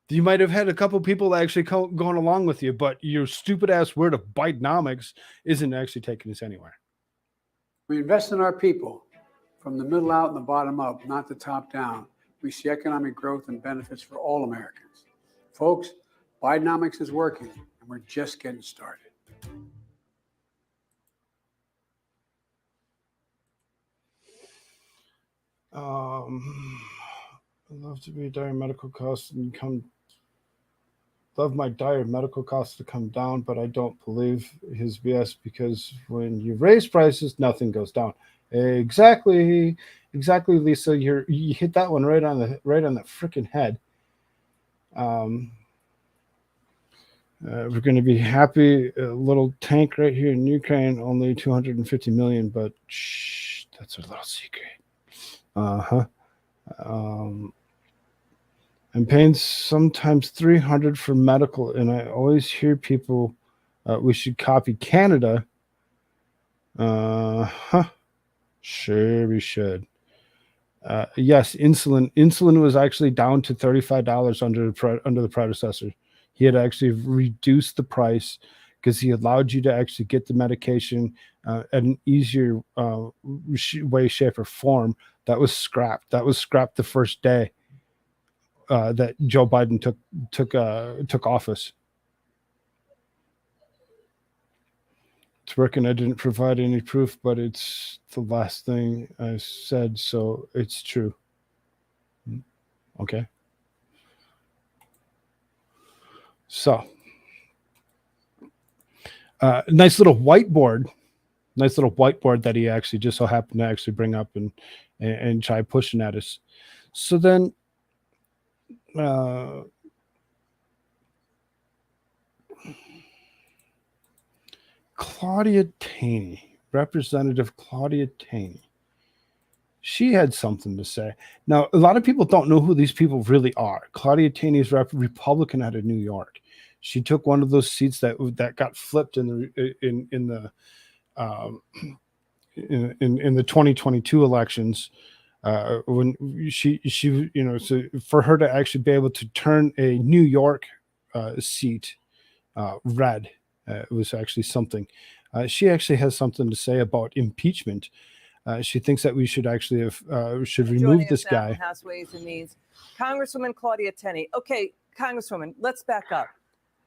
You might have had a couple people actually going along with you, but your stupid ass word of Bidenomics isn't actually taking us anywhere. we invest in our people from the middle out and the bottom up, not the top down, we see economic growth and benefits for all Americans. Folks, Bidenomics is working, and we're just getting started. I'd love to be dire medical costs and love my dire medical costs to come down, but I don't believe his BS because when you raise prices, nothing goes down. Exactly, Lisa. You hit that one right on the freaking head. We're going to be happy. A little tank right here in Ukraine, only 250 million, but shh, that's a little secret. I'm paying sometimes 300 for medical, and I always hear people we should copy Canada. Sure, we should. Yes, insulin was actually down to $35 under the predecessor. He had actually reduced the price because he allowed you to actually get the medication at an easier way, shape, or form. That was scrapped. That was scrapped the first day that Joe Biden took office. It's working. I didn't provide any proof, but it's the last thing I said, so it's true. Okay. So, nice little whiteboard that he actually just so happened to actually bring up and try pushing at us. So then, Claudia Taney, Representative Claudia Taney. She had something to say. Now, a lot of people don't know who these people really are. Claudia Taney is Republican out of New York. She took one of those seats that got flipped in the 2022 elections. When she so for her to actually be able to turn a New York seat red, it was actually something. She actually has something to say about impeachment. She thinks that we should actually should remove this guy. House Ways and Means, Congresswoman Claudia Taney. Okay, Congresswoman, let's back up.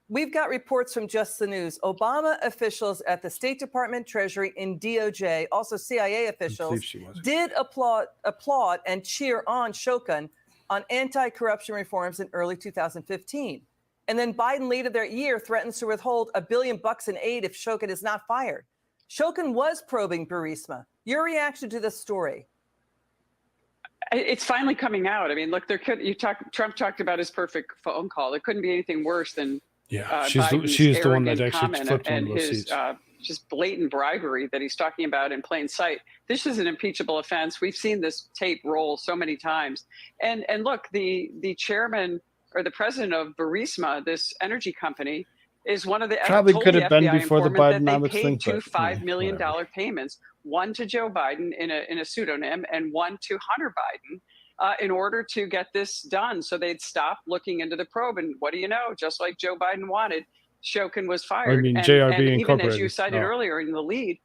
We've got reports from Just the News. Obama officials at the State Department, Treasury, and DOJ, also CIA officials, did applaud and cheer on Shokin on anti-corruption reforms in early 2015. And then Biden later that year threatens to withhold $1 billion in aid if Shokin is not fired. Shokin was probing Burisma. Your reaction to this story? It's finally coming out. I mean, look, Trump talked about his perfect phone call. There couldn't be anything worse than she's the one that actually flipped one of those his seats. Just blatant bribery that he's talking about in plain sight. This is an impeachable offense. We've seen this tape roll so many times. And look, the chairman or the president of Burisma, this energy company, is one of the probably could have been FBI before the Bidenomics thing. Two $5 million payments, one to Joe Biden in a pseudonym, and one to Hunter Biden. In order to get this done. So they'd stop looking into the probe. And what do you know? Just like Joe Biden wanted, Shokin was fired. I mean, and even as you cited earlier in the lead,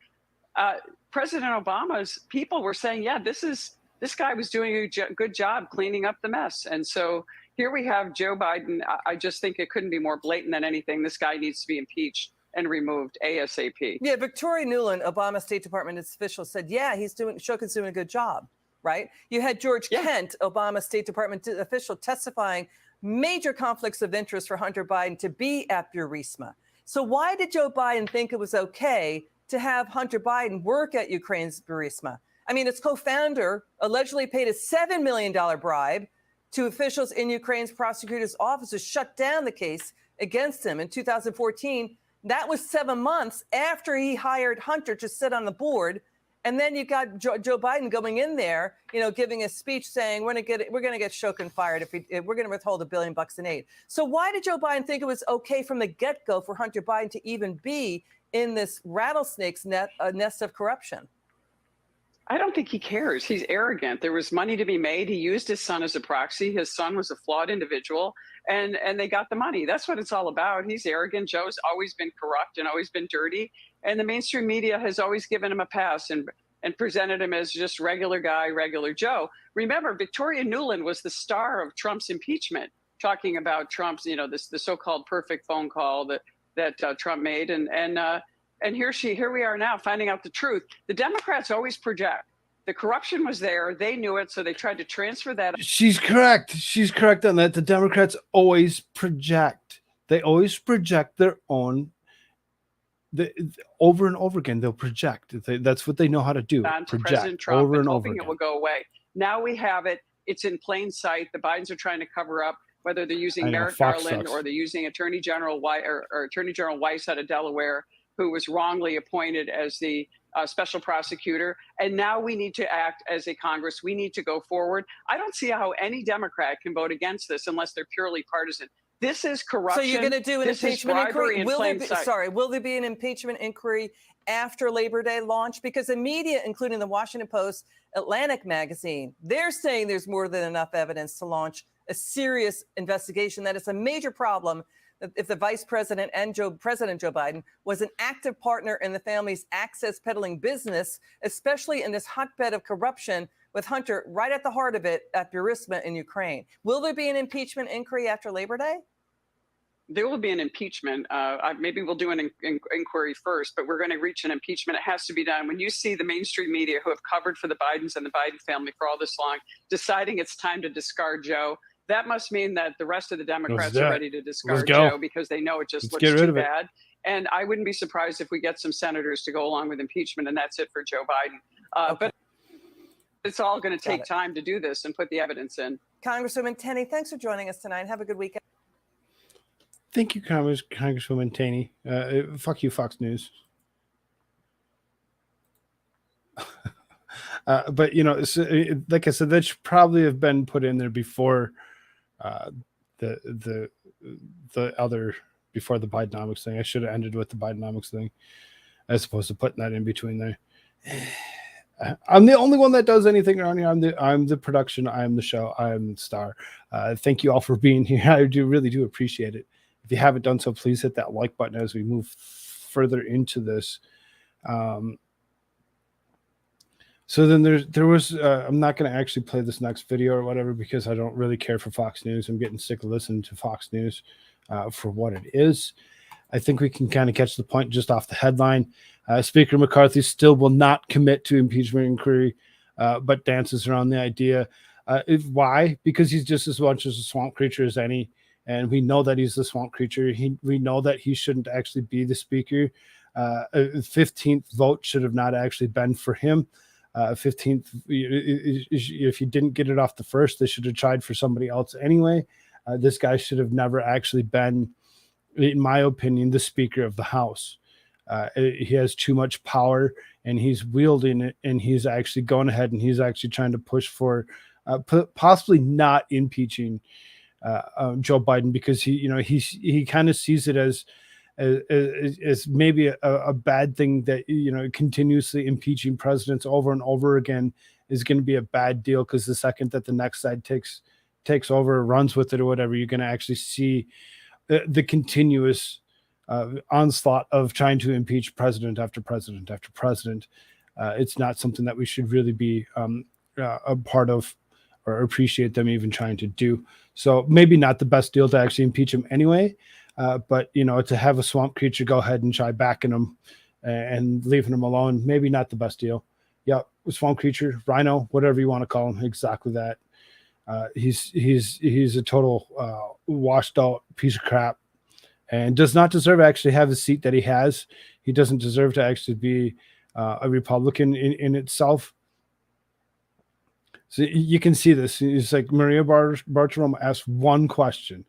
President Obama's people were saying, yeah, this guy was doing a good job cleaning up the mess. And so here we have Joe Biden. I just think it couldn't be more blatant than anything. This guy needs to be impeached and removed ASAP. Yeah, Victoria Nuland, Obama State Department official, said, yeah, Shokin's doing a good job. Right? You had George Kent, Obama State Department official, testifying major conflicts of interest for Hunter Biden to be at Burisma. So why did Joe Biden think it was okay to have Hunter Biden work at Ukraine's Burisma? I mean, its co-founder allegedly paid a $7 million bribe to officials in Ukraine's prosecutor's office to shut down the case against him in 2014. That was 7 months after he hired Hunter to sit on the board. And then you got Joe Biden going in there, giving a speech saying we're going to get Shokin fired if we're going to withhold $1 billion in aid. So why did Joe Biden think it was okay from the get-go for Hunter Biden to even be in this rattlesnake's nest of corruption? I don't think he cares. He's arrogant. There was money to be made. He used his son as a proxy. His son was a flawed individual, and they got the money. That's what it's all about. He's arrogant. Joe's always been corrupt and always been dirty, and the mainstream media has always given him a pass and presented him as just regular guy, regular Joe. Remember, Victoria Nuland was the star of Trump's impeachment, talking about Trump's, the so-called perfect phone call that Trump made, and here we are now finding out the truth. The Democrats always project. The corruption was there. They knew it, so they tried to transfer that. She's correct. She's correct on that. The Democrats always project. They always project their own. Over and over again, they'll project. That's what they know how to do. Project President Trump over and over hoping again. It will go away. Now we have it. It's in plain sight. The Bidens are trying to cover up, whether they're using Merrick Garland or they're using Attorney General Weiss out of Delaware, who was wrongly appointed as the special prosecutor. And now we need to act as a Congress. We need to go forward. I don't see how any Democrat can vote against this unless they're purely partisan. This is corruption. So you're going to do an impeachment inquiry? Will there be an impeachment inquiry after Labor Day launch? Because the media, including the Washington Post, Atlantic magazine, they're saying there's more than enough evidence to launch a serious investigation. That is a major problem if the vice president and President Joe Biden was an active partner in the family's access peddling business, especially in this hotbed of corruption with Hunter right at the heart of it at Burisma in Ukraine. Will there be an impeachment inquiry after Labor Day? There will be an impeachment. Maybe we'll do an inquiry first, but we're going to reach an impeachment. It has to be done. When you see the mainstream media who have covered for the Bidens and the Biden family for all this long, deciding it's time to discard Joe, that must mean that the rest of the Democrats are ready to discard Joe because they know it just looks too bad. And I wouldn't be surprised if we get some senators to go along with impeachment, and that's it for Joe Biden. But it's all going to take time to do this and put the evidence in. Congresswoman Tenney, thanks for joining us tonight. Have a good weekend. Thank you, Congresswoman Taney. Fuck you, Fox News. But like I said, that should probably have been put in there before the Bidenomics thing. I should have ended with the Bidenomics thing as opposed to putting that in between there. I'm the only one that does anything around here. I'm the production. I'm the show. I'm the star. Thank you all for being here. I really do appreciate it. If you haven't done so, please hit that like button as we move further into this. So then there was, I'm not going to actually play this next video or whatever because I don't really care for Fox News. I'm getting sick of listening to Fox News for what it is. I think we can kind of catch the point just off the headline. Speaker McCarthy still will not commit to impeachment inquiry, but dances around the idea. Why? Because he's just as much as a swamp creature as any. And we know that he's the swamp creature. We know that he shouldn't actually be the speaker. 15th vote should have not actually been for him. 15th, if you didn't get it off the first, they should have tried for somebody else anyway. This guy should have never actually been, in my opinion, the Speaker of the House. He has too much power and he's wielding it, and he's actually going ahead and he's actually trying to push for possibly not impeaching Joe Biden because he kind of sees it as maybe a bad thing that continuously impeaching presidents over and over again is going to be a bad deal, because the second that the next side takes over, runs with it or whatever, you're going to actually see the continuous onslaught of trying to impeach president after president after president. It's not something that we should really be a part of or appreciate them even trying to do. So maybe not the best deal to actually impeach him anyway. But to have a swamp creature go ahead and try backing him and leaving him alone, maybe not the best deal. Yeah, swamp creature, rhino, whatever you want to call him, exactly that. He's a total washed out piece of crap, and does not deserve to actually have the seat that he has. He doesn't deserve to actually be a Republican in itself. So you can see this. It's like Maria Bartiromo asked one question: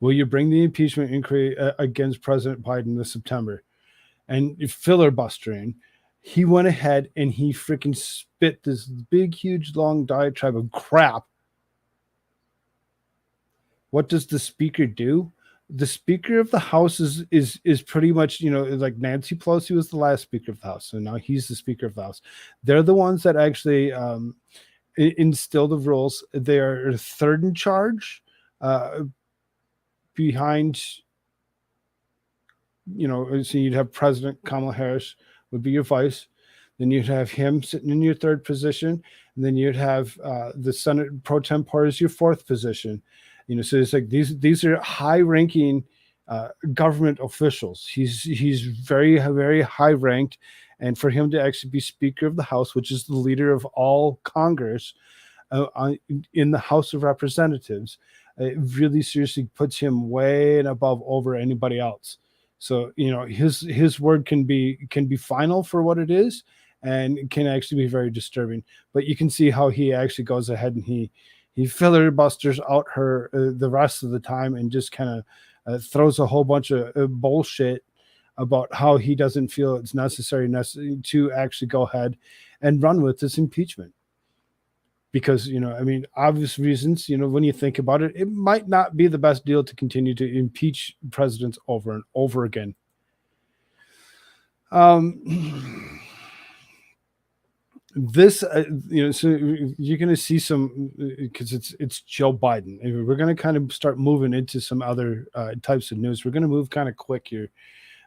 will you bring the impeachment inquiry against President Biden this September? And filibustering, he went ahead and he freaking spit this big, huge, long diatribe of crap. What does the speaker do? the Speaker of the House is pretty much, like Nancy Pelosi was the last Speaker of the House, so now he's the Speaker of the House. They're the ones that actually instill the rules. They are third in charge, behind, so you'd have President Kamala Harris would be your vice. Then you'd have him sitting in your third position, and then you'd have the Senate pro tempore as your fourth position. So it's like these are high-ranking government officials. He's very, very high-ranked, and for him to actually be Speaker of the House, which is the leader of all Congress in the House of Representatives, it really seriously puts him way and above over anybody else. So his word can be final for what it is, and can actually be very disturbing. But you can see how he actually goes ahead and he filibusters out her the rest of the time, and just kind of throws a whole bunch of bullshit about how he doesn't feel it's necessary to actually go ahead and run with this impeachment. Because, obvious reasons, when you think about it, it might not be the best deal to continue to impeach presidents over and over again. This, so you're going to see some, because it's Joe Biden. And we're going to kind of start moving into some other types of news. We're going to move kind of quick here.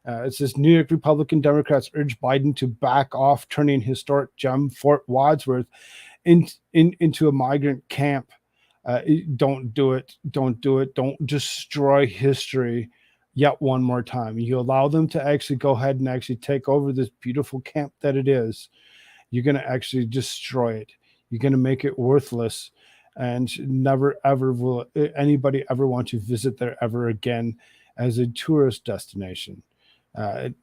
It says New York Republican Democrats urge Biden to back off turning historic gem Fort Wadsworth into a migrant camp. Don't do it. Don't do it. Don't destroy history yet one more time. You allow them to actually go ahead and actually take over this beautiful camp that it is. You're going to actually destroy it. You're going to make it worthless, and never ever will anybody ever want to visit there ever again as a tourist destination.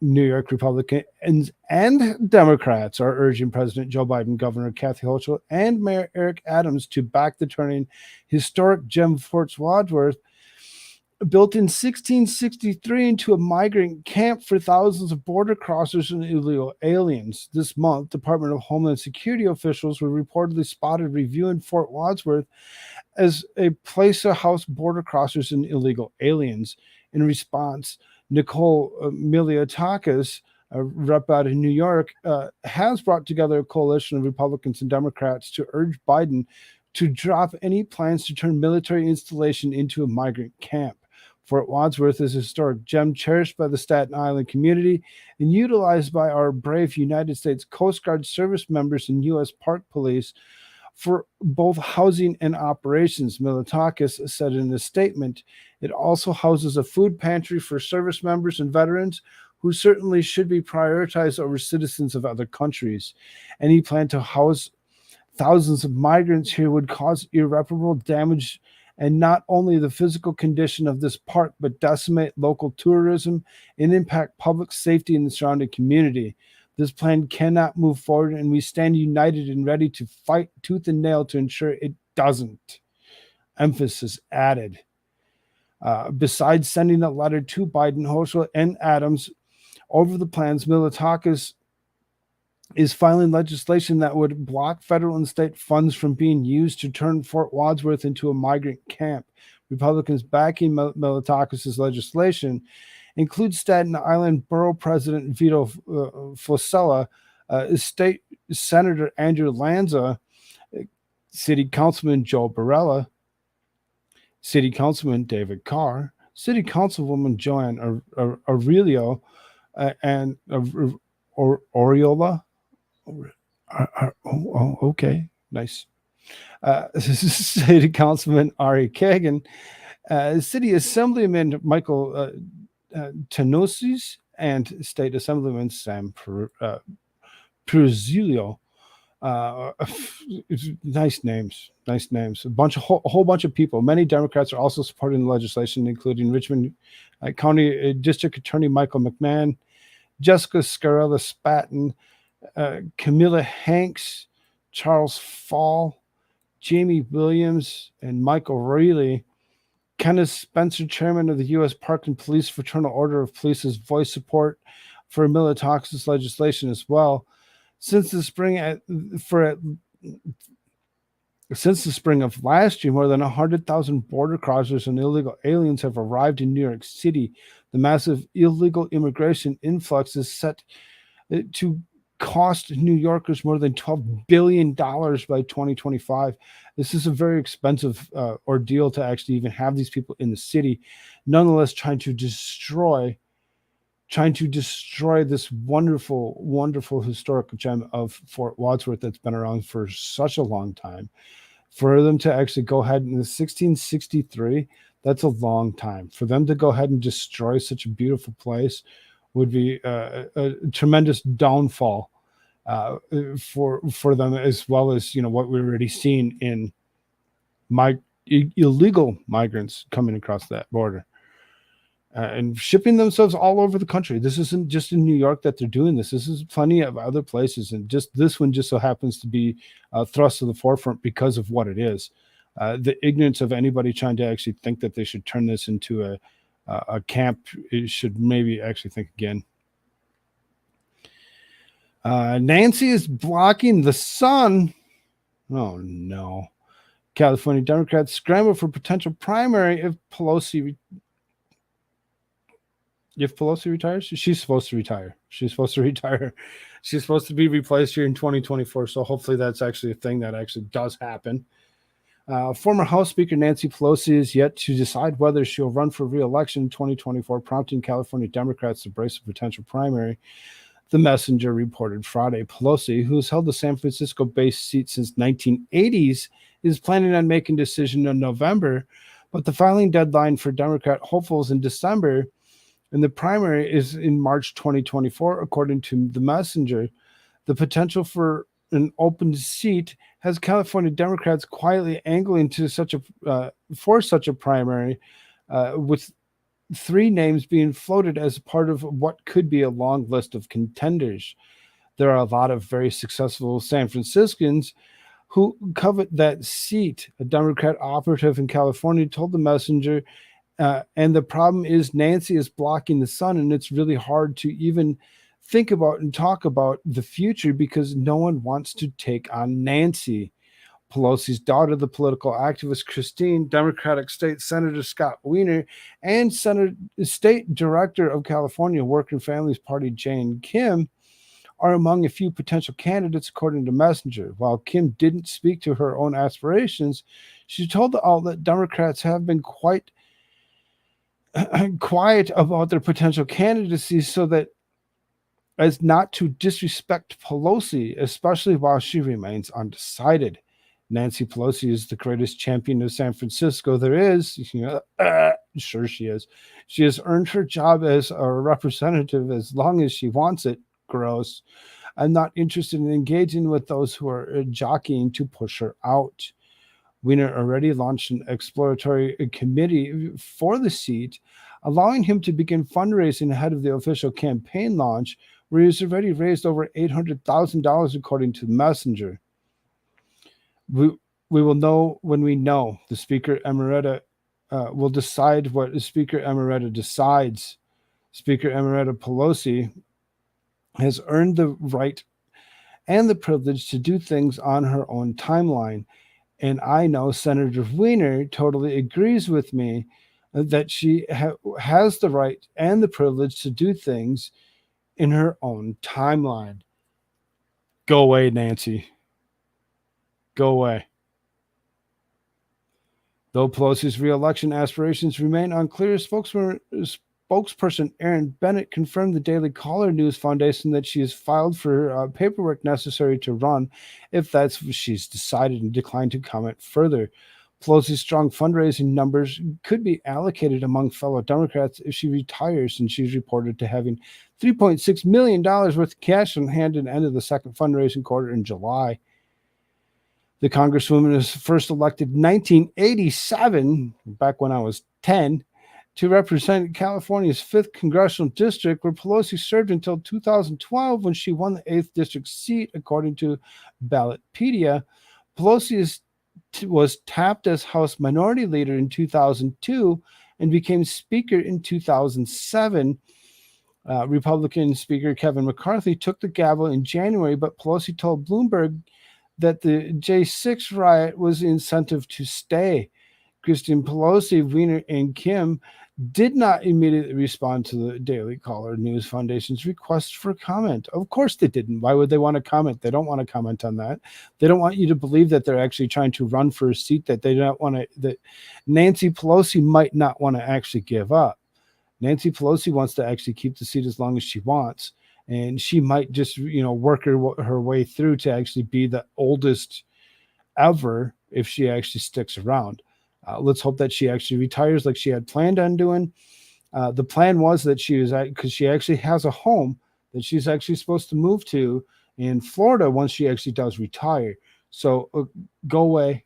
New York Republicans and Democrats are urging President Joe Biden, Governor Kathy Hochul, and Mayor Eric Adams to back the turning historic gem Fort Wadsworth, built in 1663, into a migrant camp for thousands of border crossers and illegal aliens. This month, Department of Homeland Security officials were reportedly spotted reviewing Fort Wadsworth as a place to house border crossers and illegal aliens. In response, Nicole Miliotakis, a rep out of New York, has brought together a coalition of Republicans and Democrats to urge Biden to drop any plans to turn military installation into a migrant camp. Fort Wadsworth is a historic gem cherished by the Staten Island community and utilized by our brave United States Coast Guard service members and U.S. Park Police for both housing and operations, Militakis said in a statement. It also houses a food pantry for service members and veterans who certainly should be prioritized over citizens of other countries. Any plan to house thousands of migrants here would cause irreparable damage, and not only the physical condition of this park, but decimate local tourism and impact public safety in the surrounding community. This plan cannot move forward, and we stand united and ready to fight tooth and nail to ensure it doesn't. Emphasis added. Besides sending a letter to Biden, Hochul, and Adams over the plans, Militakis is filing legislation that would block federal and state funds from being used to turn Fort Wadsworth into a migrant camp. Republicans backing Militakis' legislation include Staten Island Borough President Vito Fossella, State Senator Andrew Lanza, City Councilman Joe Barella, City Councilman David Carr, City Councilwoman Joanne Aurelio, and Oriola. Okay, nice. City Councilman Ari Kagan, City Assemblyman Michael Tenosis, and State Assemblyman Sam Perzulio. Nice names. A whole bunch of people. Many Democrats are also supporting the legislation, including Richmond County District Attorney Michael McMahon, Jessica Scarella Spatten, Camilla Hanks, Charles Fall, Jamie Williams, and Michael Reilly. Kenneth Spencer, chairman of the U.S. Park and Police Fraternal Order of Police, has voiced support for Militakis' legislation as well. Since the spring, Since the spring of last year, more than 100,000 border crossers and illegal aliens have arrived in New York City. The massive illegal immigration influx is set to cost New Yorkers more than $12 billion by 2025. This is a very expensive ordeal to actually even have these people in the city, nonetheless trying to destroy this wonderful, wonderful historical gem of Fort Wadsworth that's been around for such a long time. For them to actually go ahead in 1663, that's a long time. For them to go ahead and destroy such a beautiful place would be a tremendous downfall for them, as well as what we've already seen in illegal migrants coming across that border and shipping themselves all over the country. This isn't just in New York that they're doing this. This is plenty of other places, and just this one just so happens to be thrust to the forefront because of what it is. The ignorance of anybody trying to actually think that they should turn this into a camp should maybe actually think again. Nancy is blocking the sun. Oh no. California Democrats scramble for potential primary if Pelosi retires. She's supposed to retire. She's supposed to be replaced here in 2024. So hopefully that's actually a thing that actually does happen. Former House Speaker Nancy Pelosi is yet to decide whether she'll run for re-election in 2024, prompting California Democrats to brace a potential primary. The Messenger reported Friday Pelosi, who's held the San Francisco-based seat since 1980s, is planning on making a decision in November, but the filing deadline for Democrat hopefuls in December, and the primary is in March 2024, according to the Messenger. The potential for an open seat has California Democrats quietly angling to for such a primary, with 3 names being floated as part of what could be a long list of contenders. There are a lot of very successful San Franciscans who covet that seat. A Democrat operative in California told the Messenger, and the problem is Nancy is blocking the sun, and it's really hard to even think about and talk about the future because no one wants to take on Nancy. Pelosi's daughter, the political activist Christine, Democratic State Senator Scott Wiener, and State Director of California Working Families Party Jane Kim are among a few potential candidates, according to Messenger. While Kim didn't speak to her own aspirations, she told the outlet Democrats have been quite quiet about their potential candidacy so that as not to disrespect Pelosi, especially while she remains undecided. Nancy Pelosi is the greatest champion of San Francisco there is. Sure she is. She has earned her job as a representative as long as she wants it. Gross. I'm not interested in engaging with those who are jockeying to push her out. Wiener already launched an exploratory committee for the seat, allowing him to begin fundraising ahead of the official campaign launch, where he's already raised over $800,000, according to the Messenger. We will know when we know. The Speaker Emerita will decide what Speaker Emerita decides. Speaker Emerita Pelosi has earned the right and the privilege to do things on her own timeline. And I know Senator Wiener totally agrees with me that she has the right and the privilege to do things in her own timeline. Go away, Nancy. Go away. Though Pelosi's re-election aspirations remain unclear, spokesperson Aaron Bennett confirmed the Daily Caller News Foundation that she has filed for paperwork necessary to run if that's what she's decided, and declined to comment further. Pelosi's strong fundraising numbers could be allocated among fellow Democrats if she retires, and she's reported to having $3.6 million worth of cash on hand at the end of the second fundraising quarter in July. The Congresswoman was first elected in 1987, back when I was 10, to represent California's 5th congressional district, where Pelosi served until 2012 when she won the 8th district seat, according to Ballotpedia. Pelosi was tapped as House Minority Leader in 2002 and became Speaker in 2007. Republican Speaker Kevin McCarthy took the gavel in January, but Pelosi told Bloomberg that the J6 riot was the incentive to stay. Christine Pelosi, Wiener, and Kim did not immediately respond to the Daily Caller News Foundation's request for comment. Of course they didn't. Why would they want to comment? They don't want to comment on that. They don't want you to believe that they're actually trying to run for a seat that they don't want to, that Nancy Pelosi might not want to actually give up. Nancy Pelosi wants to actually keep the seat as long as she wants. And she might just, work her way through to actually be the oldest ever if she actually sticks around. Let's hope that she actually retires like she had planned on doing. The plan was that because she actually has a home that she's actually supposed to move to in Florida once she actually does retire. So go away,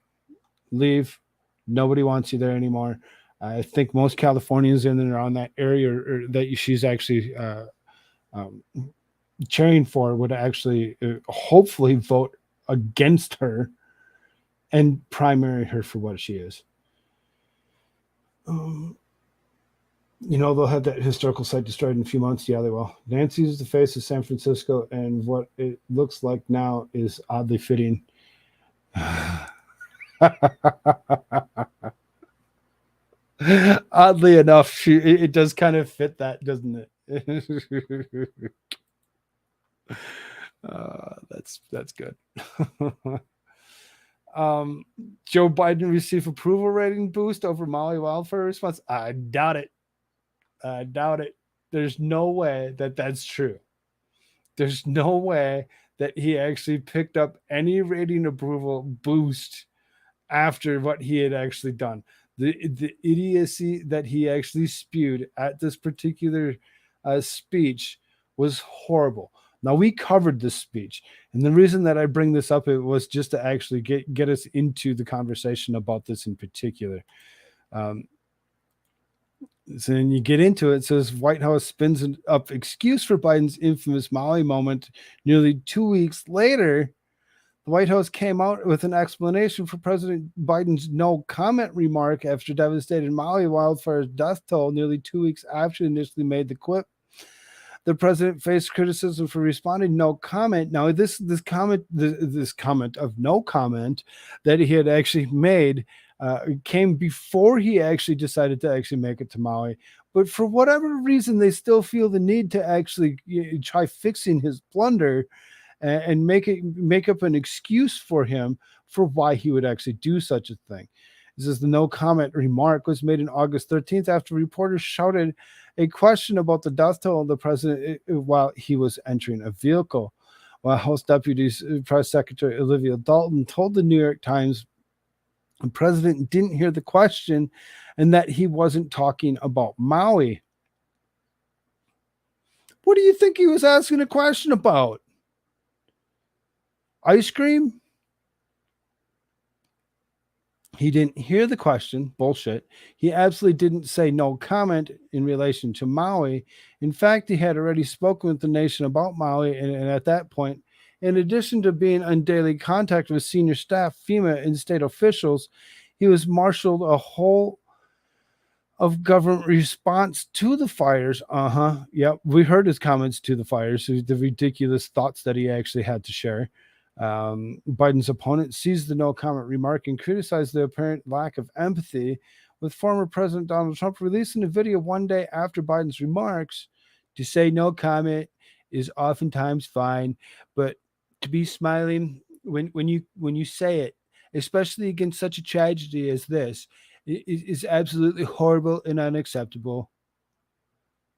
leave. Nobody wants you there anymore. I think most Californians in and around that area or that she's actually cheering for would actually hopefully vote against her and primary her for what she is. They'll have that historical site destroyed in a few months. Yeah, they will. Nancy is the face of San Francisco, and what it looks like now is oddly fitting. Oddly enough, it does kind of fit that, doesn't it? That's good. Joe Biden received approval rating boost over Maui wildfire response. I doubt it. There's no way that that's true. There's no way that he actually picked up any rating approval boost after what he had actually done. The idiocy that he actually spewed at this particular speech was horrible. Now, we covered this speech, and the reason that I bring this up, it was just to actually get us into the conversation about this in particular. So then you get into it. It says White House spins up excuse for Biden's infamous Maui moment. Nearly 2 weeks later, the White House came out with an explanation for President Biden's no comment remark after devastated Maui wildfire's death toll nearly 2 weeks after he initially made the quip. The president faced criticism for responding no comment. Now, this comment of no comment that he had actually made came before he actually decided to actually make it to Maui. But for whatever reason, they still feel the need to actually try fixing his blunder and make up an excuse for him for why he would actually do such a thing. It says the no comment remark was made on August 13th after reporters shouted a question about the death toll of the president while he was entering a vehicle. While House Deputy Press Secretary Olivia Dalton told the New York Times the president didn't hear the question and that he wasn't talking about Maui. What do you think he was asking a question about? Ice cream? He didn't hear the question. Bullshit. He absolutely didn't say no comment in relation to Maui. In fact, he had already spoken with the nation about Maui. And at that point, in addition to being in daily contact with senior staff, FEMA, and state officials, he was marshaled a whole of government response to the fires. Yep. We heard his comments to the fires, the ridiculous thoughts that he actually had to share. Biden's opponent seized the no comment remark and criticized the apparent lack of empathy, with former President Donald Trump releasing a video one day after Biden's remarks. To say no comment is oftentimes fine, but to be smiling when you say it, especially against such a tragedy as this, is absolutely horrible and unacceptable.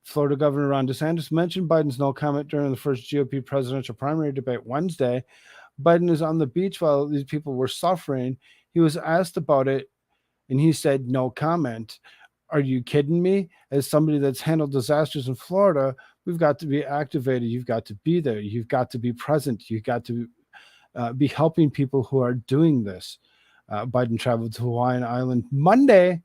Florida Governor Ron DeSantis mentioned Biden's no comment during the first GOP presidential primary debate Wednesday. Biden is on the beach while these people were suffering. He was asked about it, and he said, no comment. Are you kidding me? As somebody that's handled disasters in Florida, we've got to be activated. You've got to be there. You've got to be present. You've got to be helping people who are doing this. Biden traveled to Hawaiian Island Monday,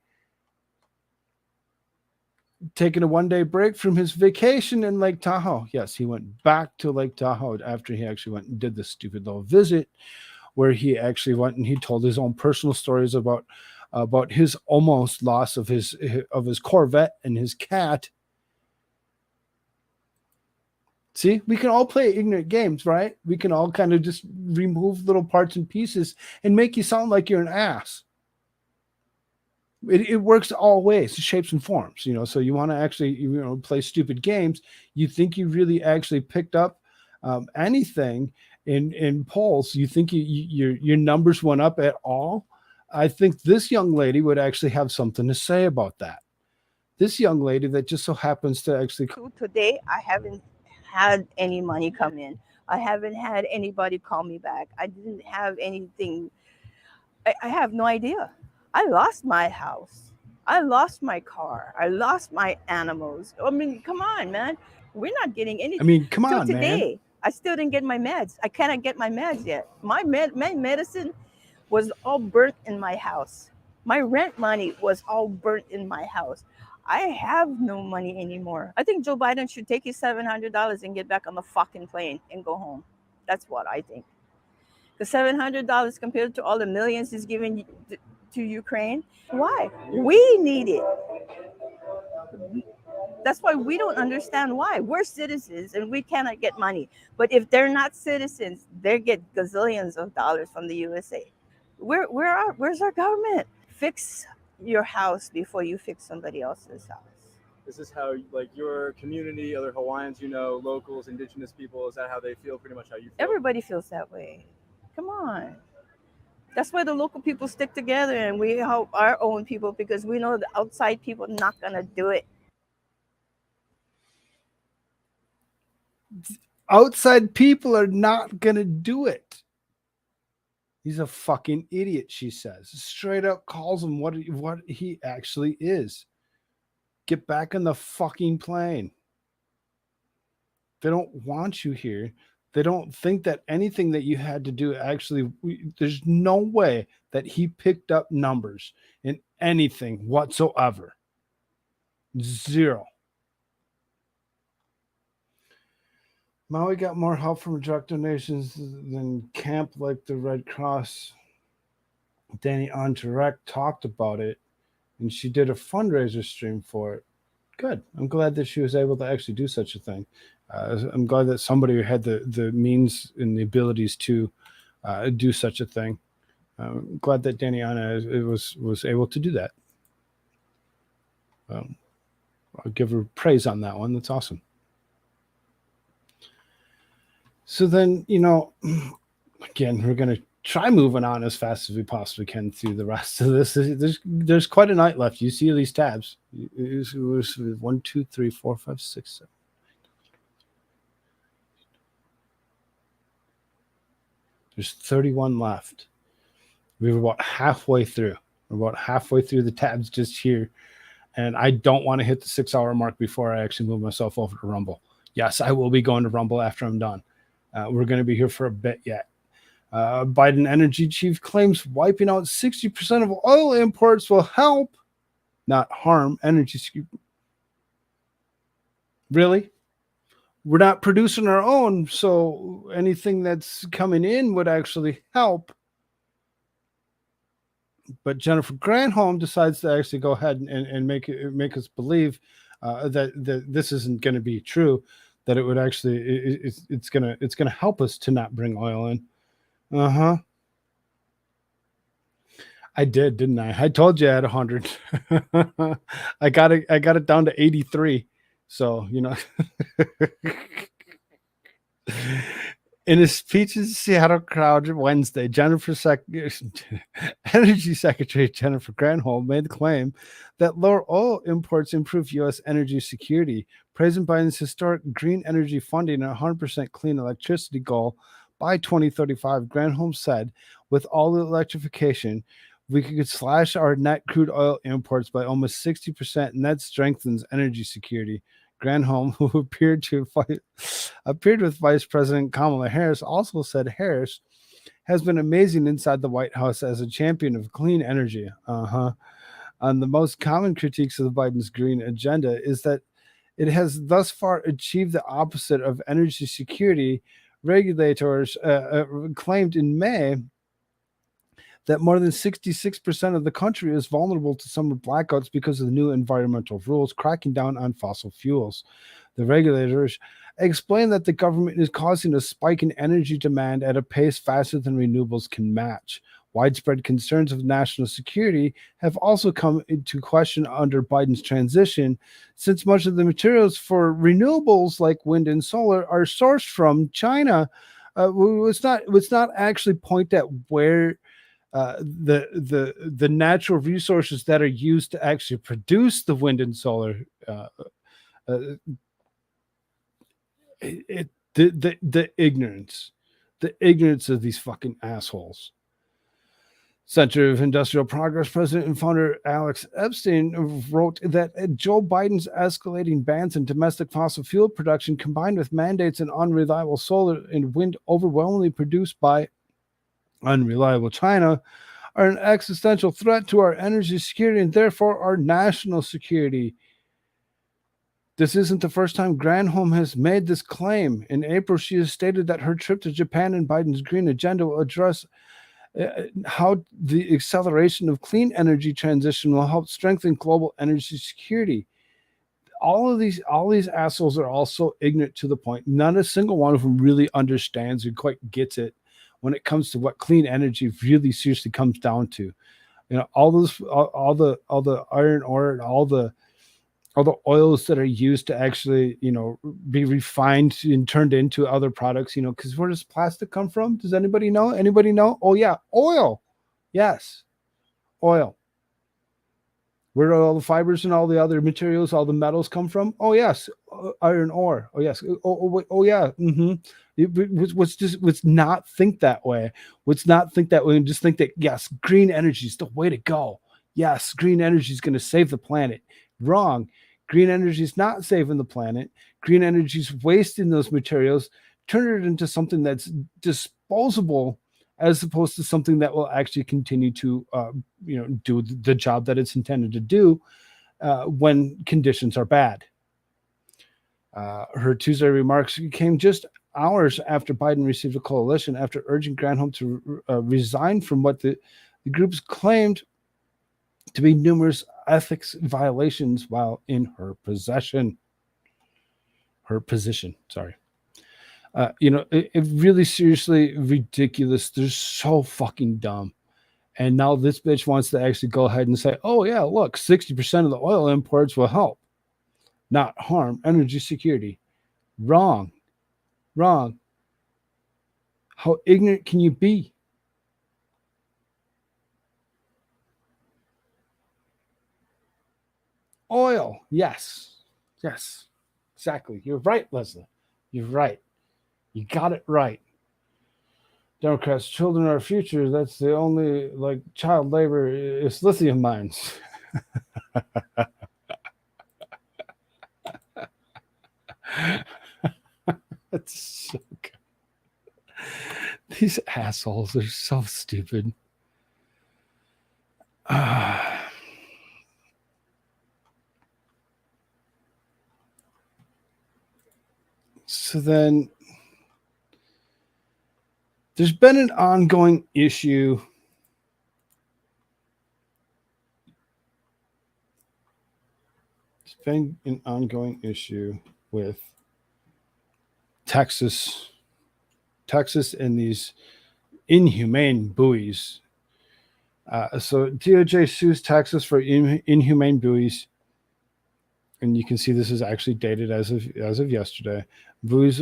taking a one-day break from his vacation in Lake Tahoe. Yes, he went back to Lake Tahoe after he actually went and did this stupid little visit where he actually went and he told his own personal stories about his almost loss of his Corvette and his cat. See, we can all play ignorant games, right? We can all kind of just remove little parts and pieces and make you sound like you're an ass. It works all ways, shapes and forms, So you want to actually, play stupid games. You think you really actually picked up anything in polls? You think your numbers went up at all? I think this young lady would actually have something to say about that. This young lady that just so happens to actually. Today, I haven't had any money come in. I haven't had anybody call me back. I didn't have anything. I have no idea. I lost my house. I lost my car. I lost my animals. I mean, come on, man. We're not getting anything. I mean, come on, today, man. I still didn't get my meds. I cannot get my meds yet. My medicine was all burnt in my house. My rent money was all burnt in my house. I have no money anymore. I think Joe Biden should take his $700 and get back on the fucking plane and go home. That's what I think. The $700 compared to all the millions he's giving to Ukraine. Why? We need it. That's why we don't understand why. We're citizens and we cannot get money. But if they're not citizens, they get gazillions of dollars from the USA. Where's our government? Fix your house before you fix somebody else's house. Is this how, like, your community, other Hawaiians, locals, indigenous people, is that how they feel, pretty much how you feel? Everybody feels that way. Come on. That's why the local people stick together and we help our own people, because we know the outside people are not going to do it. Outside people are not going to do it. He's a fucking idiot, she says. Straight up calls him what he actually is. Get back on the fucking plane. They don't want you here. They don't think that anything that you had to do actually, there's no way that he picked up numbers in anything whatsoever. Zero. Maui got more help from drug donations than camp like the Red Cross. Danny on Direct talked about it, and she did a fundraiser stream for it. Good. I'm glad that she was able to actually do such a thing. I'm glad that somebody who had the means and the abilities to do such a thing. I'm glad that Danny Anna was able to do that. I'll give her praise on that one. That's awesome. So then, again, we're going to try moving on as fast as we possibly can through the rest of this. There's quite a night left. You see these tabs. It was 1, 2, 3, 4, 5, 6, 7. There's 31 left. We were about halfway through. We're about halfway through the tabs just here. And I don't want to hit the 6-hour mark before I actually move myself over to Rumble. Yes, I will be going to Rumble after I'm done. We're going to be here for a bit yet. Biden energy chief claims wiping out 60% of oil imports will help, not harm, energy security. Really? We're not producing our own, so anything that's coming in would actually help. But Jennifer Granholm decides to actually go ahead and make us believe that this isn't going to be true. That it would actually it's gonna help us to not bring oil in. I did, didn't I? I told you I had 100. I got it down to 83. So In a speech in Seattle crowd Wednesday, Energy Secretary Jennifer Granholm made the claim that lower oil imports improve U.S. energy security. President Biden's historic green energy funding and 100% clean electricity goal by 2035, Granholm said, with all the electrification, we could slash our net crude oil imports by almost 60%, and that strengthens energy security. Granholm, who appeared with Vice President Kamala Harris, also said Harris has been amazing inside the White House as a champion of clean energy. And the most common critiques of the Biden's green agenda is that it has thus far achieved the opposite of energy security. Regulators claimed in May that more than 66% of the country is vulnerable to summer blackouts because of the new environmental rules cracking down on fossil fuels. The regulators explained that the government is causing a spike in energy demand at a pace faster than renewables can match. Widespread concerns of national security have also come into question under Biden's transition, since much of the materials for renewables like wind and solar are sourced from China. Let's not actually point at where the natural resources that are used to actually produce the wind and solar. The ignorance of these fucking assholes. Center of Industrial Progress president and founder Alex Epstein wrote that Joe Biden's escalating bans on domestic fossil fuel production, combined with mandates on unreliable solar and wind overwhelmingly produced by unreliable China, are an existential threat to our energy security and therefore our national security. This isn't the first time Granholm has made this claim. In April, she has stated that her trip to Japan and Biden's green agenda will address how the acceleration of clean energy transition will help strengthen global energy security. All these assholes are also ignorant to the point. Not a single one of them really understands or quite gets it when it comes to what clean energy really seriously comes down to. You know, all the iron ore and all the oils that are used to actually, you know, be refined and turned into other products, you know, because where does plastic come from? Does anybody know? Anybody know? Oh, yeah, oil. Yes, oil. Where do all the fibers and all the other materials, all the metals come from? Oh, yes, iron ore. Oh, yes. Oh yeah. Let's not think that way. Let's not think that way and just think that, yes, green energy is the way to go. Yes, green energy is going to save the planet. Wrong. Green energy is not saving the planet. Green energy is wasting those materials, turn it into something that's disposable, as opposed to something that will actually continue to, do the job that it's intended to do when conditions are bad. Her Tuesday remarks came just hours after Biden received a coalition after urging Granholm to resign from what the groups claimed to be numerous ethics violations while in her position. Sorry. It really seriously ridiculous. They're so fucking dumb. And now this bitch wants to actually go ahead and say, oh yeah, look, 60% of the oil imports will help, not harm energy security. Wrong. How ignorant can you be? Oil. Yes, exactly. You're right, Leslie. You're right. You got it right. Democrats, children are our future. That's the only, child labor is lithium mines. That's so good. These assholes are so stupid. So then there's been an ongoing issue. It's been an ongoing issue with Texas and these inhumane buoys. So DOJ sues Texas for inhumane buoys. And you can see this is actually dated as of yesterday. Buoys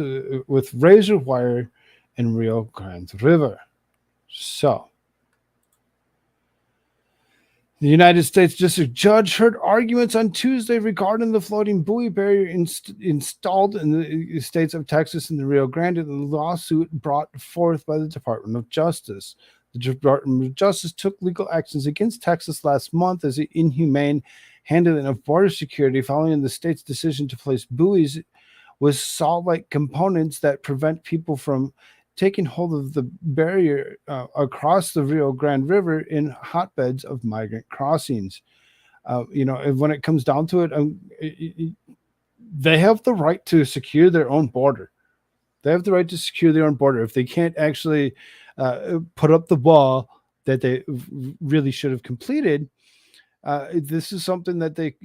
with razor wire in Rio Grande River. So, the United States District Judge heard arguments on Tuesday regarding the floating buoy barrier installed in the states of Texas and the Rio Grande, the lawsuit brought forth by the Department of Justice. The Department of Justice took legal actions against Texas last month as the inhumane handling of border security following the state's decision to place buoys with salt-like components that prevent people from taking hold of the barrier across the Rio Grande River in hotbeds of migrant crossings. When it comes down to it, they have the right to secure their own border. They have the right to secure their own border. If they can't actually put up the wall that they really should have completed, this is something that they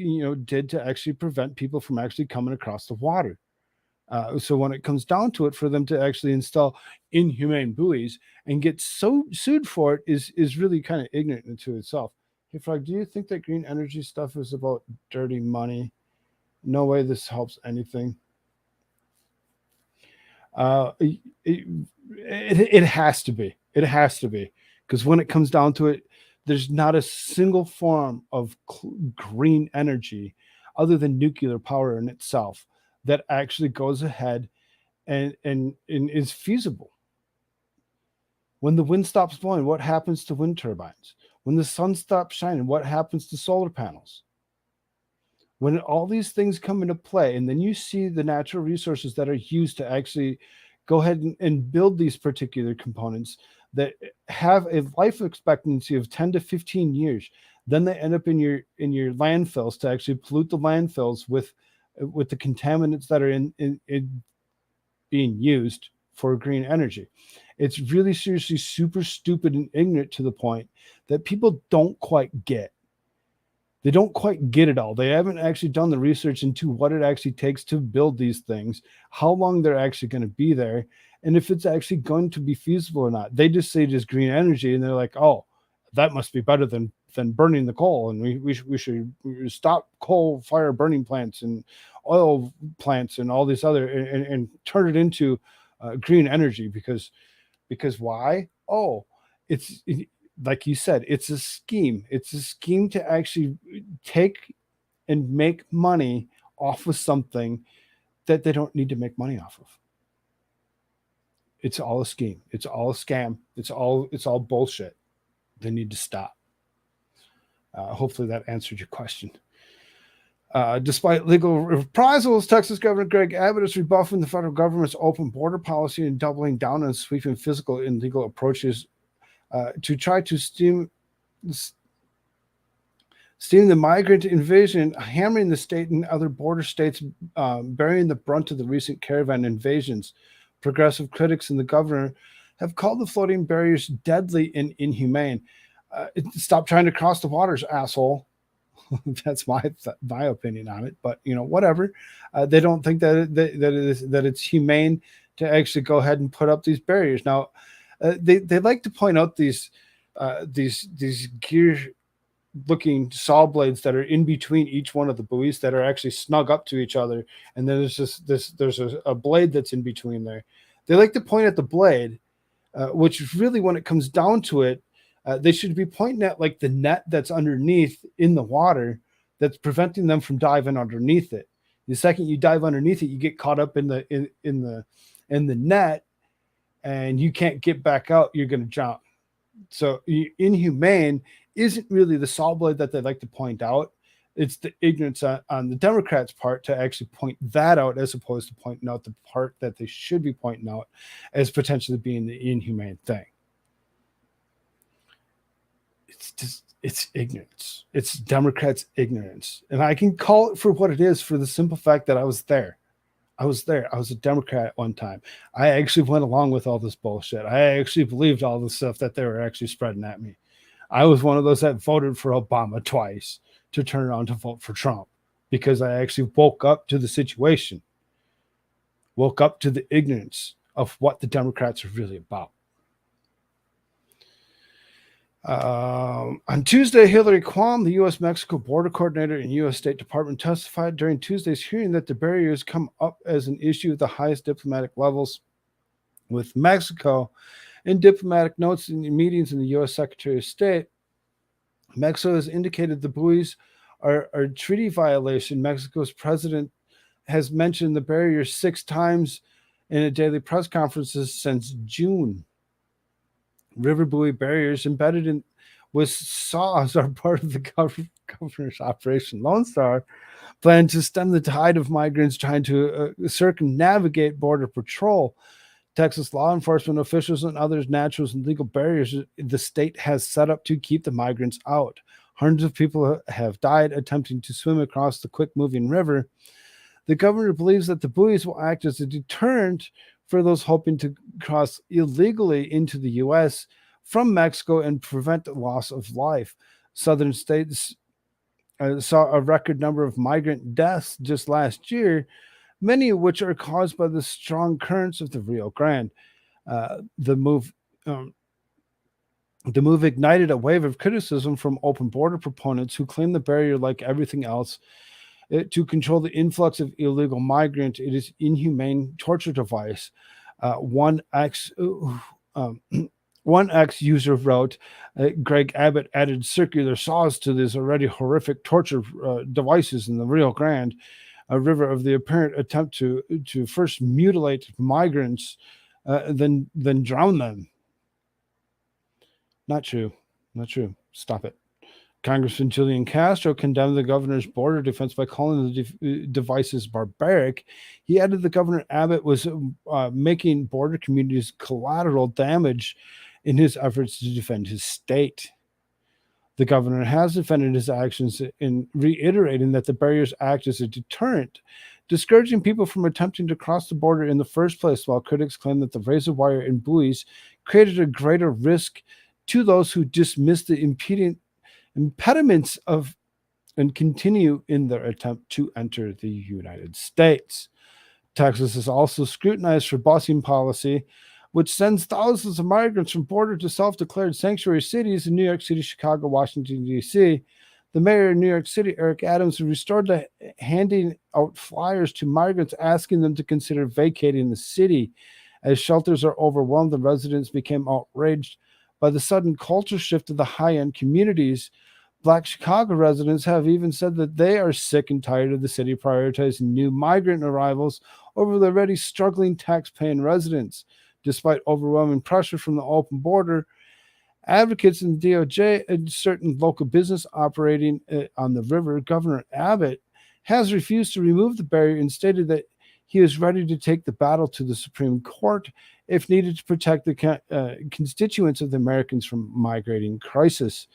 did to actually prevent people from actually coming across the water. So when it comes down to it, for them to actually install inhumane buoys and get so sued for it is really kind of ignorant into itself. Hey, Frog, do you think that green energy stuff is about dirty money? No way this helps anything. It has to be. It has to be. Because when it comes down to it, there's not a single form of green energy other than nuclear power in itself that actually goes ahead and is feasible. When the wind stops blowing, what happens to wind turbines? When the sun stops shining, what happens to solar panels? When all these things come into play, and then you see the natural resources that are used to actually go ahead and build these particular components that have a life expectancy of 10 to 15 years, then they end up in your landfills to actually pollute the landfills with the contaminants that are in being used for green energy. It's really seriously super stupid and ignorant to the point that people don't quite get. They don't quite get it all. They haven't actually done the research into what it actually takes to build these things, how long they're actually going to be there, and if it's actually going to be feasible or not. They just say just green energy, and they're like, oh, that must be better than burning the coal, and we should stop coal fire burning plants and oil plants and all these other and turn it into green energy because why? Oh, like you said, it's a scheme. It's a scheme to actually take and make money off of something that they don't need to make money off of. It's all a scheme. It's all a scam. It's all bullshit. They need to stop. Hopefully that answered your question. Despite legal reprisals, Texas Governor Greg Abbott is rebuffing the federal government's open border policy and doubling down on sweeping physical and legal approaches to try to stem the migrant invasion, hammering the state and other border states, bearing the brunt of the recent caravan invasions. Progressive critics and the governor have called the floating barriers deadly and inhumane. Stop trying to cross the waters, asshole. That's my opinion on it, but whatever. They don't think that it's humane to actually go ahead and put up these barriers. Now, they like to point out these gear-looking saw blades that are in between each one of the buoys that are actually snug up to each other, and then there's a blade that's in between there. They like to point at the blade, which really, when it comes down to it, they should be pointing at like the net that's underneath in the water that's preventing them from diving underneath it. The second you dive underneath it, you get caught up in the net, and you can't get back out. You're going to drown. So inhumane isn't really the saw blade that they like to point out. It's the ignorance on the Democrats' part to actually point that out, as opposed to pointing out the part that they should be pointing out as potentially being the inhumane thing. It's ignorance. It's Democrats' ignorance. And I can call it for what it is, for the simple fact that I was there. I was a Democrat at one time. I actually went along with all this bullshit. I actually believed all the stuff that they were actually spreading at me. I was one of those that voted for Obama twice to turn around to vote for Trump, because I actually woke up to the situation, woke up to the ignorance of what the Democrats are really about. On Tuesday, Hillary Quam, the U.S.-Mexico border coordinator in U.S. State Department, testified during Tuesday's hearing that the barriers come up as an issue at the highest diplomatic levels with Mexico. In diplomatic notes in meetings in the U.S. Secretary of State, Mexico has indicated the buoys are a treaty violation. Mexico's president has mentioned the barriers 6 times in a daily press conferences since June. River buoy barriers embedded in with saws are part of the governor's Operation Lone Star plan to stem the tide of migrants trying to circumnavigate Border Patrol. Texas law enforcement officials and others natural and legal barriers the state has set up to keep the migrants out. Hundreds of people have died attempting to swim across the quick-moving river. The governor believes that the buoys will act as a deterrent for those hoping to cross illegally into the U.S. from Mexico and prevent the loss of life. Southern states saw a record number of migrant deaths just last year, many of which are caused by the strong currents of the Rio Grande. The move ignited a wave of criticism from open border proponents who claim the barrier, like everything else, to control the influx of illegal migrants. It is inhumane torture device. One ex user wrote, Greg Abbott added circular saws to these already horrific torture devices in the Rio Grande, a river, of the apparent attempt to first mutilate migrants, then drown them. Not true. Not true. Stop it. Congressman Julian Castro condemned the governor's border defense by calling the devices barbaric. He added that Governor Abbott was making border communities collateral damage in his efforts to defend his state. The governor has defended his actions in reiterating that the barriers act as a deterrent, discouraging people from attempting to cross the border in the first place, while critics claim that the razor wire and buoys created a greater risk to those who dismiss the impediments of and continue in their attempt to enter the United States. Texas is also scrutinized for busing policy, which sends thousands of migrants from border to self-declared sanctuary cities in New York City, Chicago, Washington, D.C. The mayor of New York City, Eric Adams, restored to handing out flyers to migrants asking them to consider vacating the city. As shelters are overwhelmed, the residents became outraged by the sudden culture shift of the high-end communities. Black Chicago residents have even said that they are sick and tired of the city prioritizing new migrant arrivals over the already struggling tax-paying residents. Despite overwhelming pressure from the open border, advocates in the DOJ and certain local business operating on the river, Governor Abbott has refused to remove the barrier and stated that he is ready to take the battle to the Supreme Court if needed to protect the constituents of the Americans from migrating crisis.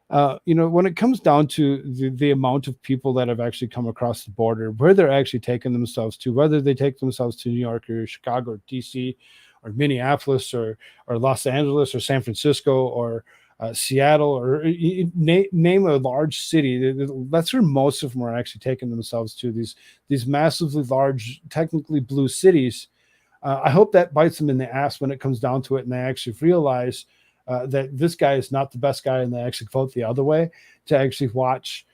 When it comes down to the amount of people that have actually come across the border, where they're actually taking themselves to, whether they take themselves to New York or Chicago or DC or Minneapolis or Los Angeles or San Francisco or Seattle, or name a large city, that's where most of them are actually taking themselves to, these massively large, technically blue cities. I hope that bites them in the ass when it comes down to it, and they actually realize that this guy is not the best guy, and they actually vote the other way to actually watch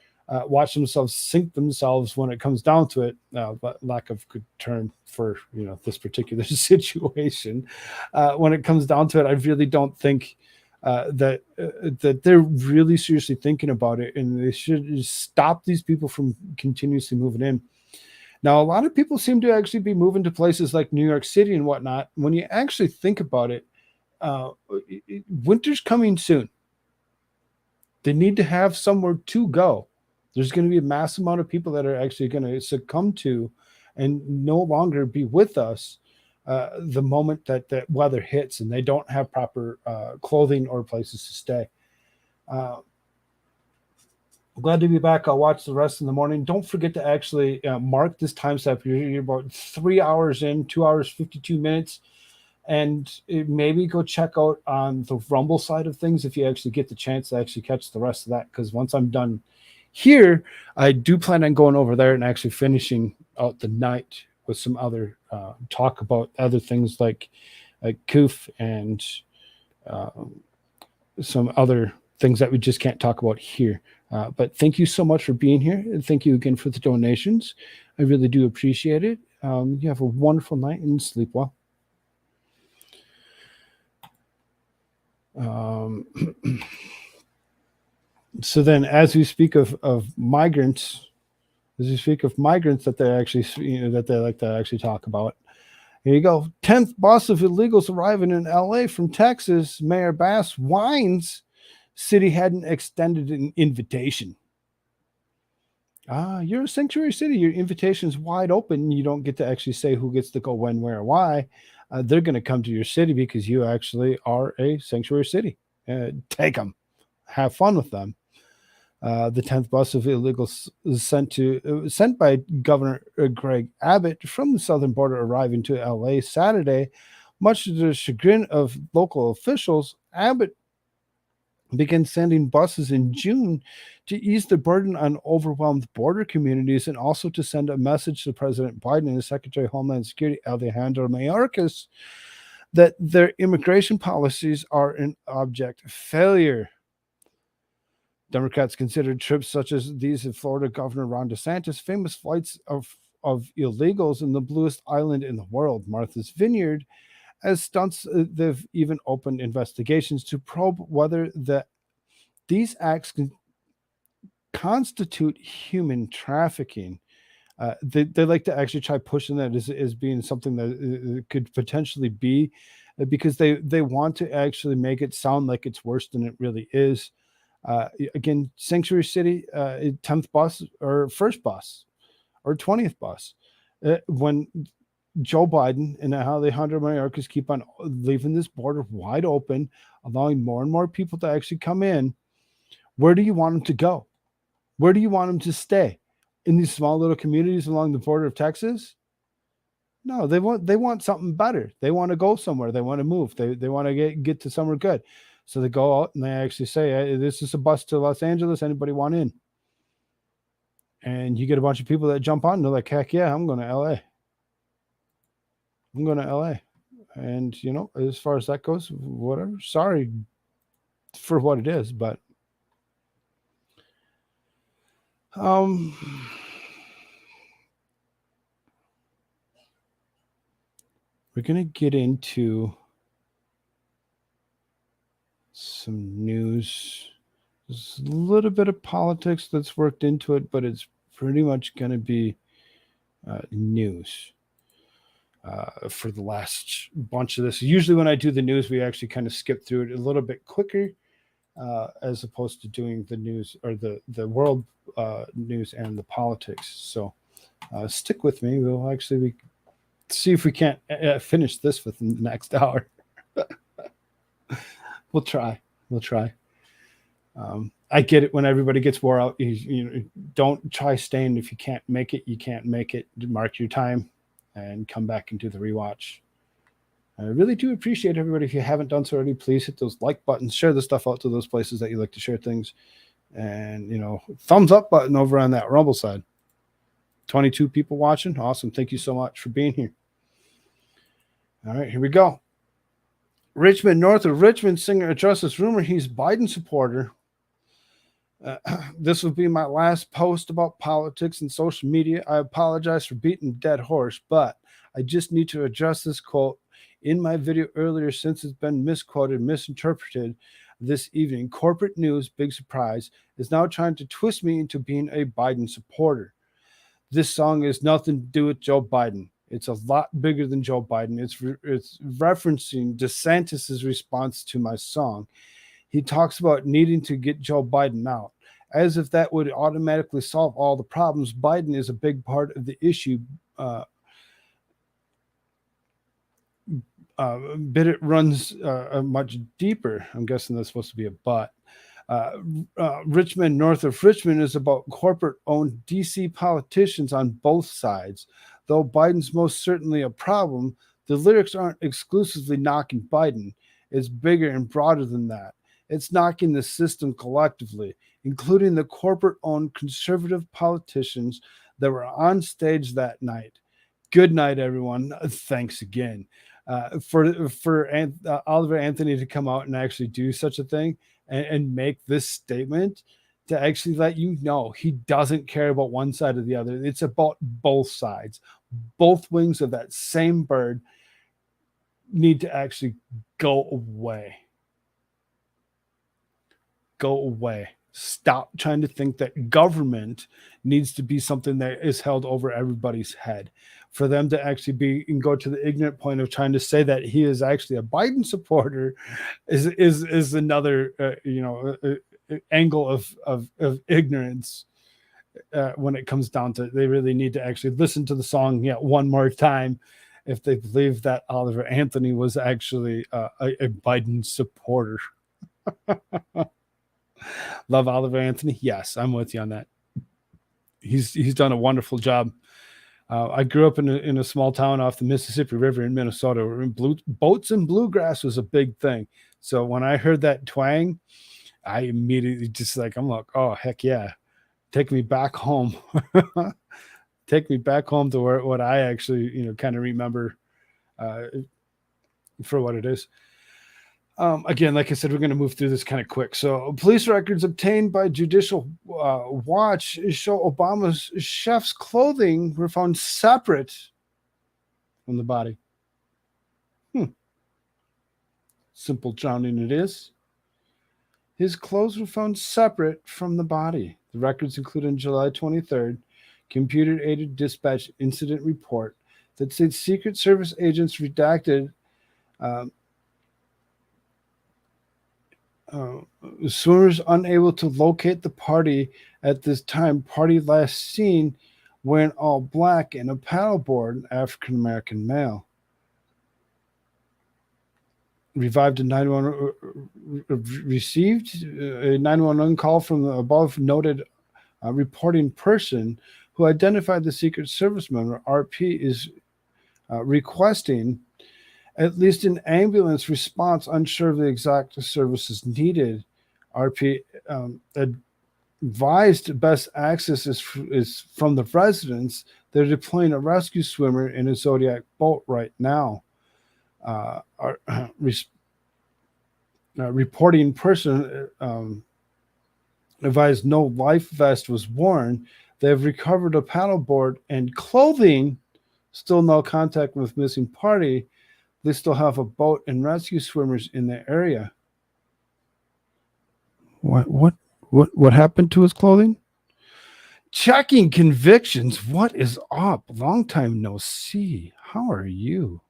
themselves sink themselves when it comes down to it. But lack of good term for this particular situation. When it comes down to it, I really don't think that they're really seriously thinking about it, and they should stop these people from continuously moving in. Now, a lot of people seem to actually be moving to places like New York City and whatnot. When you actually think about it, winter's coming soon. They need to have somewhere to go. There's going to be a mass amount of people that are actually going to succumb to and no longer be with us the moment that weather hits and they don't have proper clothing or places to stay. I'm glad to be back. I'll watch the rest in the morning. Don't forget to actually mark this time step. You're about 3 hours in, 2 hours, 52 minutes. And maybe go check out on the Rumble side of things if you actually get the chance to actually catch the rest of that. Because once I'm done here, I do plan on going over there and actually finishing out the night with some other talk about other things like Koof and some other things that we just can't talk about here. But thank you so much for being here. And thank you again for the donations. I really do appreciate it. You have a wonderful night and sleep well. So then, as we speak of migrants, that they actually, that they like to actually talk about. Here you go. 10th bus of illegals arriving in LA from Texas. Mayor Bass whines city hadn't extended an invitation. You're a sanctuary city. Your invitation is wide open. You don't get to actually say who gets to go when, where, why. They're going to come to your city because you actually are a sanctuary city. Take them. Have fun with them. The 10th bus of illegals is sent by Governor Greg Abbott from the southern border arriving to LA Saturday. Much to the chagrin of local officials, Abbott began sending buses in June to ease the burden on overwhelmed border communities and also to send a message to President Biden and his Secretary of Homeland Security, Alejandro Mayorkas, that their immigration policies are an abject failure. Democrats considered trips such as these of Florida Governor Ron DeSantis, famous flights of illegals in the bluest island in the world, Martha's Vineyard, as stunts. They've even opened investigations to probe whether these acts can constitute human trafficking. They like to actually try pushing that as being something that could potentially be, because they want to actually make it sound like it's worse than it really is. Again, Sanctuary City, 10th bus or first bus or 20th bus. When Joe Biden and Alejandro Mayorkas keep on leaving this border wide open, allowing more and more people to actually come in, where do you want them to go? Where do you want them to stay? In these small little communities along the border of Texas? No, they want something better. They want to go somewhere. They want to move. They want to get to somewhere good. So they go out and they actually say, hey, this is a bus to Los Angeles. Anybody want in? And you get a bunch of people that jump on and they're like, heck yeah, I'm going to LA. I'm going to LA. And, you know, as far as that goes, whatever. Sorry for what it is, but we're going to get into some news. There's a little bit of politics that's worked into it, but it's pretty much going to be news for the last bunch of this. Usually when I do the news, we actually kind of skip through it a little bit quicker as opposed to doing the news or the world news and the politics. So stick with me. We'll actually see if we can't finish this within the next hour. We'll try. I get it when everybody gets wore out. You don't try staying. If you can't make it, you can't make it. Mark your time and come back and do the rewatch. I really do appreciate everybody. If you haven't done so already, please hit those like buttons, share the stuff out to those places that you like to share things. And, you know, thumbs up button over on that Rumble side. 22 people watching. Awesome. Thank you so much for being here. All right, here we go. Richmond, north of Richmond, singer addresses rumor he's Biden supporter. This will be my last post about politics and social media. I apologize for beating a dead horse, but I just need to address this quote in my video earlier since it's been misquoted, misinterpreted this evening. Corporate news, big surprise, is now trying to twist me into being a Biden supporter. This song has nothing to do with Joe Biden. It's a lot bigger than Joe Biden. It's referencing DeSantis' response to my song. He talks about needing to get Joe Biden out, as if that would automatically solve all the problems. Biden is a big part of the issue, but it runs much deeper. I'm guessing that's supposed to be a but. Richmond, north of Richmond, is about corporate-owned DC politicians on both sides. Though Biden's most certainly a problem, the lyrics aren't exclusively knocking Biden. It's bigger and broader than that. It's knocking the system collectively, including the corporate-owned conservative politicians that were on stage that night. Good night, everyone. Thanks again. For Oliver Anthony to come out and actually do such a thing and make this statement to actually let you know he doesn't care about one side or the other. It's about both sides. Both wings of that same bird need to actually go away. Go away. Stop trying to think that government needs to be something that is held over everybody's head. For them to actually be and go to the ignorant point of trying to say that he is actually a Biden supporter is another angle of ignorance. When it comes down to it, they really need to actually listen to the song yet one more time if they believe that Oliver Anthony was actually a Biden supporter. Love Oliver Anthony. Yes, I'm with you on that. He's done a wonderful job. I grew up in a small town off the Mississippi River in Minnesota where boats and bluegrass was a big thing. So when I heard that twang, I immediately just like, I'm like, oh, heck yeah. Take me back home. Take me back home to where what I actually, kind of remember for what it is. Again, like I said, we're going to move through this kind of quick. So, police records obtained by Judicial Watch show Obama's chef's clothing were found separate from the body. Simple sounding it is. His clothes were found separate from the body. The records include on July 23rd, computer-aided dispatch incident report that said Secret Service agents redacted swimmers unable to locate the party at this time. Party last seen wearing all black and a paddleboard, African-American male. Revived a 911 received a 911 call from the above noted reporting person who identified the Secret Service member. RP is requesting at least an ambulance response, unsure of the exact services needed. RP advised best access is from the residents. They're deploying a rescue swimmer in a Zodiac boat right now. Reporting person advised no life vest was worn. They have recovered a paddleboard and clothing. Still no contact with missing party. They still have a boat and rescue swimmers in the area. What happened to his clothing? Checking convictions. What is up? Long time no see. How are you?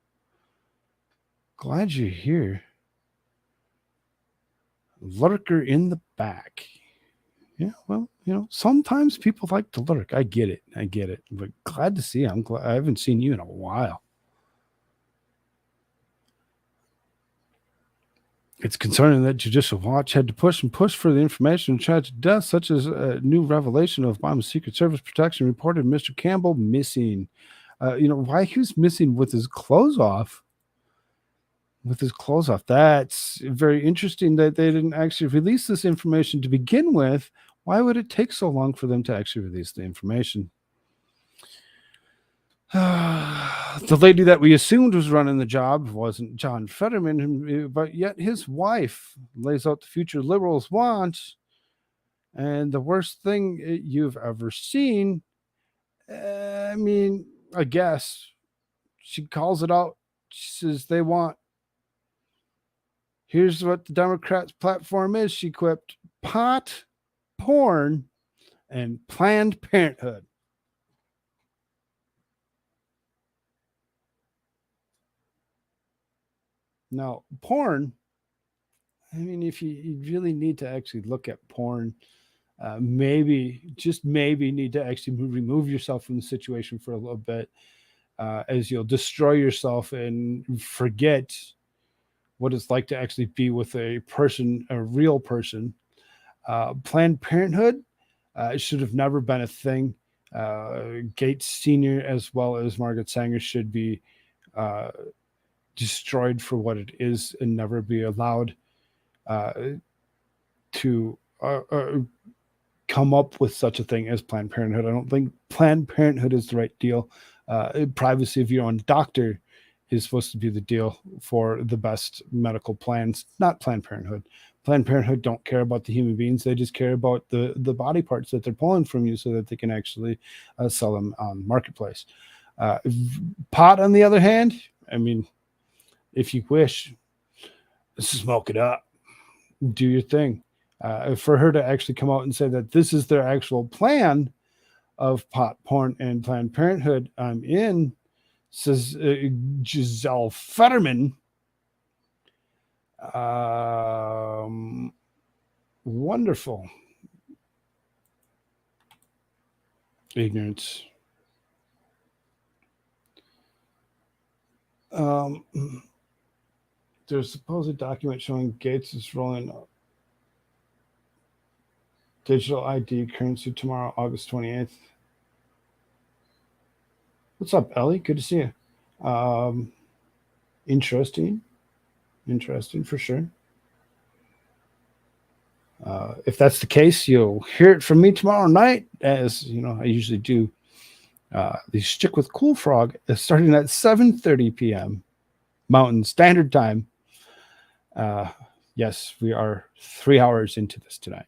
Glad you're here. Lurker in the back. Yeah, well, sometimes people like to lurk. I get it. But glad to see you. I haven't seen you in a while. It's concerning that Judicial Watch had to push for the information on tragic deaths, such as a new revelation of Obama's Secret Service protection reported Mr. Campbell missing. Why he was missing with his clothes off. That's very interesting that they didn't actually release this information to begin with. Why would it take so long for them to actually release the information? The lady that we assumed was running the job wasn't John Fetterman, but yet his wife lays out the future liberals want. And the worst thing you've ever seen, I guess she calls it out. She says they want. Here's what the Democrats' platform is. She quipped: pot, porn, and Planned Parenthood. Now, porn, if you really need to actually look at porn, maybe need to actually remove yourself from the situation for a little bit, as you'll destroy yourself and forget what it's like to actually be with a real person. Planned Parenthood should have never been a thing. Gates Sr. as well as Margaret Sanger should be destroyed for what it is and never be allowed to come up with such a thing as Planned Parenthood. I don't think Planned Parenthood is the right deal. Privacy of your own doctor is supposed to be the deal for the best medical plans, not Planned Parenthood. Planned Parenthood don't care about the human beings. They just care about the body parts that they're pulling from you so that they can actually sell them on marketplace. Pot, on the other hand, if you wish, smoke it up, do your thing. For her to actually come out and say that this is their actual plan of pot, porn, and Planned Parenthood, I'm in, says Giselle Fetterman. Wonderful. Ignorance. There's a supposed document showing Gates is rolling up digital ID currency tomorrow, August 28th. What's up, Ellie? Good to see you. Interesting for sure. If that's the case, you'll hear it from me tomorrow night, as you know I usually do. The Shtick with Koolfrogg is starting at 7:30 p.m. Mountain Standard Time. Yes, we are 3 hours into this tonight.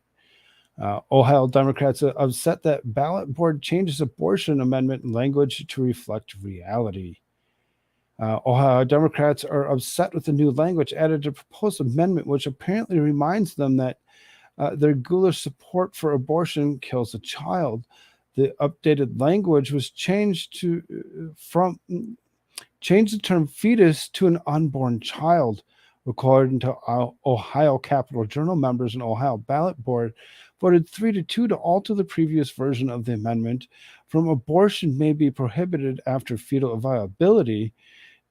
Ohio Democrats are upset that ballot board changes abortion amendment language to reflect reality. Ohio Democrats are upset with the new language added to proposed amendment, which apparently reminds them that their ghoulish support for abortion kills a child. The updated language was changed to change the term fetus to an unborn child. According to Ohio Capitol Journal, members in Ohio ballot board voted 3-2 to alter the previous version of the amendment from abortion may be prohibited after fetal viability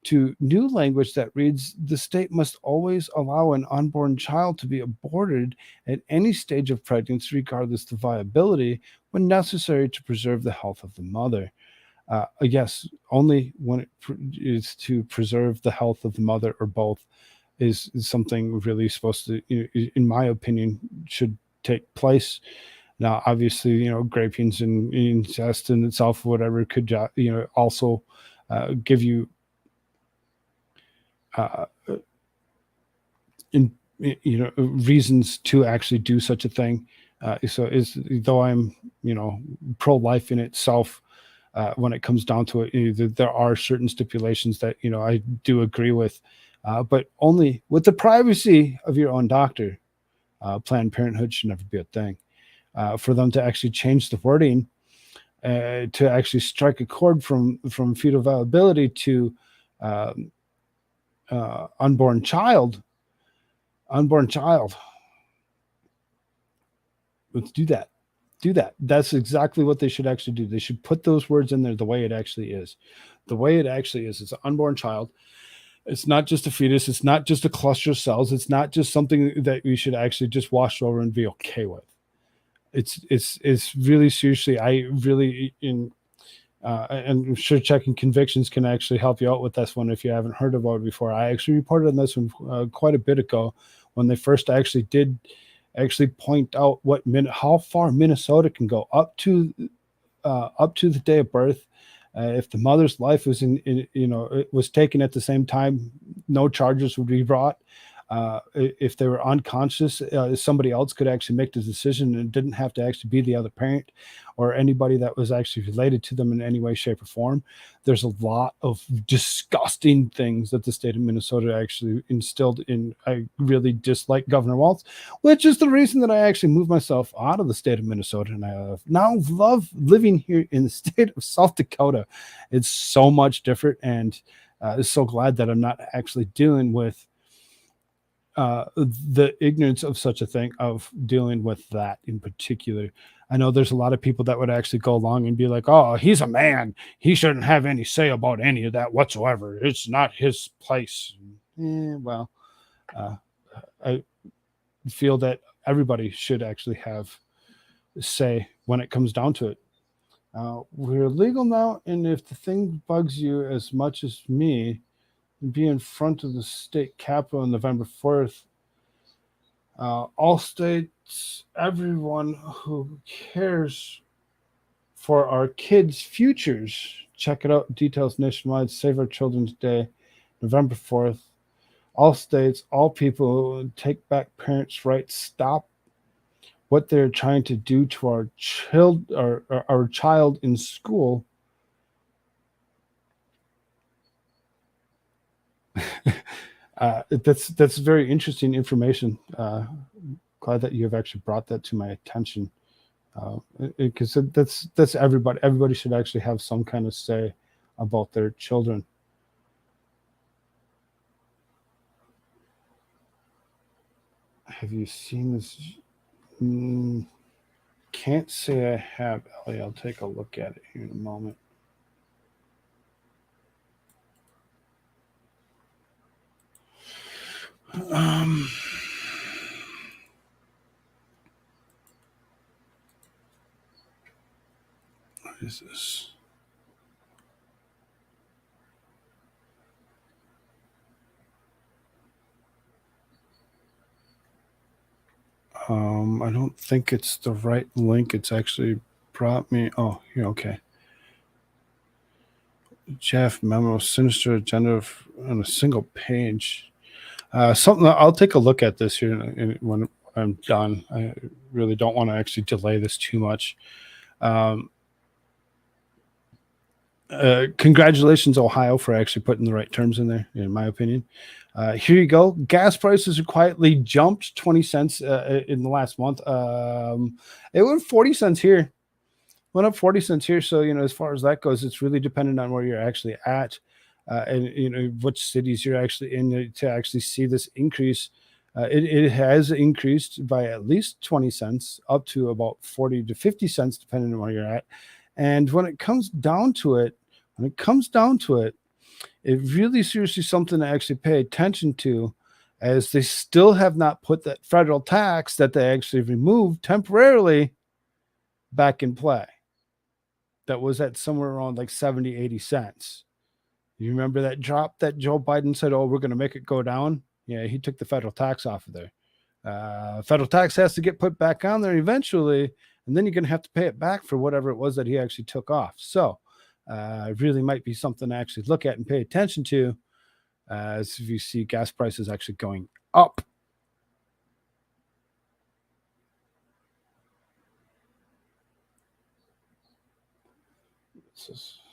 to new language that reads the state must always allow an unborn child to be aborted at any stage of pregnancy regardless of viability when necessary to preserve the health of the mother. Yes, only when it is to preserve the health of the mother or both is something really supposed to, in my opinion, should take place. Now, obviously, grapings and incest in itself, whatever, could also give you reasons to actually do such a thing. Though I'm pro-life in itself, when it comes down to it, there are certain stipulations that I do agree with, but only with the privacy of your own doctor. Planned Parenthood should never be a thing. For them to actually change the wording to actually strike a chord from fetal viability to unborn child. Let's do that. That's exactly what they should actually do. They should put those words in there the way it actually is. The way it actually is. It's an unborn child. It's not just a fetus. It's not just a cluster of cells. It's not just something that we should actually just wash over and be okay with. It's really seriously. And I'm sure checking convictions can actually help you out with this one if you haven't heard about it before. I actually reported on this one quite a bit ago when they first actually did point out how far Minnesota can go up to the day of birth. If the mother's life was it was taken at the same time, no charges would be brought. If they were unconscious, somebody else could actually make the decision, and it didn't have to actually be the other parent or anybody that was actually related to them in any way, shape, or form. There's a lot of disgusting things that the state of Minnesota actually instilled in. I really dislike Governor Walz, which is the reason that I actually moved myself out of the state of Minnesota, and I now love living here in the state of South Dakota. It's so much different, and I'm so glad that I'm not actually dealing with the ignorance of such a thing, of dealing with that in particular. I know there's a lot of people that would actually go along and be like, oh, he's a man, he shouldn't have any say about any of that whatsoever, it's not his place. I feel that everybody should actually have say when it comes down to it. We're legal now, and if the thing bugs you as much as me, be in front of the state capitol on November 4th. All states, everyone who cares for our kids' futures, check it out. Details nationwide. Save Our Children's Day, November 4th. All states, all people, take back parents' rights. Stop what they're trying to do to our child in school. That's very interesting information. Glad that you have actually brought that to my attention, because that's everybody. Everybody should actually have some kind of say about their children. Have you seen this? Can't say I have, Ellie. I'll take a look at it here in a moment. What is this? I don't think it's the right link. It's actually brought me. Oh, yeah, okay. Jeff memo, sinister agenda on a single page. Something I'll take a look at this here when I'm done. I really don't want to actually delay this too much. Congratulations, Ohio, for actually putting the right terms in there, in my opinion. Here you go. Gas prices have quietly jumped 20 cents in the last month. It went 40 cents here. Went up 40 cents here. So, as far as that goes, it's really dependent on where you're actually at and, which cities you're actually in to actually see this increase. It has increased by at least 20 cents up to about 40 to 50 cents, depending on where you're at. And when it comes down to it, it really seriously something to actually pay attention to, as they still have not put that federal tax that they actually removed temporarily back in play. That was at somewhere around like 70, 80 cents. You remember that drop that Joe Biden said, oh, we're going to make it go down? Yeah, he took the federal tax off of there. Federal tax has to get put back on there eventually, and then you're going to have to pay it back for whatever it was that he actually took off. So it really might be something to actually look at and pay attention to, as if you see gas prices actually going up.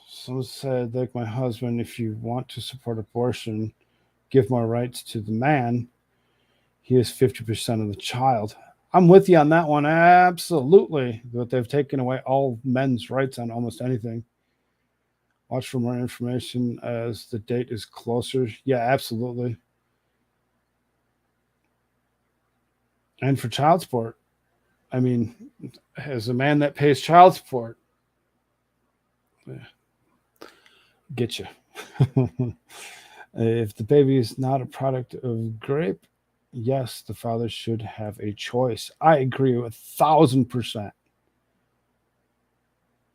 Someone said, like my husband, if you want to support abortion, give more rights to the man. He is 50% of the child. I'm with you on that one. Absolutely. But they've taken away all men's rights on almost anything. Watch for more information as the date is closer. Yeah, absolutely. And for child support, I mean, as a man that pays child support, get you. If the baby is not a product of grape, yes, the father should have a choice. I agree 1,000%.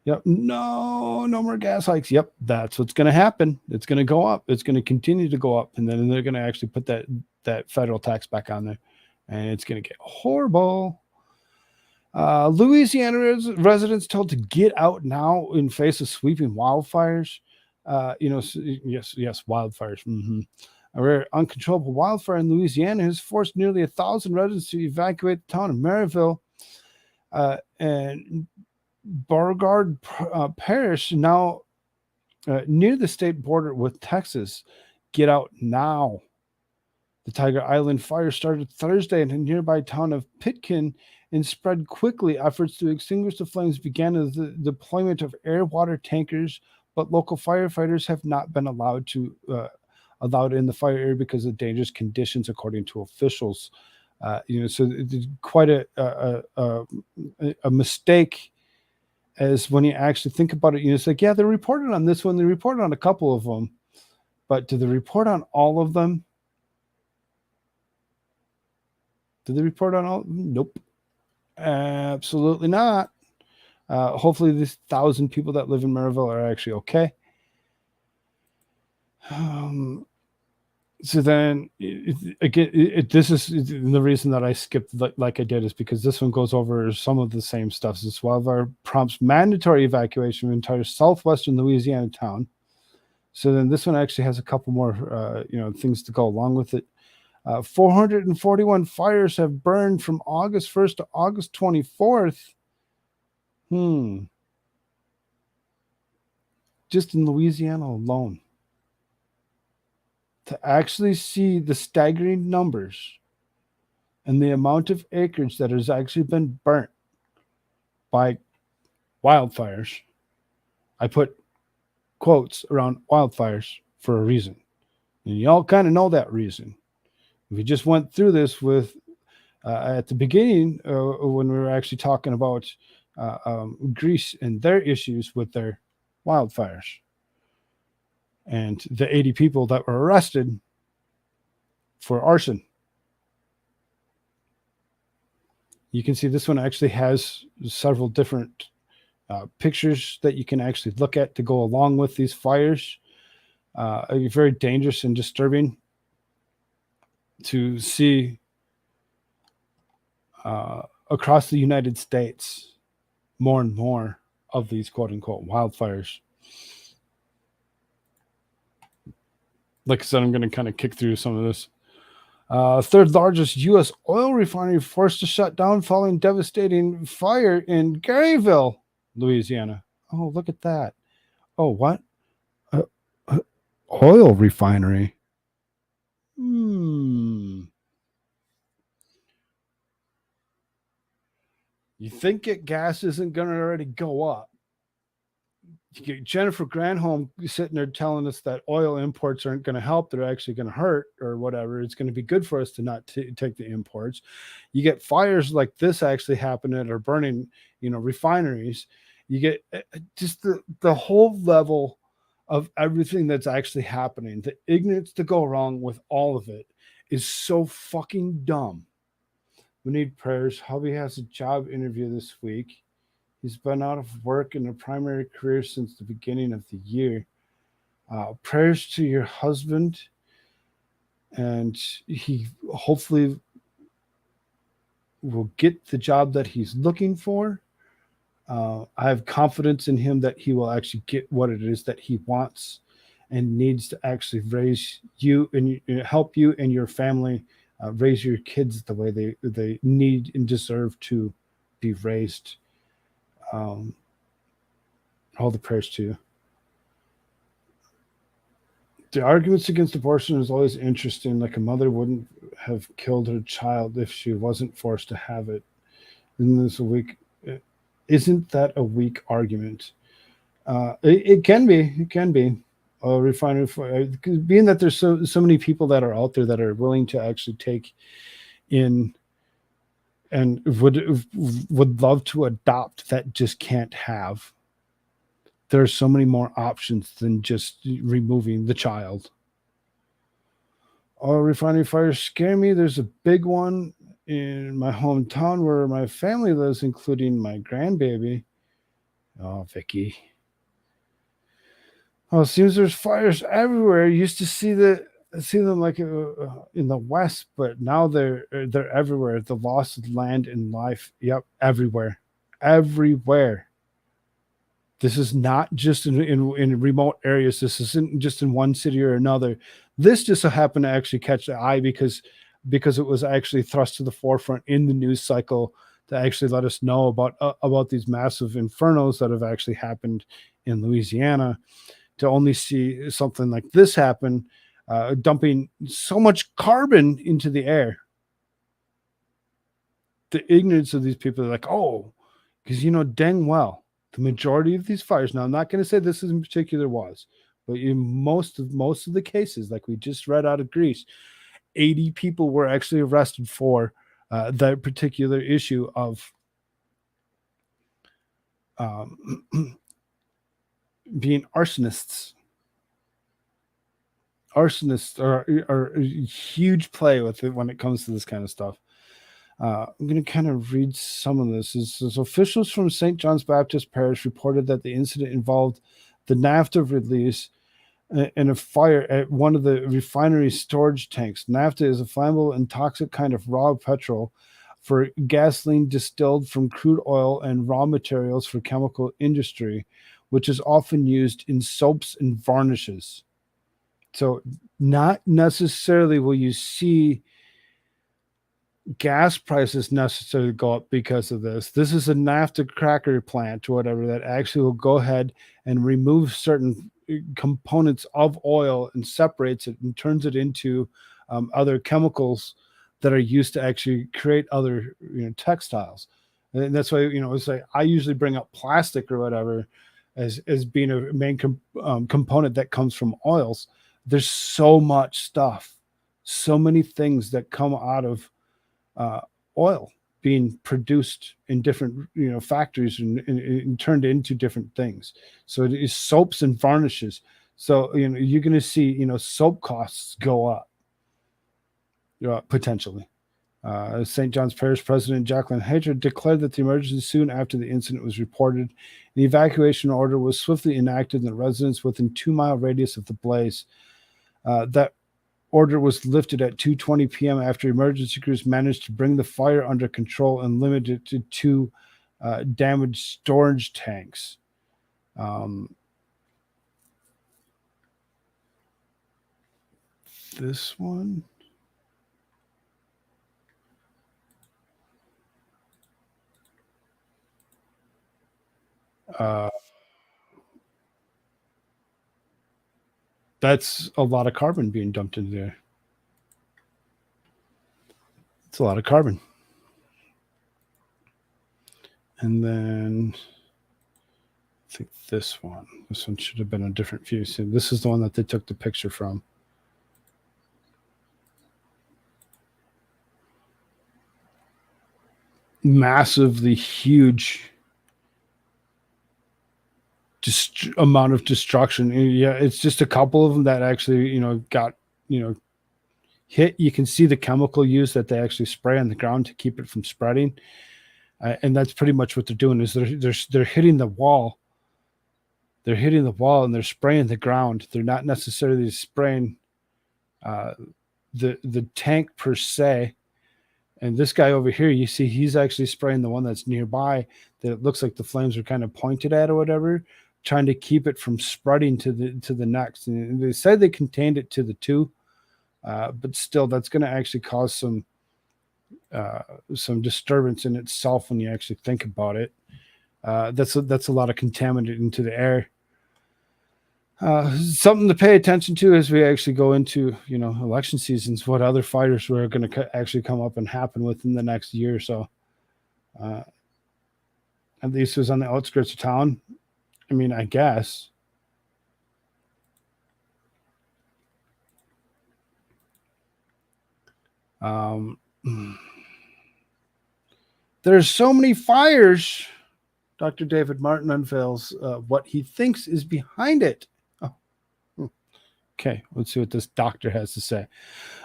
Yep. No more gas hikes. Yep. That's what's going to happen. It's going to go up. It's going to continue to go up. And then they're going to actually put that federal tax back on there. And it's going to get horrible. Louisiana residents told to get out now in face of sweeping wildfires. Yes, wildfires. A rare uncontrollable wildfire in Louisiana has forced nearly 1,000 residents to evacuate the town of Maryville and Beauregard Parish, now near the state border with Texas. Get out now. The Tiger Island fire started Thursday in the nearby town of Pitkin and spread quickly. Efforts to extinguish the flames began with the deployment of air water tankers, but local firefighters have not been allowed in the fire area because of dangerous conditions, according to officials. So it's quite a mistake. As when you actually think about it, it's like, yeah, they reported on this one, they reported on a couple of them, but did they report on all of them? Did they report on all? Nope, absolutely not. Hopefully, these 1,000 people that live in Maryville are actually okay. So then, this is the reason that I skipped like I did, is because this one goes over some of the same stuff. This wildfire prompts mandatory evacuation of entire southwestern Louisiana town. So then this one actually has a couple more, things to go along with it. 441 fires have burned from August 1st to August 24th. Just in Louisiana alone. To actually see the staggering numbers and the amount of acreage that has actually been burnt by wildfires, I put quotes around wildfires for a reason. And y'all kind of know that reason. We just went through this with at the beginning when we were actually talking about Greece and their issues with their wildfires. And the 80 people that were arrested for arson. You can see this one actually has several different pictures that you can actually look at to go along with these fires. Very dangerous and disturbing to see across the United States, more and more of these quote-unquote wildfires. Like I said, I'm going to kind of kick through some of this. Third largest U.S. oil refinery forced to shut down following devastating fire in Garyville, Louisiana. Oh, look at that. Oh, what? Oil refinery. You think gas isn't going to already go up? You get Jennifer Granholm sitting there telling us that oil imports aren't going to help. They're actually going to hurt or whatever. It's going to be good for us to not take the imports. You get fires like this actually happening or burning, refineries. You get just the whole level of everything that's actually happening. The ignorance to go wrong with all of it is so fucking dumb. We need prayers. Hubby has a job interview this week. He's been out of work in a primary career since the beginning of the year. Prayers to your husband, and he hopefully will get the job that he's looking for. I have confidence in him that he will actually get what it is that he wants and needs to actually raise you and help you and your family raise your kids the way they need and deserve to be raised. All the prayers to you. The arguments against abortion is always interesting. Like a mother wouldn't have killed her child if she wasn't forced to have it. Isn't this a weak? Isn't that a weak argument? It can be. It can be. A refinery, being that there's so many people that are out there that are willing to actually take in and would love to adopt, that just can't have. There are so many more options than just removing the child. Oh, refinery fires scare me. There's a big one in my hometown where my family lives, including my grandbaby. Oh, Vicky. Oh, it seems there's fires everywhere. I used to see them like in the West, but now they're everywhere. The loss of land and life. Yep, everywhere. This is not just in remote areas. This isn't just in one city or another. This just so happened to actually catch the eye because it was actually thrust to the forefront in the news cycle to actually let us know about these massive infernos that have actually happened in Louisiana. To only see something like this happen, dumping so much carbon into the air. The ignorance of these people are like, oh, because dang well, the majority of these fires. Now, I'm not going to say this in particular was, but in most of the cases, like we just read out of Greece, 80 people were actually arrested for that particular issue of being arsonists. Arsonists are a huge play with it when it comes to this kind of stuff. I'm going to kind of read some of this. As officials from St. John's Baptist Parish reported that the incident involved the naphtha release in a fire at one of the refinery storage tanks. Naphtha is a flammable and toxic kind of raw petrol for gasoline distilled from crude oil and raw materials for chemical industry, which is often used in soaps and varnishes. So not necessarily will you see gas prices necessarily go up because of this. This is a naphtha cracker plant or whatever that actually will go ahead and remove certain components of oil and separates it and turns it into other chemicals that are used to actually create other textiles. And that's why it's like I usually bring up plastic or whatever as being a main component that comes from oils. There's so much stuff, so many things that come out of oil being produced in different factories and turned into different things. So it is soaps and varnishes. So you're going to see soap costs go up potentially. St. John's Parish President Jacqueline Hayter declared that the emergency soon after the incident was reported. The evacuation order was swiftly enacted, and the residents within 2-mile radius of the blaze that order was lifted at 2:20 p.m. after emergency crews managed to bring the fire under control and limit it to 2 damaged storage tanks. This one. That's a lot of carbon being dumped into there. It's a lot of carbon. And then I think this one should have been a different view. So this is the one that they took the picture from. Massively huge amount of destruction. Yeah, it's just a couple of them that actually, got, hit. You can see the chemical use that they actually spray on the ground to keep it from spreading. And that's pretty much what they're doing is they're hitting the wall. They're hitting the wall and they're spraying the ground. They're not necessarily spraying the tank per se. And this guy over here, you see, he's actually spraying the one that's nearby that it looks like the flames are kind of pointed at or whatever, trying to keep it from spreading to the next. And they said they contained it to the 2, but still, that's going to actually cause some disturbance in itself when you actually think about it. That's a lot of contaminant into the air. Something to pay attention to as we actually go into election seasons. What other fires are going to actually come up and happen within the next year or so. At least it was on the outskirts of town. I mean, I guess. There's so many fires. Dr. David Martin unveils what he thinks is behind it. Oh. Okay, let's see what this doctor has to say.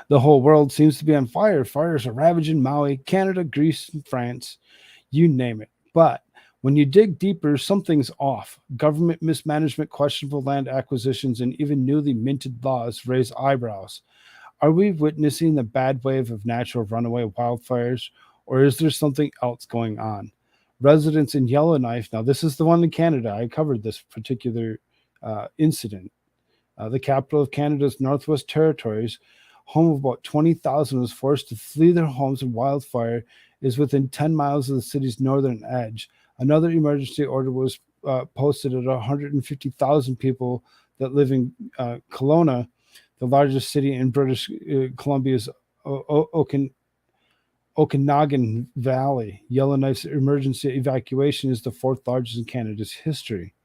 The whole world seems to be on fire. Fires are ravaging Maui, Canada, Greece, and France. You name it. But when you dig deeper, something's off. Government mismanagement, questionable land acquisitions, and even newly minted laws raise eyebrows. Are we witnessing the bad wave of natural runaway wildfires, or is there something else going on? Residents in Yellowknife, now this is the one in Canada. I covered this particular incident. The capital of Canada's Northwest Territories, home of about 20,000, was forced to flee their homes in wildfire, is within 10 miles of the city's northern edge. Another emergency order was posted at 150,000 people that live in Kelowna, the largest city in British Columbia's Okanagan Valley. Yellowknife's emergency evacuation is the 4th largest in Canada's history.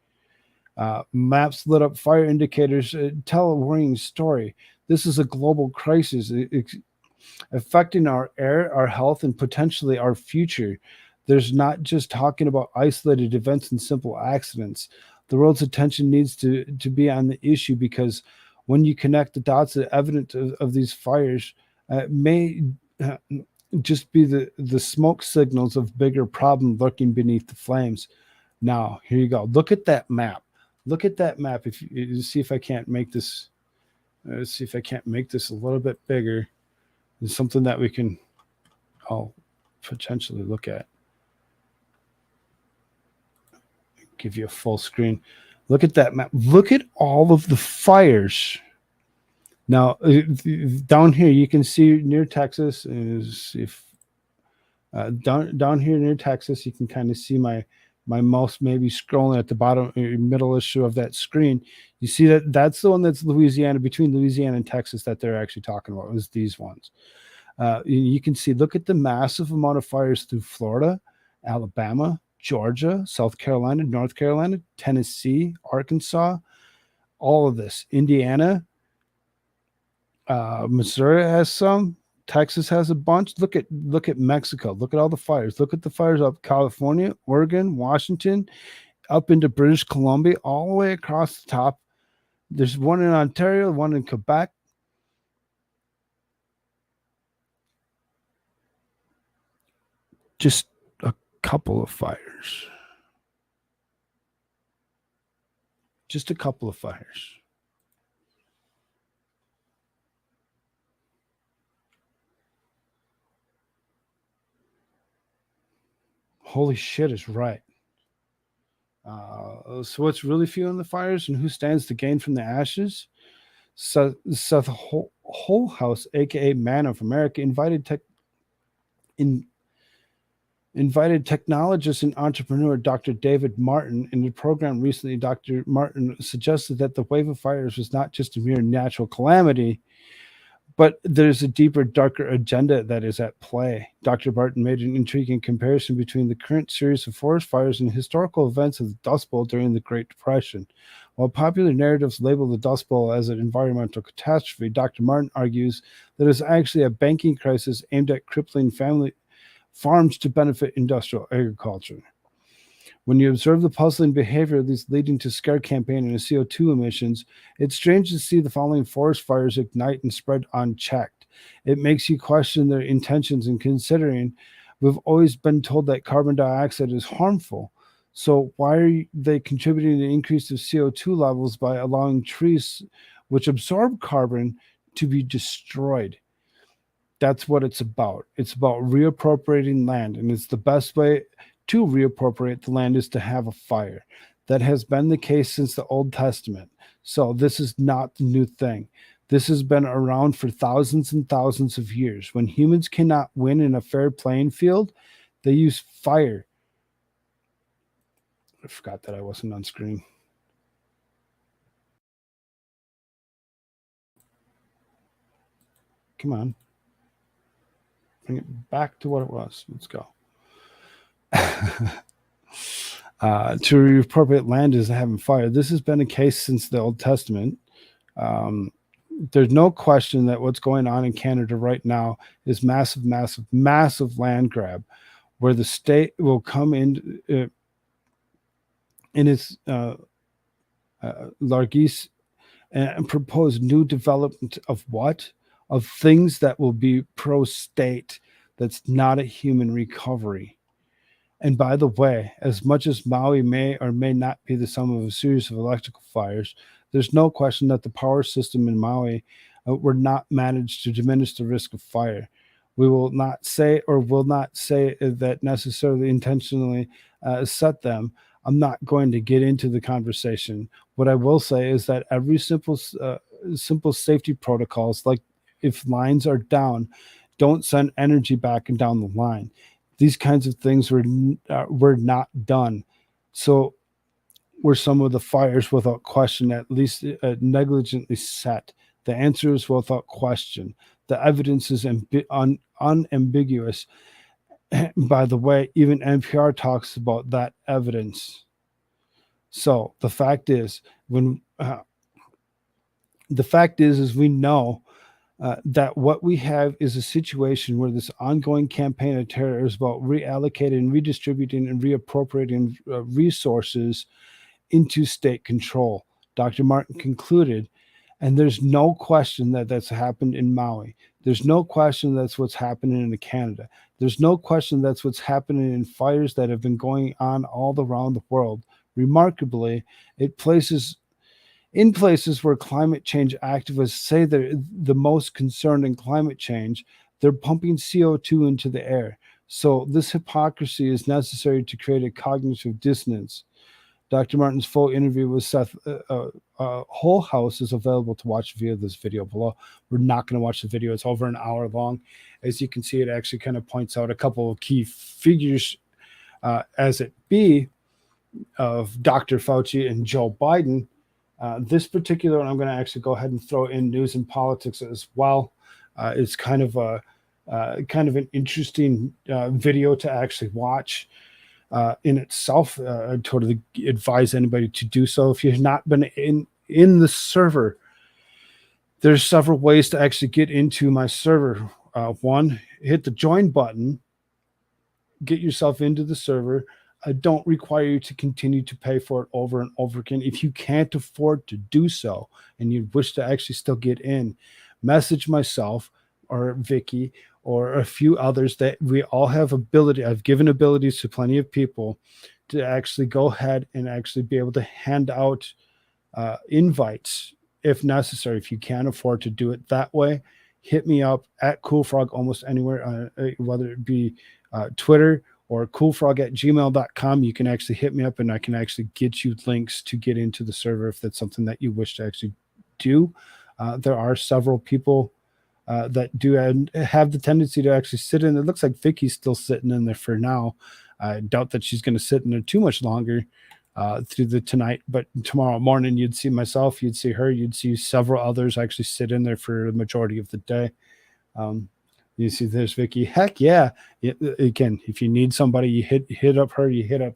Maps lit up fire indicators tell a worrying story. This is a global crisis affecting our air, our health, and potentially our future. There's not just talking about isolated events and simple accidents. The world's attention needs to be on the issue, because when you connect the dots, the evidence of these fires may just be the smoke signals of bigger problem lurking beneath the flames. Now, here you go. Look at that map. Look at that map. If you see if I can't make this, see if I can't make this a little bit bigger. It's something that we can all potentially look at. Give you a full screen. Look at that map. Look at all of the fires. Now, down here, you can see near Texas is if down here near Texas, you can kind of see my mouse maybe scrolling at the bottom middle issue of that screen. You see that's the one that's Louisiana, between Louisiana and Texas, that they're actually talking about, is these ones. You can see, look at the massive amount of fires through Florida, Alabama, Georgia, South Carolina, North Carolina, Tennessee, Arkansas, all of this. Indiana, Missouri has some. Texas has a bunch. Look at Mexico. Look at all the fires. Look at the fires up California, Oregon, Washington, up into British Columbia, all the way across the top. There's one in Ontario, one in Quebec. Just a couple of fires. Just a couple of fires. Holy shit is right. So what's really fueling the fires and who stands to gain from the ashes? Seth Holhouse, aka Man of America, invited technologist and entrepreneur Dr. David Martin in the program recently. Dr. Martin suggested that the wave of fires was not just a mere natural calamity, but there's a deeper, darker agenda that is at play. Dr. Martin made an intriguing comparison between the current series of forest fires and historical events of the Dust Bowl during the Great Depression. While popular narratives label the Dust Bowl as an environmental catastrophe, Dr. Martin argues that it's actually a banking crisis aimed at crippling family farms to benefit industrial agriculture. When you observe the puzzling behavior of these leading to scare campaign and CO2 emissions, it's strange to see the following forest fires ignite and spread unchecked. It makes you question their intentions, and considering we've always been told that carbon dioxide is harmful. So why are they contributing to the increase of CO2 levels by allowing trees which absorb carbon to be destroyed? That's what it's about. It's about reappropriating land, and it's the best way to reappropriate the land is to have a fire. That has been the case since the Old Testament. So this is not the new thing. This has been around for thousands and thousands of years. When humans cannot win in a fair playing field, they use fire. I forgot that I wasn't on screen. Come on. Bring it back to what it was. Let's go. To reappropriate land is having fire. This has been a case since the Old Testament. There's no question that what's going on in Canada right now is massive land grab, where the state will come in its largesse and propose new development of what? Of things that will be pro-state. That's not a human recovery. And by the way, as much as Maui may or may not be the sum of a series of electrical fires, there's no question that the power system in Maui were not managed to diminish the risk of fire. We will not say that necessarily intentionally set them. I'm not going to get into the conversation. What I will say is that every simple safety protocols, like if lines are down, don't send energy back and down the line. These kinds of things were not done. So were some of the fires without question at least negligently set? The answer is without question. The evidence is unambiguous. By the way, even NPR talks about that evidence. So the fact is, we know that what we have is a situation where this ongoing campaign of terror is about reallocating, redistributing, and reappropriating resources into state control. Dr. Martin concluded, and there's no question that that's happened in Maui. There's no question that's what's happening in Canada. There's no question that's what's happening in fires that have been going on all around the world. Remarkably, in places where climate change activists say they're the most concerned in climate change, they're pumping CO2 into the air. So this hypocrisy is necessary to create a cognitive dissonance. Dr. Martin's full interview with Seth Holhouse is available to watch via this video below. We're not going to watch the video. It's over an hour long. As you can see, it actually kind of points out a couple of key figures as it be of Dr. Fauci and Joe Biden. This particular one, I'm going to actually go ahead and throw in news and politics as well. It's kind of an interesting video to actually watch in itself. I totally advise anybody to do so. If you've not been in the server, there's several ways to actually get into my server. One, hit the join button, get yourself into the server. I don't require you to continue to pay for it over and over again. If you can't afford to do so and you wish to actually still get in, message myself or Vicky or a few others that we all have ability. I've given abilities to plenty of people to actually go ahead and actually be able to hand out invites if necessary. If you can't afford to do it that way, hit me up at Koolfrogg almost anywhere, whether it be Twitter or koolfrogg@gmail.com. You can actually hit me up and I can actually get you links to get into the server if that's something that you wish to actually do. There are several people that do have the tendency to actually sit in. It looks like Vicky's still sitting in there for now. I doubt that she's going to sit in there too much longer through the tonight, but tomorrow morning you'd see myself, you'd see her, you'd see several others actually sit in there for the majority of the day. You see there's Vicky. Heck yeah. Again, if you need somebody, you hit up her, you hit up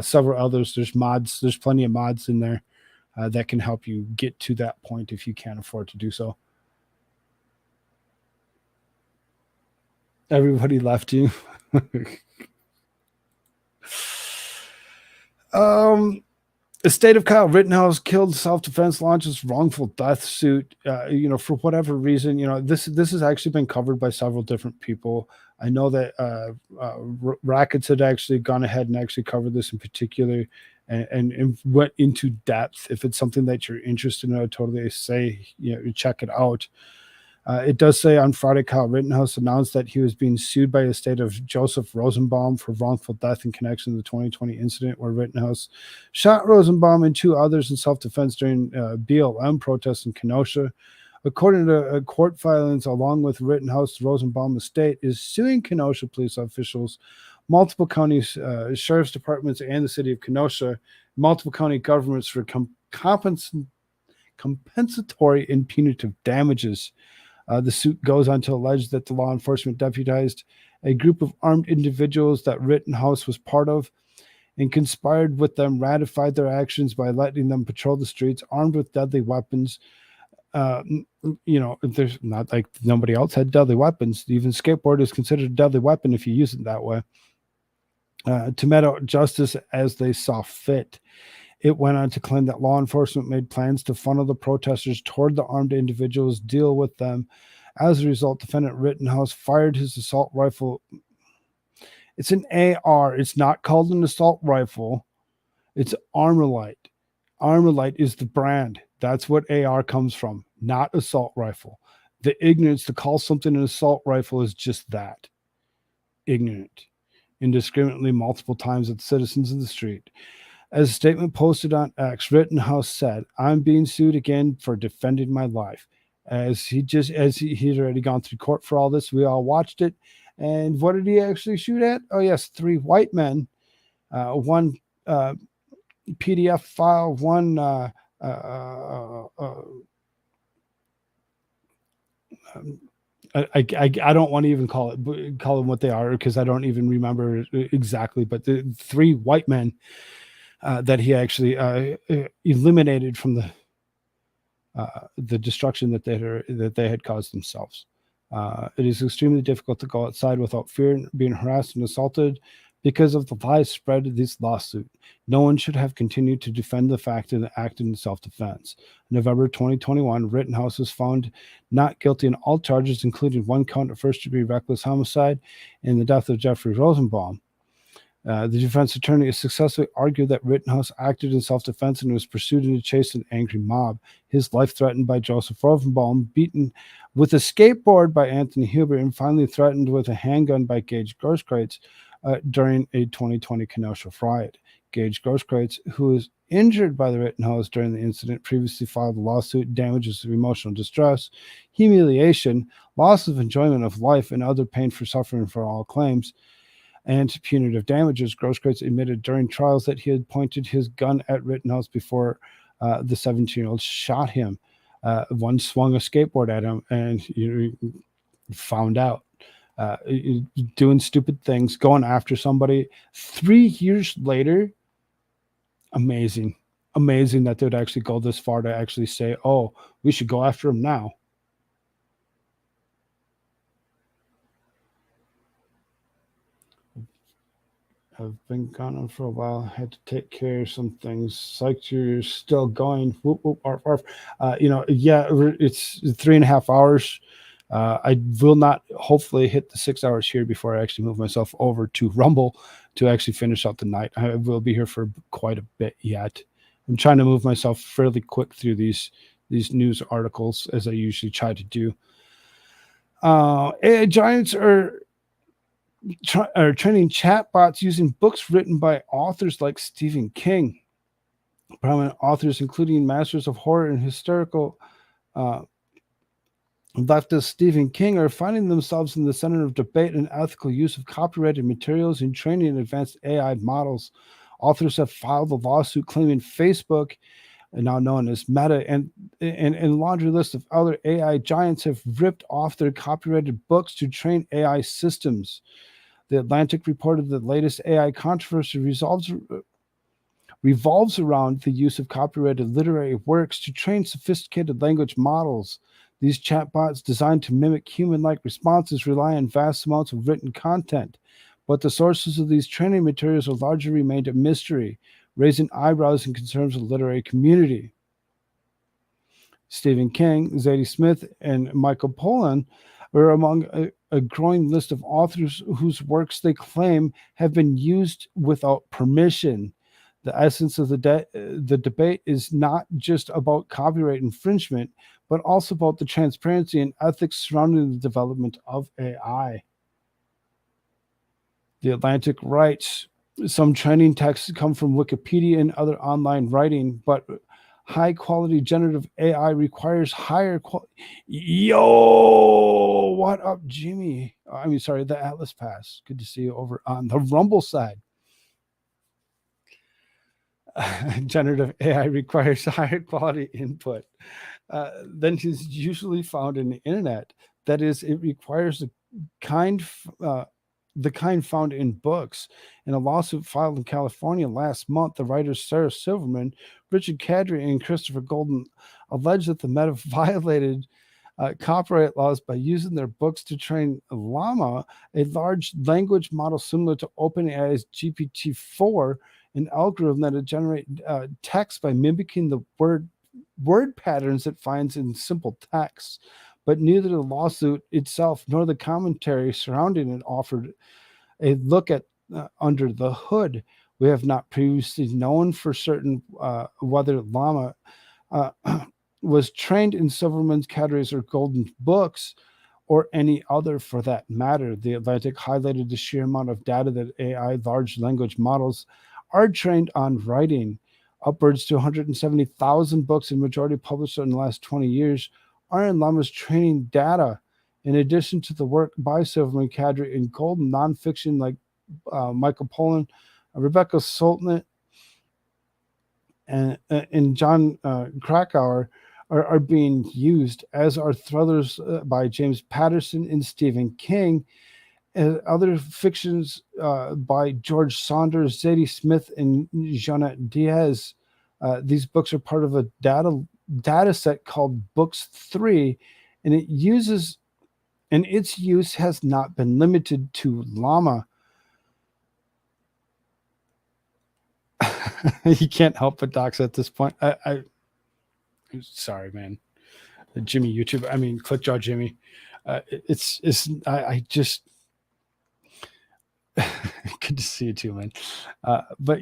several others. There's mods, there's plenty of mods in there that can help you get to that point if you can't afford to do so. Everybody left you. The state of Kyle Rittenhouse killed self-defense launches wrongful death suit. For whatever reason, this has actually been covered by several different people. I know that Rackets had actually gone ahead and actually covered this in particular and went into depth. If it's something that you're interested in, I would totally say, check it out. It does say on Friday, Kyle Rittenhouse announced that he was being sued by the state of Joseph Rosenbaum for wrongful death in connection to the 2020 incident where Rittenhouse shot Rosenbaum and 2 others in self-defense during BLM protests in Kenosha. According to court filings, along with Rittenhouse, the Rosenbaum estate is suing Kenosha police officials, multiple counties, sheriff's departments, and the city of Kenosha, multiple county governments for compensatory and punitive damages. The suit goes on to allege that the law enforcement deputized a group of armed individuals that Rittenhouse was part of and conspired with them, ratified their actions by letting them patrol the streets armed with deadly weapons. There's not like nobody else had deadly weapons. Even skateboard is considered a deadly weapon if you use it that way. To mete out justice as they saw fit. It went on to claim that law enforcement made plans to funnel the protesters toward the armed individuals, deal with them. As a result, defendant Rittenhouse fired his assault rifle. It's an AR. It's not called an assault rifle. It's Armalite. Armalite is the brand. That's what AR comes from, not assault rifle. The ignorance to call something an assault rifle is just that. Ignorant. Indiscriminately multiple times at citizens in the street. As a statement posted on X, Rittenhouse said, "I'm being sued again for defending my life." He'd already gone through court for all this. We all watched it. And what did he actually shoot at? Oh, yes, 3 white men, 1 PDF file, 1 I don't want to even call them what they are because I don't even remember exactly, but the 3 white men that he actually eliminated from the destruction that they had caused themselves. It is extremely difficult to go outside without fear and being harassed and assaulted because of the lies spread in this lawsuit. No one should have continued to defend the fact and acted in self-defense. November 2021, Rittenhouse was found not guilty in all charges, including 1 count of first-degree reckless homicide and the death of Jeffrey Rosenbaum. The defense attorney has successfully argued that Rittenhouse acted in self-defense and was pursued in a chase an angry mob. His life threatened by Joseph Rosenbaum, beaten with a skateboard by Anthony Huber, and finally threatened with a handgun by Gage Grosskreutz during a 2020 Kenosha riot. Gage Grosskreutz, who was injured by the Rittenhouse during the incident, previously filed a lawsuit, damages of emotional distress, humiliation, loss of enjoyment of life, and other pain for suffering for all claims, and punitive damages. Grosskreutz admitted during trials that he had pointed his gun at Rittenhouse before the 17-year-old shot him. One swung a skateboard at him and found out. Doing stupid things, going after somebody. 3 years later, amazing that they would actually go this far to actually say, oh, we should go after him now. I've been gone for a while. I had to take care of some things. Psyched you're still going. Whoop, whoop, arf, arf. It's 3.5 hours. I will not hopefully hit the 6 hours here before I actually move myself over to Rumble to actually finish out the night. I will be here for quite a bit yet. I'm trying to move myself fairly quick through these news articles as I usually try to do. Giants are training chatbots using books written by authors like Stephen King. Prominent authors, including masters of horror and hysterical leftist Stephen King, are finding themselves in the center of debate and ethical use of copyrighted materials in training advanced AI models. Authors have filed a lawsuit claiming Facebook, now known as Meta, and a laundry list of other AI giants have ripped off their copyrighted books to train AI systems. The Atlantic reported the latest AI controversy revolves around the use of copyrighted literary works to train sophisticated language models. These chatbots, designed to mimic human-like responses, rely on vast amounts of written content, but the sources of these training materials have largely remained a mystery, raising eyebrows and concerns of the literary community. Stephen King, Zadie Smith, and Michael Pollan are among a growing list of authors whose works they claim have been used without permission. The essence of the debate is not just about copyright infringement, but also about the transparency and ethics surrounding the development of AI. The Atlantic writes, some training texts come from Wikipedia and other online writing, but high-quality generative AI requires higher quality. Yo, what up, Jimmy? The Atlas Pass. Good to see you over on the Rumble side. Generative AI requires higher quality input than is usually found in the internet. That is, it requires the kind found in books. In a lawsuit filed in California last month, the writers Sarah Silverman, Richard Kadri, and Christopher Golden alleged that the Meta violated copyright laws by using their books to train Llama, a large language model similar to OpenAI's GPT-4, an algorithm that would generate text by mimicking the word patterns it finds in simple texts. But neither the lawsuit itself nor the commentary surrounding it offered a look at under the hood. We have not previously known for certain whether Llama was trained in Silverman's, Kadri's, or Golden's books, or any other for that matter. The Atlantic highlighted the sheer amount of data that AI large language models are trained on writing. Upwards to 170,000 books, and majority published in the last 20 years, are in Llama's training data. In addition to the work by Silverman, Kadri, and Golden, nonfiction like Michael Pollan, Rebecca Soltnit, and John Krakauer are being used, as are thrillers by James Patterson and Stephen King, and other fictions by George Saunders, Zadie Smith, and Jeanette Diaz. These books are part of a data set called Books 3, and its use has not been limited to Llama. You can't help but dox at this point. I'm sorry, man. Jimmy YouTube. Clickjaw Jimmy. I just good to see you too, man. But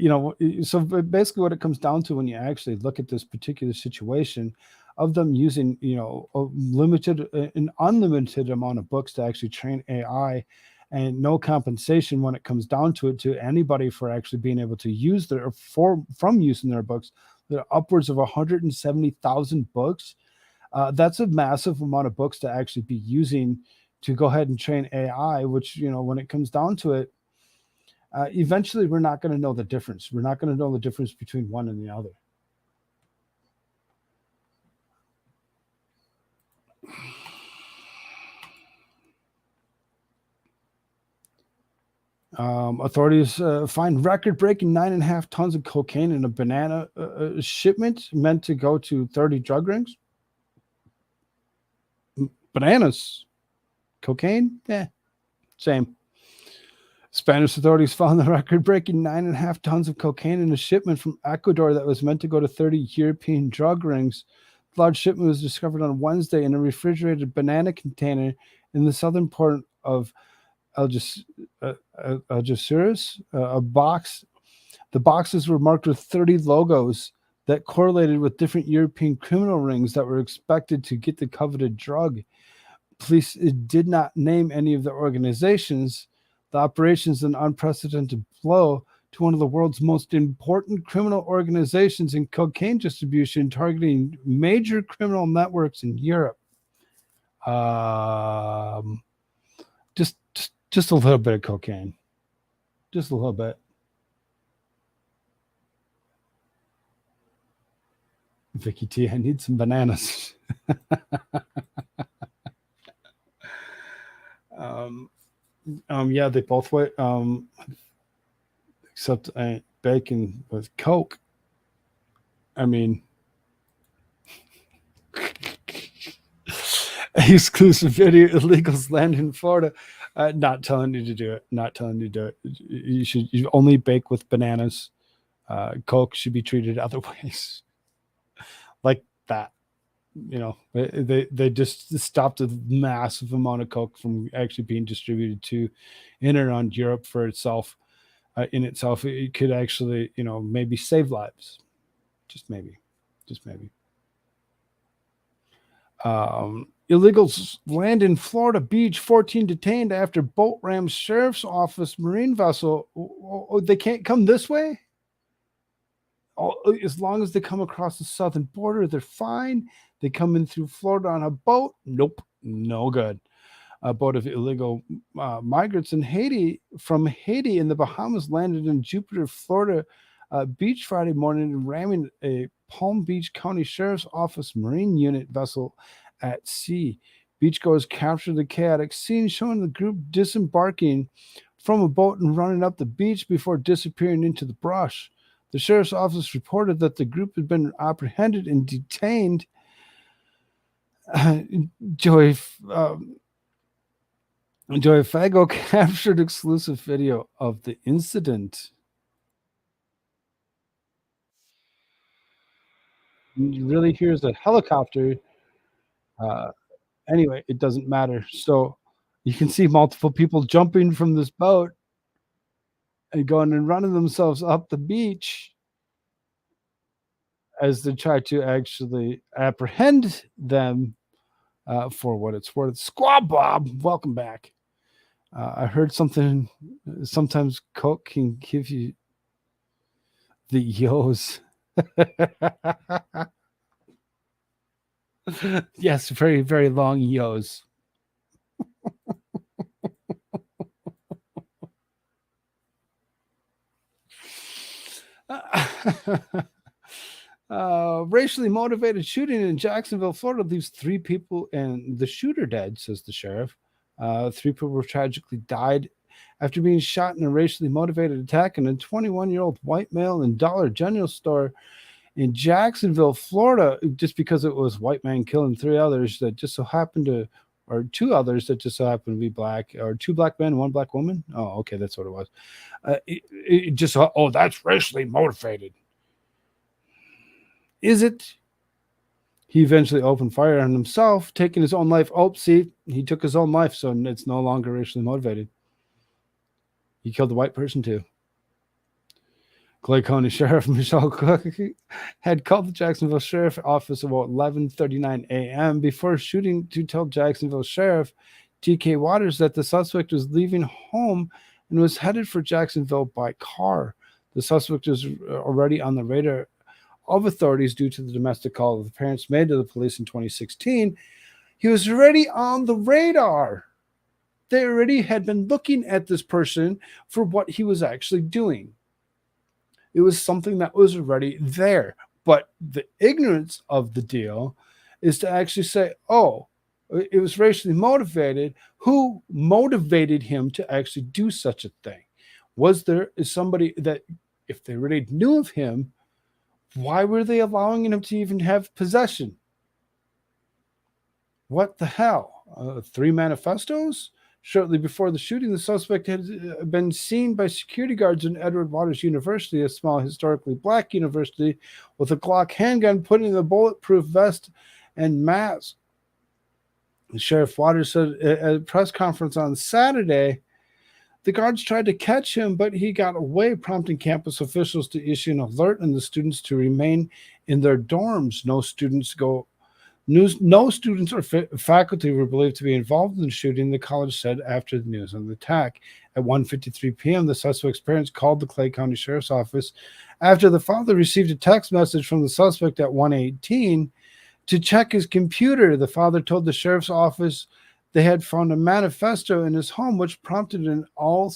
so basically what it comes down to when you actually look at this particular situation of them using, an unlimited amount of books to actually train AI, and no compensation when it comes down to it to anybody for actually being able to use from using their books. There are upwards of 170,000 books. That's a massive amount of books to actually be using to go ahead and train AI, which, when it comes down to it, eventually we're not going to know the difference. We're not going to know the difference between one and the other. Authorities find record-breaking 9.5 tons of cocaine in a banana shipment meant to go to 30 drug rings. Bananas. Cocaine? Same. Spanish authorities found the record-breaking 9.5 tons of cocaine in a shipment from Ecuador that was meant to go to 30 European drug rings. The large shipment was discovered on Wednesday in a refrigerated banana container in the southern port of Algeciras. The boxes were marked with 30 logos that correlated with different European criminal rings that were expected to get the coveted drug. Police did not name any of the organizations. The operation is an unprecedented blow to one of the world's most important criminal organizations in cocaine distribution, targeting major criminal networks in Europe. Just a little bit of cocaine. Just a little bit. Vicky T, I need some bananas. Yeah, they both went, except bacon with Coke. I mean, exclusive video, illegals land in Florida. Not telling you to do it. Not telling you to do it. You only bake with bananas. Coke should be treated other ways, like that. You know, they just stopped a massive amount of Coke from actually being distributed to in and around Europe for itself. In itself, it could actually, you know, maybe save lives. Just maybe. Illegals land in Florida beach, 14 detained after boat rams sheriff's office marine vessel. Oh, they can't come this way? Oh, as long as they come across the southern border, they're fine. They come in through Florida on a boat. Nope, no good. A boat of illegal migrants in Haiti, from Haiti in the Bahamas, landed in Jupiter, Florida beach Friday morning, ramming a Palm Beach County Sheriff's Office Marine Unit vessel at sea. Beachgoers captured the chaotic scene, showing the group disembarking from a boat and running up the beach before disappearing into the brush. The sheriff's office reported that the group had been apprehended and detained. Joy Fago captured exclusive video of the incident. Really, here's a helicopter. Anyway, it doesn't matter. So you can see multiple people jumping from this boat and going and running themselves up the beach as they try to actually apprehend them for what it's worth. Squab Bob, welcome back. I heard something. Sometimes Coke can give you the yos. Yes, very, very long yos. Racially motivated shooting in Jacksonville, Florida leaves 3 people and the shooter dead, says the sheriff. 3 people were tragically died after being shot in a racially motivated attack in a 21-year-old white male in Dollar General store in Jacksonville, Florida, just because it was white man killing 3 others that just so happened to, or 2 others that just so happened to be black, or 2 black men, 1 black woman. Oh, okay, that's what it was. It just, oh, that's racially motivated. Is it? He eventually opened fire on himself, taking his own life. Oh, see, he took his own life, so it's no longer racially motivated. He killed a white person too. Clay County Sheriff Michelle Cook had called the Jacksonville Sheriff Office about 11:39 a.m. before shooting to tell Jacksonville Sheriff T.K. Waters that the suspect was leaving home and was headed for Jacksonville by car. The suspect was already on the radar of authorities due to the domestic call the parents made to the police in 2016. He was already on the radar. They already had been looking at this person for what he was actually doing. It was something that was already there. But the ignorance of the deal is to actually say, oh, it was racially motivated. Who motivated him to actually do such a thing? Was there somebody that, if they already knew of him, why were they allowing him to even have possession? What the hell? 3 manifestos? Shortly before the shooting, the suspect had been seen by security guards in Edward Waters University, a small historically black university, with a Glock handgun, putting the bulletproof vest and mask. Sheriff Waters said at a press conference on Saturday, the guards tried to catch him, but he got away, prompting campus officials to issue an alert and the students to remain in their dorms. No students or faculty were believed to be involved in the shooting, the college said after the news of the attack. At 1:53 p.m., the suspect's parents called the Clay County Sheriff's Office after the father received a text message from the suspect at 1:18 to check his computer. The father told the sheriff's office they had found a manifesto in his home, which prompted an all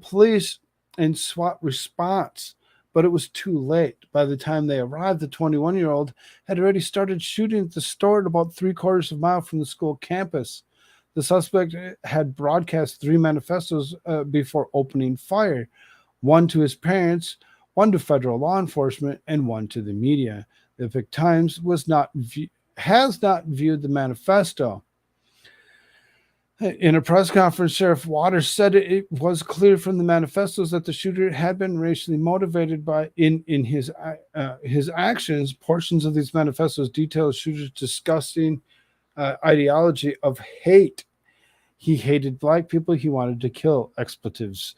police and SWAT response. But it was too late. By the time they arrived, the 21-year-old had already started shooting at the store at about 3/4 of a mile from the school campus. The suspect had broadcast 3 manifestos before opening fire, one to his parents, one to federal law enforcement, and one to the media. The Epoch Times has not viewed the manifesto. In a press conference, Sheriff Waters said it was clear from the manifestos that the shooter had been racially motivated by in his actions. Portions of these manifestos detail the shooter's disgusting ideology of hate. He hated black people. He wanted to kill. Expletives.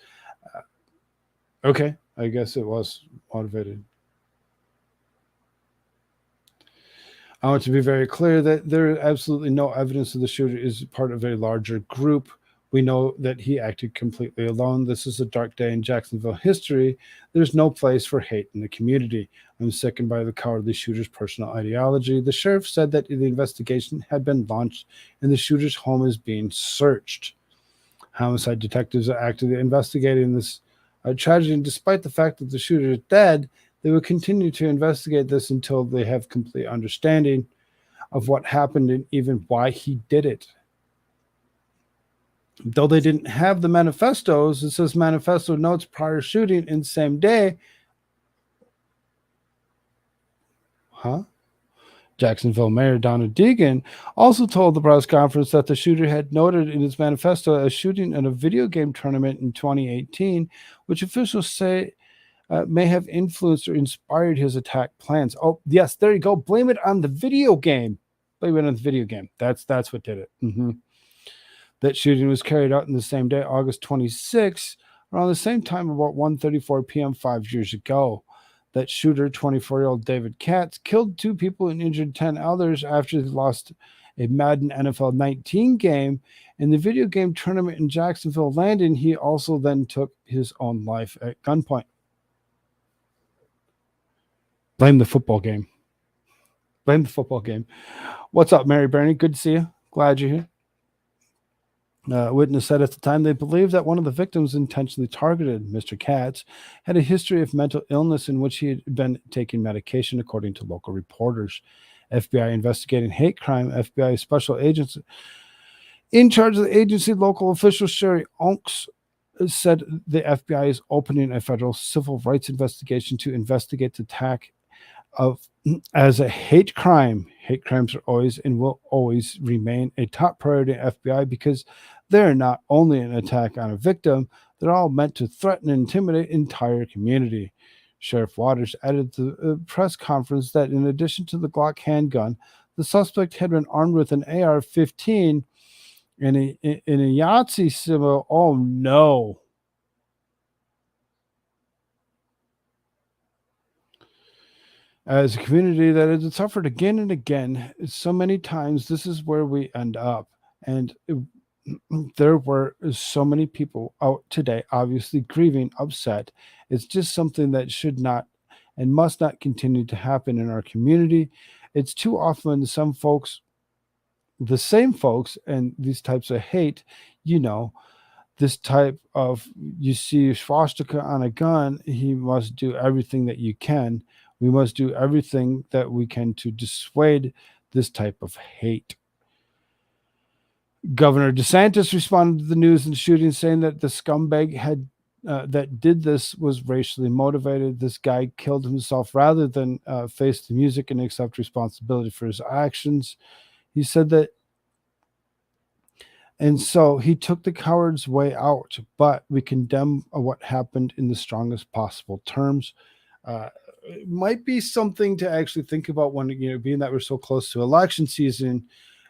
Okay, I guess it was motivated. I want to be very clear that there is absolutely no evidence that the shooter is part of a larger group. We know that he acted completely alone. This is a dark day in Jacksonville history. There's no place for hate in the community. I'm sickened by the cowardly shooter's personal ideology. The sheriff said that the investigation had been launched and the shooter's home is being searched. Homicide detectives are actively investigating this tragedy, and despite the fact that the shooter is dead, they will continue to investigate this until they have complete understanding of what happened and even why he did it. Though they didn't have the manifestos, it says manifesto notes prior shooting in same day. Jacksonville Mayor Donna Deegan also told the press conference that the shooter had noted in his manifesto a shooting at a video game tournament in 2018, which officials say may have influenced or inspired his attack plans. Oh, yes, there you go. Blame it on the video game. Blame it on the video game. That's what did it. That shooting was carried out in the same day, August 26, around the same time, about 1:34 p.m. 5 years ago. That shooter, 24-year-old David Katz, killed 2 people and injured 10 others after they lost a Madden NFL 19 game. In the video game tournament in Jacksonville Landing, he also then took his own life at gunpoint. Blame the football game. Blame the football game. What's up, Mary Bernie? Good to see you. Glad you're here. Witness said at the time they believed that one of the victims intentionally targeted Mr. Katz had a history of mental illness in which he had been taking medication, according to local reporters. FBI investigating hate crime. FBI special agents in charge of the agency, local official Sherry Onks, said the FBI is opening a federal civil rights investigation to investigate the attack as a hate crime. Hate crimes are always and will always remain a top priority in FBI because they're not only an attack on a victim, they're all meant to threaten and intimidate entire community. Sheriff Waters added to the press conference that in addition to the Glock handgun, the suspect had been armed with an AR-15 and a Yahtzee symbol. Oh no. As a community that has suffered again and again, so many times, this is where we end up. And there were so many people out today, obviously grieving, upset. It's just something that should not and must not continue to happen in our community. It's too often some folks, the same folks, and these types of hate, this type of, you see swastika on a gun, he must do everything that you can. We must do everything that we can to dissuade this type of hate. Governor DeSantis responded to the news and shooting, saying that the scumbag that did this was racially motivated. This guy killed himself rather than face the music and accept responsibility for his actions. He said that, and so he took the coward's way out, but we condemn what happened in the strongest possible terms. It might be something to actually think about when, being that we're so close to election season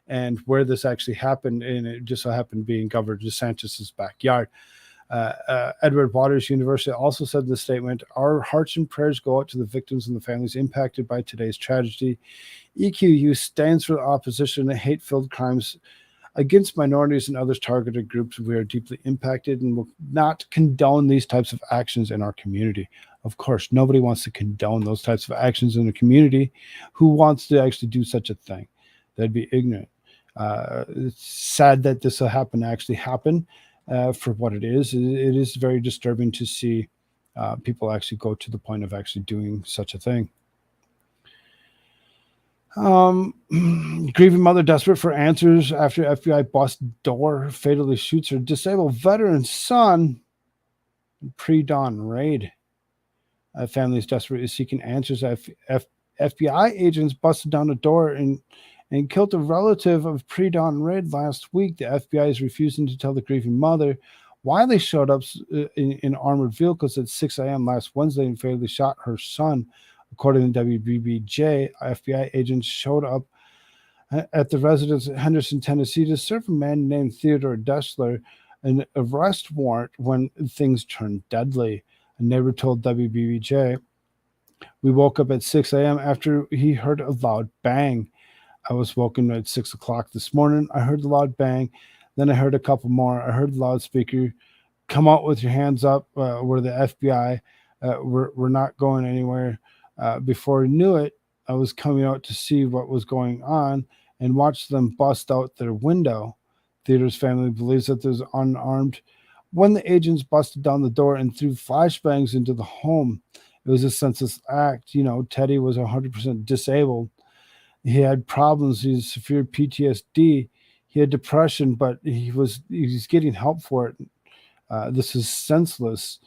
and where this actually happened, and it just so happened to be in Governor DeSantis's backyard. Edward Waters University also said in the statement, our hearts and prayers go out to the victims and the families impacted by today's tragedy. EQU stands for the opposition to hate-filled crimes against minorities and others targeted groups. We are deeply impacted and will not condone these types of actions in our community. Of course, nobody wants to condone those types of actions in a community. Who wants to actually do such a thing? That'd be ignorant. It's sad that this will actually happen for what it is. It is very disturbing to see people actually go to the point of actually doing such a thing. Grieving mother desperate for answers after FBI bust door fatally shoots her disabled veteran son. Pre-dawn raid. Families desperately seeking answers. FBI agents busted down a door and killed a relative of pre-dawn raid last week. The FBI is refusing to tell the grieving mother why they showed up in armored vehicles at 6 a.m. last Wednesday and fatally shot her son. According to WBBJ, FBI agents showed up at the residence in Henderson, Tennessee to serve a man named Theodore Dessler an arrest warrant when things turned deadly. A neighbor told WBBJ, "We woke up at 6 a.m. after he heard a loud bang. I was woken at 6 o'clock this morning. I heard the loud bang. Then I heard a couple more. I heard the loudspeaker, 'Come out with your hands up. We're the FBI. We're not going anywhere.' Before I knew it, I was coming out to see what was going on and watched them bust out their window." Theodore's family believes that there's unarmed when the agents busted down the door and threw flashbangs into the home. It was a senseless act. Teddy was 100% disabled. He had problems. He had severe PTSD. He had depression, but he's getting help for it. This is senseless.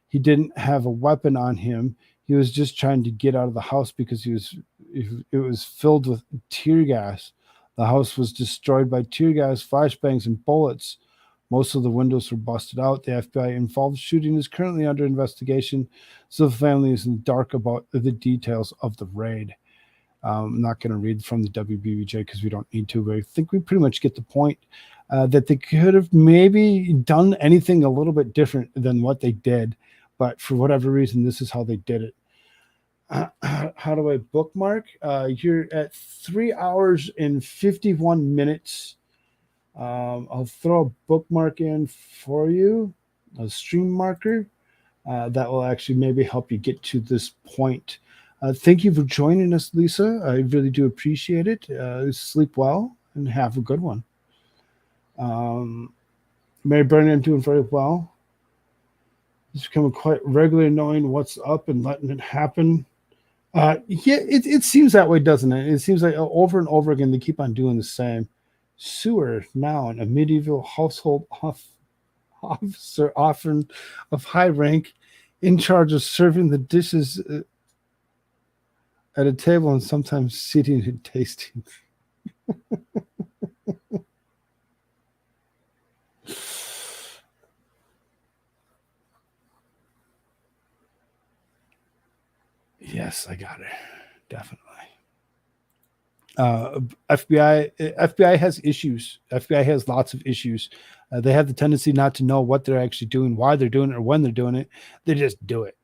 He didn't have a weapon on him. He was just trying to get out of the house because it was filled with tear gas. The house was destroyed by tear gas, flashbangs, and bullets. Most of the windows were busted out. The FBI involved shooting is currently under investigation, so the family is in the dark about the details of the raid. I'm not going to read from the WBBJ because we don't need to, but I think we pretty much get the point that they could have maybe done anything a little bit different than what they did, but for whatever reason, this is how they did it. How do I bookmark? You're at 3 hours and 51 minutes. I'll throw a bookmark in for you, a stream marker that will actually maybe help you get to this point. Thank you for joining us, Lisa. I really do appreciate it. Sleep well and have a good one. Mary Bernie, I'm doing very well. It's becoming quite regular knowing what's up and letting it happen. It seems that way, doesn't it? It seems like over and over again they keep on doing the same. Sewer, noun, a medieval household officer, often of high rank, in charge of serving the dishes at a table and sometimes sitting and tasting. Yes, I got it. Definitely. FBI has issues. FBI has lots of issues. They have the tendency not to know what they're actually doing, why they're doing it, or when they're doing it. They just do it.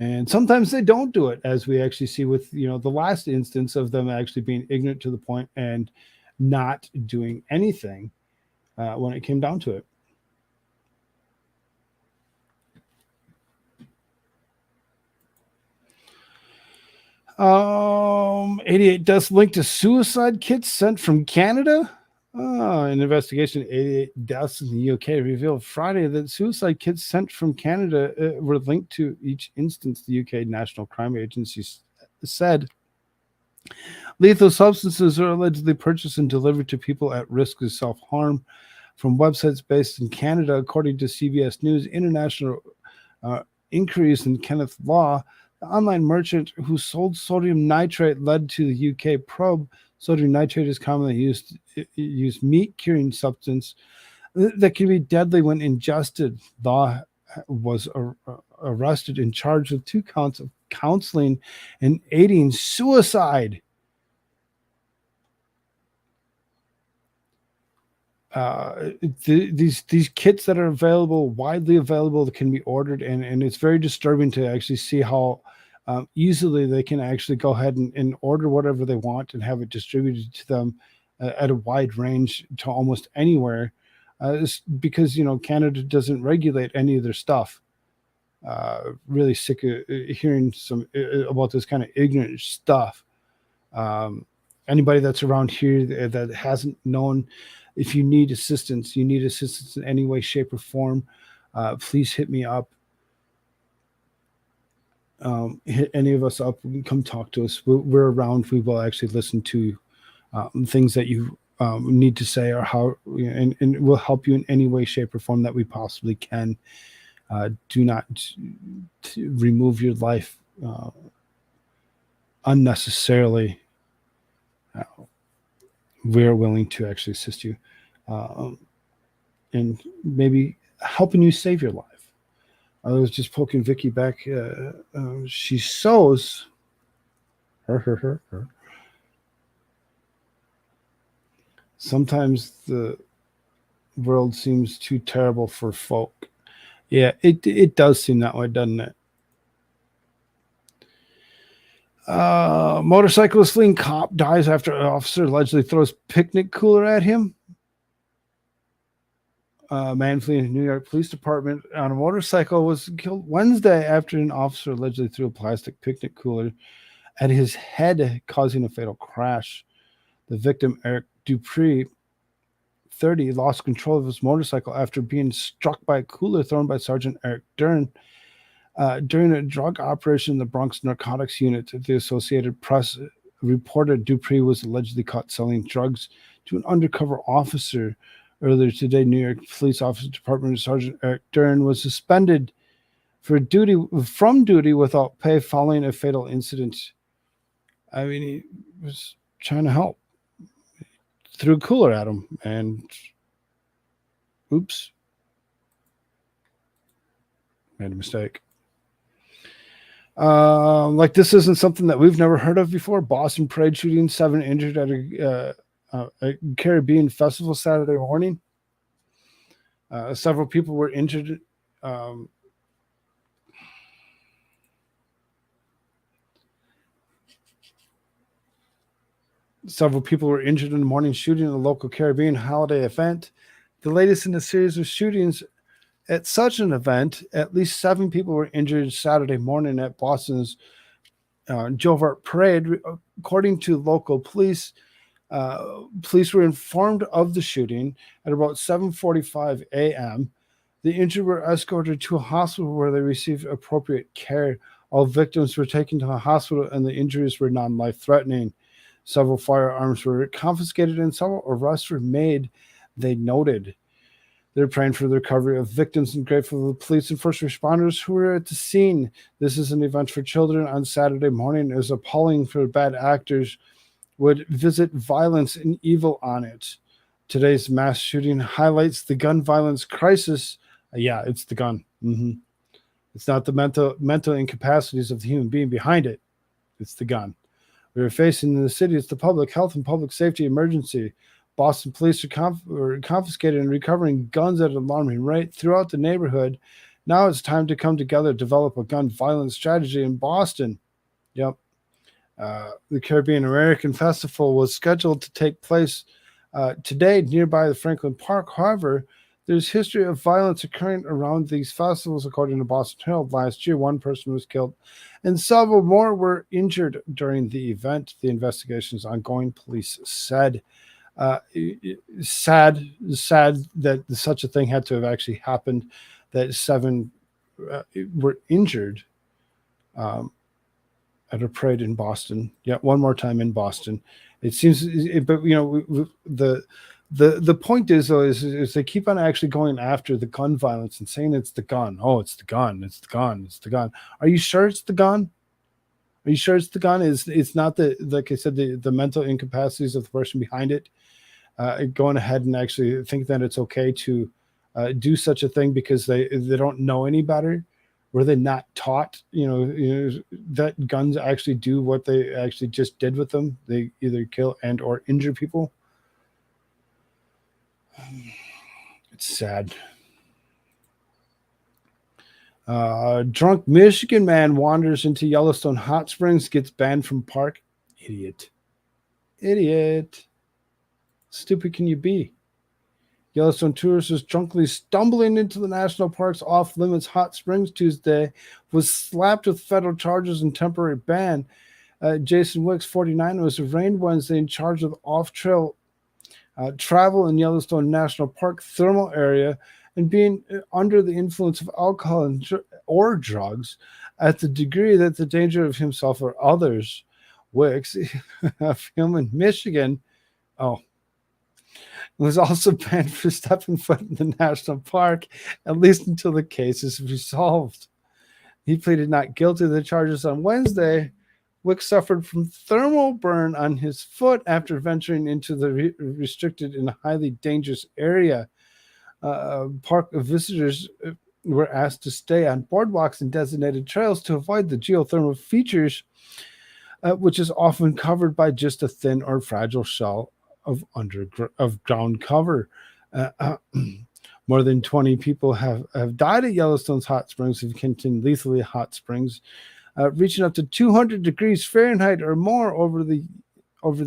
And sometimes they don't do it, as we actually see with the last instance of them actually being ignorant to the point and not doing anything when it came down to it. 88 deaths linked to suicide kits sent from Canada. An investigation, 88 deaths in the UK revealed Friday that suicide kits sent from Canada were linked to each instance. The UK National Crime Agency said lethal substances are allegedly purchased and delivered to people at risk of self-harm from websites based in Canada, according to CBS News. International inquiries in Kenneth Law, the online merchant who sold sodium nitrate, led to the UK probe. Sodium nitrate is commonly used meat curing substance that can be deadly when ingested. Law was arrested and charged with 2 counts of counseling and aiding suicide. These kits that are widely available, that can be ordered, and it's very disturbing to actually see how easily they can actually go ahead and order whatever they want and have it distributed to them at a wide range to almost anywhere, because Canada doesn't regulate any of their stuff. Really sick of hearing some about this kind of ignorant stuff. Anybody that's around here that hasn't known, if you need assistance in any way, shape, or form, please hit me up. Hit any of us up. Come talk to us. We're around. We will actually listen to things that you need to say, or how, and we'll help you in any way, shape, or form that we possibly can. Do not remove your life unnecessarily. We're willing to actually assist you and maybe helping you save your life. I was just poking Vicky back. She sews her. Sometimes the world seems too terrible for folk. Yeah, it does seem that way, doesn't it? Motorcyclist fleeing cop dies after an officer allegedly throws picnic cooler at him. Man fleeing the New York Police Department on a motorcycle was killed Wednesday after an officer allegedly threw a plastic picnic cooler at his head, causing a fatal crash. The victim, Eric Dupree, 30, lost control of his motorcycle after being struck by a cooler thrown by Sergeant Eric Dern during a drug operation in the Bronx Narcotics Unit. The Associated Press reported Dupree was allegedly caught selling drugs to an undercover officer. Earlier today, New York Police Officer Department Sergeant Eric Dern was suspended from duty without pay following a fatal incident. I mean, he was trying to help. Threw a cooler at him, and oops, made a mistake. Like this isn't something that we've never heard of before. Boston parade shooting, 7 injured at a Caribbean festival Saturday morning. Several people were injured. Several people were injured in the morning shooting at a local Caribbean holiday event. The latest in a series of shootings at such an event. At least 7 people were injured Saturday morning at Boston's Jovart Parade. According to local police, police were informed of the shooting at about 7:45 a.m. The injured were escorted to a hospital where they received appropriate care. All victims were taken to a hospital and the injuries were non-life-threatening. Several firearms were confiscated and several arrests were made, they noted. They're praying for the recovery of victims and grateful to the police and first responders who were at the scene. This is an event for children on Saturday morning. It was appalling for bad actors would visit violence and evil on it. Today's mass shooting highlights the gun violence crisis. Yeah, it's the gun. It's not the mental incapacities of the human being behind it. It's the gun. We are facing in the city. It's the public health and public safety emergency. Boston police are confiscating and recovering guns at an alarming rate throughout the neighborhood. Now it's time to come together, develop a gun violence strategy in Boston. Yep. The Caribbean American Festival was scheduled to take place today nearby the Franklin Park. However, there's history of violence occurring around these festivals. According to Boston Herald, last year, 1 person was killed and several more were injured during the event. The investigation is ongoing, police said. Sad that such a thing had to have actually happened, that 7 were injured at a parade in Boston. Yeah, one more time in Boston. It seems, but the point is though is they keep on actually going after the gun violence and saying it's the gun. Oh, it's the gun. It's the gun. It's the gun. Are you sure it's the gun? Are you sure it's the gun? It's not the, like I said, the mental incapacities of the person behind it going ahead and actually think that it's okay to do such a thing because they don't know any better? Were they not taught, that guns actually do what they actually just did with them? They either kill and or injure people. It's sad. Drunk Michigan man wanders into Yellowstone Hot Springs, gets banned from park. Idiot. Stupid can you be? Yellowstone tourist was drunkenly stumbling into the national park's off-limits hot springs Tuesday, was slapped with federal charges and temporary ban. Jason Wicks, 49, was arraigned Wednesday in charge of off-trail travel in Yellowstone National Park thermal area and being under the influence of alcohol or drugs at the degree that the danger of himself or others. Wicks, a film in Michigan, was also banned for stepping foot in the national park, at least until the case is resolved. He pleaded not guilty to the charges on Wednesday. Wick suffered from thermal burn on his foot after venturing into the restricted and highly dangerous area. Park visitors were asked to stay on boardwalks and designated trails to avoid the geothermal features, which is often covered by just a thin or fragile shell of ground cover. More than 20 people have died at Yellowstone's hot springs of Kenton lethally hot springs, reaching up to 200 degrees Fahrenheit or more over the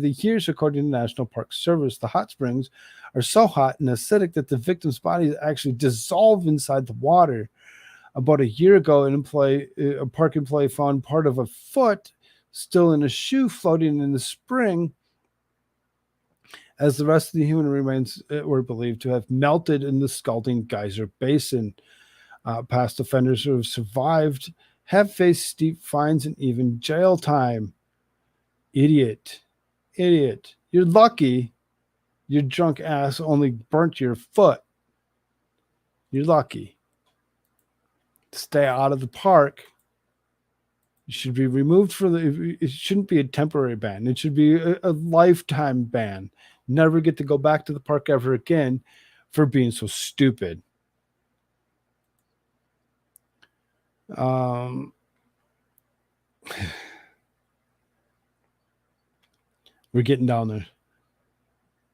years, according to National Park Service. The hot springs are so hot and acidic that the victims' bodies actually dissolve inside the water. About a year ago, a park employee found part of a foot still in a shoe floating in the spring, as the rest of the human remains were believed to have melted in the scalding geyser basin. Past offenders who have survived have faced steep fines and even jail time. Idiot. You're lucky your drunk ass only burnt your foot. You're lucky. Stay out of the park. You should be removed it shouldn't be a temporary ban. It should be a lifetime ban. Never get to go back to the park ever again for being so stupid. We're getting down there.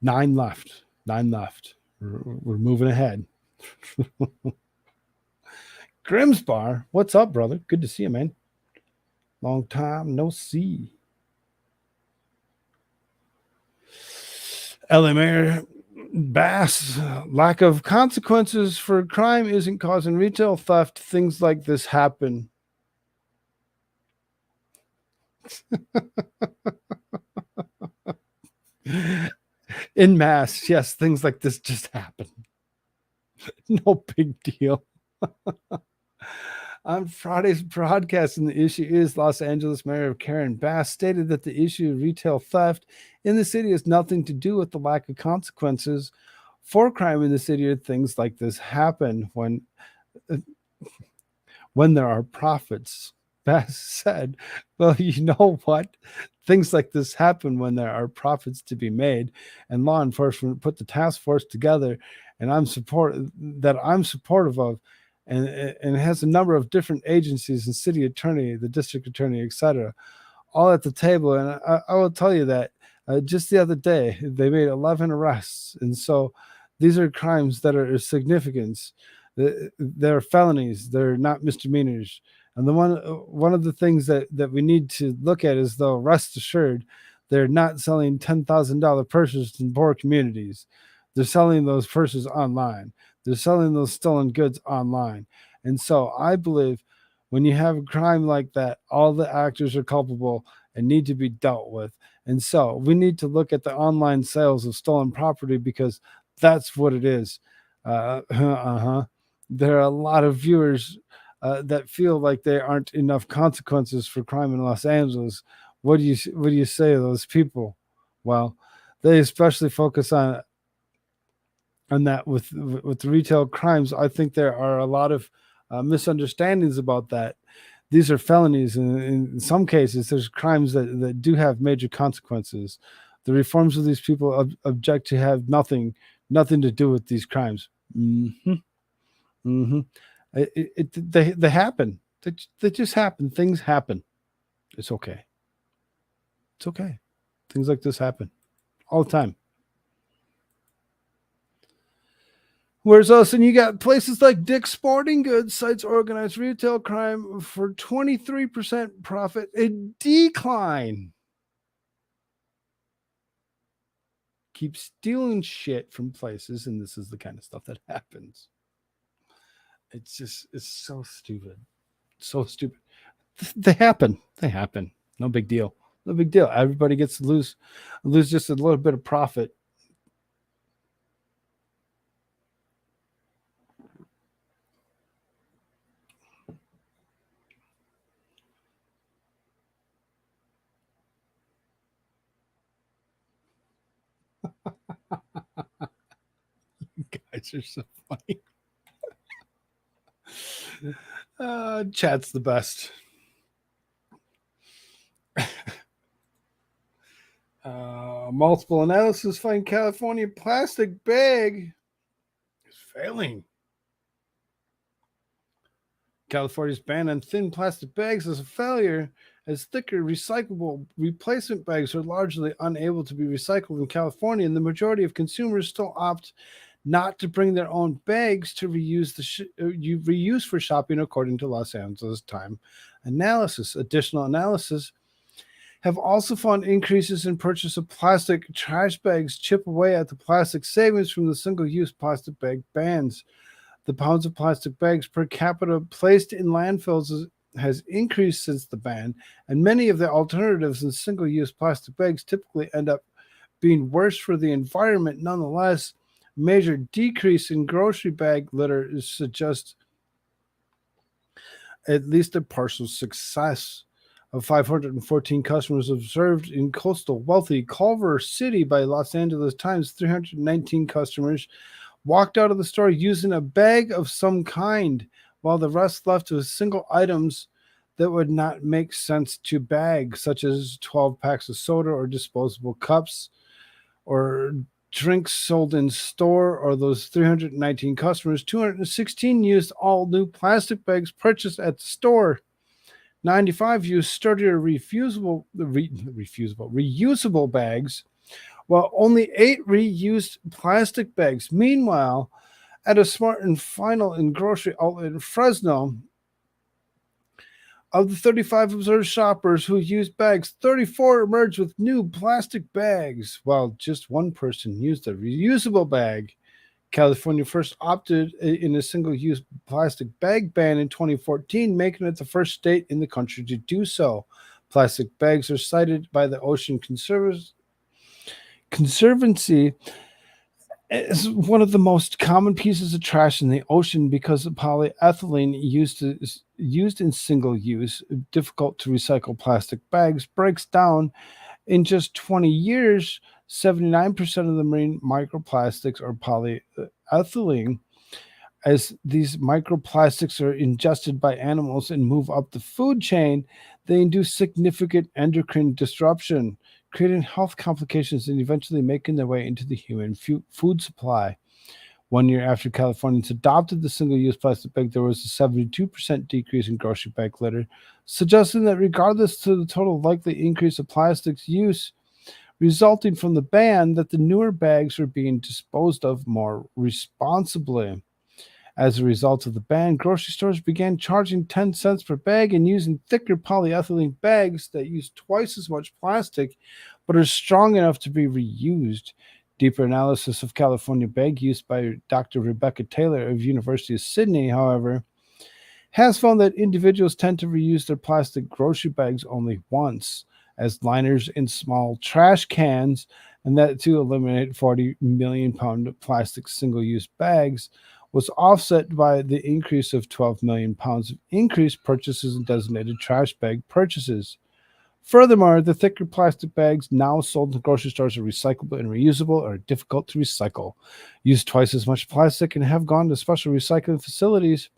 9 left. We're moving ahead. Grimsbar, what's up, brother? Good to see you, man. Long time no see. LA Mayor Bass, lack of consequences for crime isn't causing retail theft. Things like this happen. In mass, yes, things like this just happen. No big deal. On Friday's broadcast, and the issue is Los Angeles Mayor Karen Bass stated that the issue of retail theft in the city has nothing to do with the lack of consequences for crime in the city, or things like this happen when there are profits. Bass said, well, you know what? Things like this happen when there are profits to be made, and law enforcement put the task force together, and I'm supportive of, and it has a number of different agencies and city attorney, the district attorney, etc., all at the table. And I will tell you that just the other day, they made 11 arrests. And so these are crimes that are significant. They're felonies. They're not misdemeanors. And one of the things that we need to look at is, though, rest assured, they're not selling $10,000 purses in poor communities. They're selling those purses online. They're selling those stolen goods online. And so I believe when you have a crime like that, all the actors are culpable and need to be dealt with. And so we need to look at the online sales of stolen property, because that's what it is. There are a lot of viewers that feel like there aren't enough consequences for crime in Los Angeles. What do you say to those people? Well, they especially focus on that with the retail crimes. I think there are a lot of misunderstandings about that. These are felonies, and in some cases, there's crimes that do have major consequences. The reforms of these people object to have nothing to do with these crimes. They happen. They just happen. Things happen. It's okay. It's okay. Things like this happen all the time. Whereas else, and you got places like Dick's Sporting Goods cites organized retail crime for 23% profit, a decline. keep stealing shit from places, and this is the kind of stuff that happens. It's so stupid. So stupid. They happen. They happen. No big deal. No big deal. Everybody gets to lose just a little bit of profit. You guys are so funny. Chat's the best. Multiple analysis find California plastic bag is failing. California's ban on thin plastic bags is a failure, as thicker recyclable replacement bags are largely unable to be recycled in California, and the majority of consumers still opt not to bring their own bags to reuse for shopping, according to Los Angeles Times analysis. Additional analysis have also found increases in purchase of plastic trash bags chip away at the plastic savings from the single-use plastic bag bans. The pounds of plastic bags per capita placed in landfills has increased since the ban, and many of the alternatives in single-use plastic bags typically end up being worse for the environment. Nonetheless, major decrease in grocery bag litter suggests at least a partial success. Of 514 customers observed in coastal wealthy Culver City by Los Angeles Times, 319 customers walked out of the store using a bag of some kind, while the rest left with single items that would not make sense to bag, such as 12 packs of soda or disposable cups or drinks sold in store. Or those 319 customers, 216 used all new plastic bags purchased at the store. 95 used sturdier reusable bags, while only 8 reused plastic bags. Meanwhile, at a Smart and Final and grocery outlet in Fresno, of the 35 observed shoppers who used bags, 34 emerged with new plastic bags, while just one person used a reusable bag. California first opted in a single-use plastic bag ban in 2014, making it the first state in the country to do so. Plastic bags are cited by the Ocean Conservancy as one of the most common pieces of trash in the ocean because of polyethylene used in single-use, difficult to recycle plastic bags breaks down. In just 20 years, 79% of the marine microplastics are polyethylene. As these microplastics are ingested by animals and move up the food chain, they induce significant endocrine disruption, creating health complications and eventually making their way into the human food supply. 1 year after Californians adopted the single-use plastic bag, there was a 72% decrease in grocery bag litter, suggesting that regardless to the total likely increase of plastics use resulting from the ban, that the newer bags are being disposed of more responsibly. As a result of the ban, grocery stores began charging 10 cents per bag and using thicker polyethylene bags that use twice as much plastic but are strong enough to be reused. Deeper analysis of California bag use by Dr. Rebecca Taylor of University of Sydney, however, has found that individuals tend to reuse their plastic grocery bags only once, as liners in small trash cans, and that to eliminate 40 million pound plastic single-use bags was offset by the increase of 12 million pounds of increased purchases in designated trash bag purchases. Furthermore, the thicker plastic bags now sold in grocery stores are recyclable and reusable or difficult to recycle, use twice as much plastic, and have gone to special recycling facilities.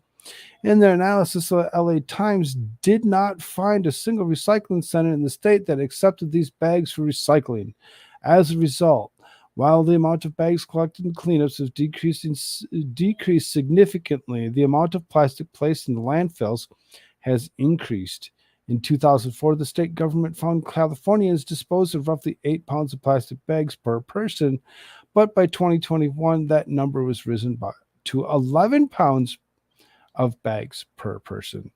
In their analysis, the LA Times did not find a single recycling center in the state that accepted these bags for recycling. As a result, while the amount of bags collected in cleanups has decreased significantly, the amount of plastic placed in the landfills has increased. In 2004, the state government found Californians disposed of roughly 8 pounds of plastic bags per person, but by 2021, that number was risen to 11 pounds of bags per person.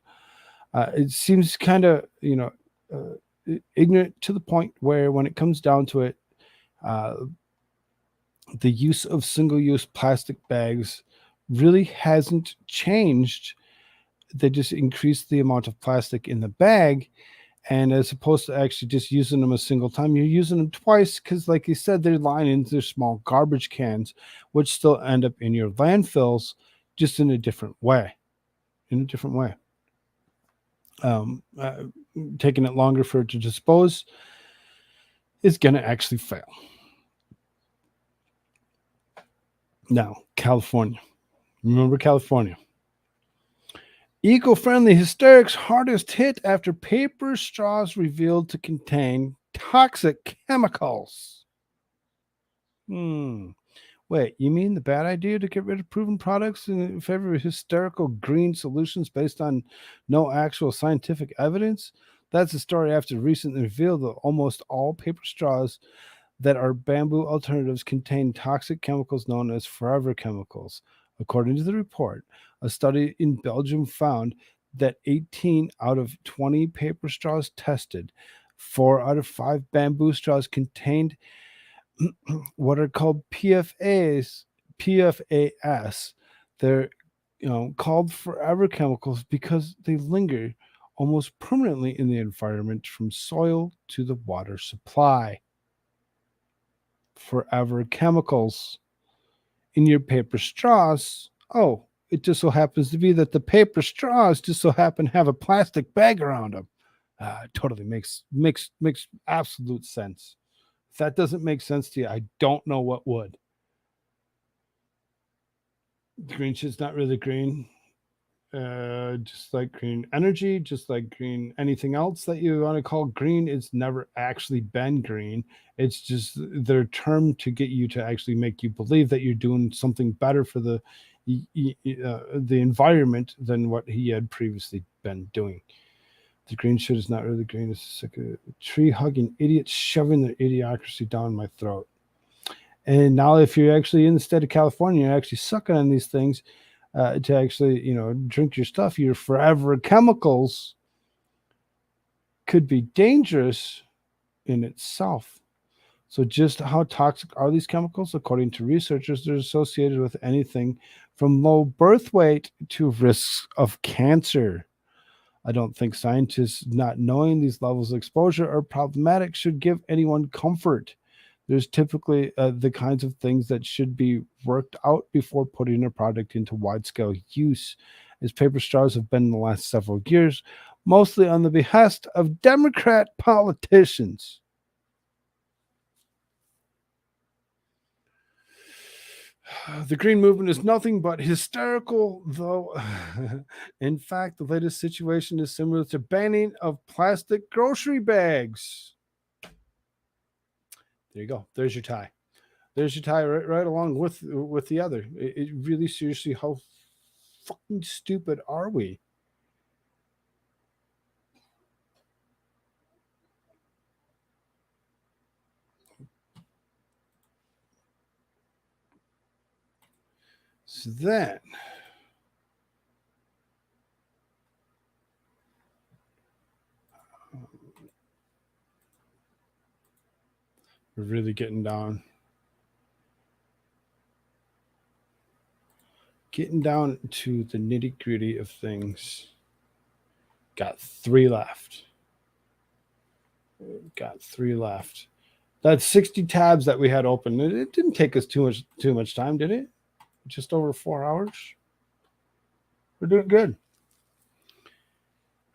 It seems kind of, ignorant to the point where when it comes down to it, the use of single-use plastic bags really hasn't changed. They just increased the amount of plastic in the bag, and as opposed to actually just using them a single time, you're using them twice because, like you said, they're linings, they're small garbage cans, which still end up in your landfills, just in a different way. In a different way. Taking it longer for it to dispose is going to actually fail. Now, California. Remember California. Eco-friendly hysterics hardest hit after paper straws revealed to contain toxic chemicals. Wait, you mean the bad idea to get rid of proven products in favor of hysterical green solutions based on no actual scientific evidence? That's the story after recently revealed that almost all paper straws that are bamboo alternatives contain toxic chemicals known as forever chemicals. According to the report, a study in Belgium found that 18 out of 20 paper straws tested, 4 out of 5 bamboo straws contained what are called PFAS. They're called forever chemicals because they linger almost permanently in the environment from soil to the water supply. Forever chemicals in your paper straws. Oh, it just so happens to be that the paper straws just so happen to have a plastic bag around them. It totally makes absolute sense. If that doesn't make sense to you, I don't know what would. Green shit's not really green. Just like green energy, just like green anything else that you want to call green, it's never actually been green. It's just their term to get you to actually make you believe that you're doing something better for the environment than what he had previously been doing. The green shit is not really green. It's like a tree-hugging idiot shoving their idiocracy down my throat. And now if you're actually in the state of California, you're actually sucking on these things to actually, drink your stuff, your forever chemicals could be dangerous in itself. So just how toxic are these chemicals? According to researchers, they're associated with anything from low birth weight to risks of cancer. I don't think scientists not knowing these levels of exposure are problematic should give anyone comfort. There's typically the kinds of things that should be worked out before putting a product into wide-scale use, as paper straws have been in the last several years, mostly on the behest of Democrat politicians. The green movement is nothing but hysterical, though. In fact, the latest situation is similar to banning of plastic grocery bags. There you go. There's your tie. There's your tie right along with the other. It really, seriously, how fucking stupid are we? So then, we're really getting down to the nitty-gritty of things. Got 3 left. That's 60 tabs that we had open. It didn't take us too much time, did it? Just over 4 hours. We're doing good.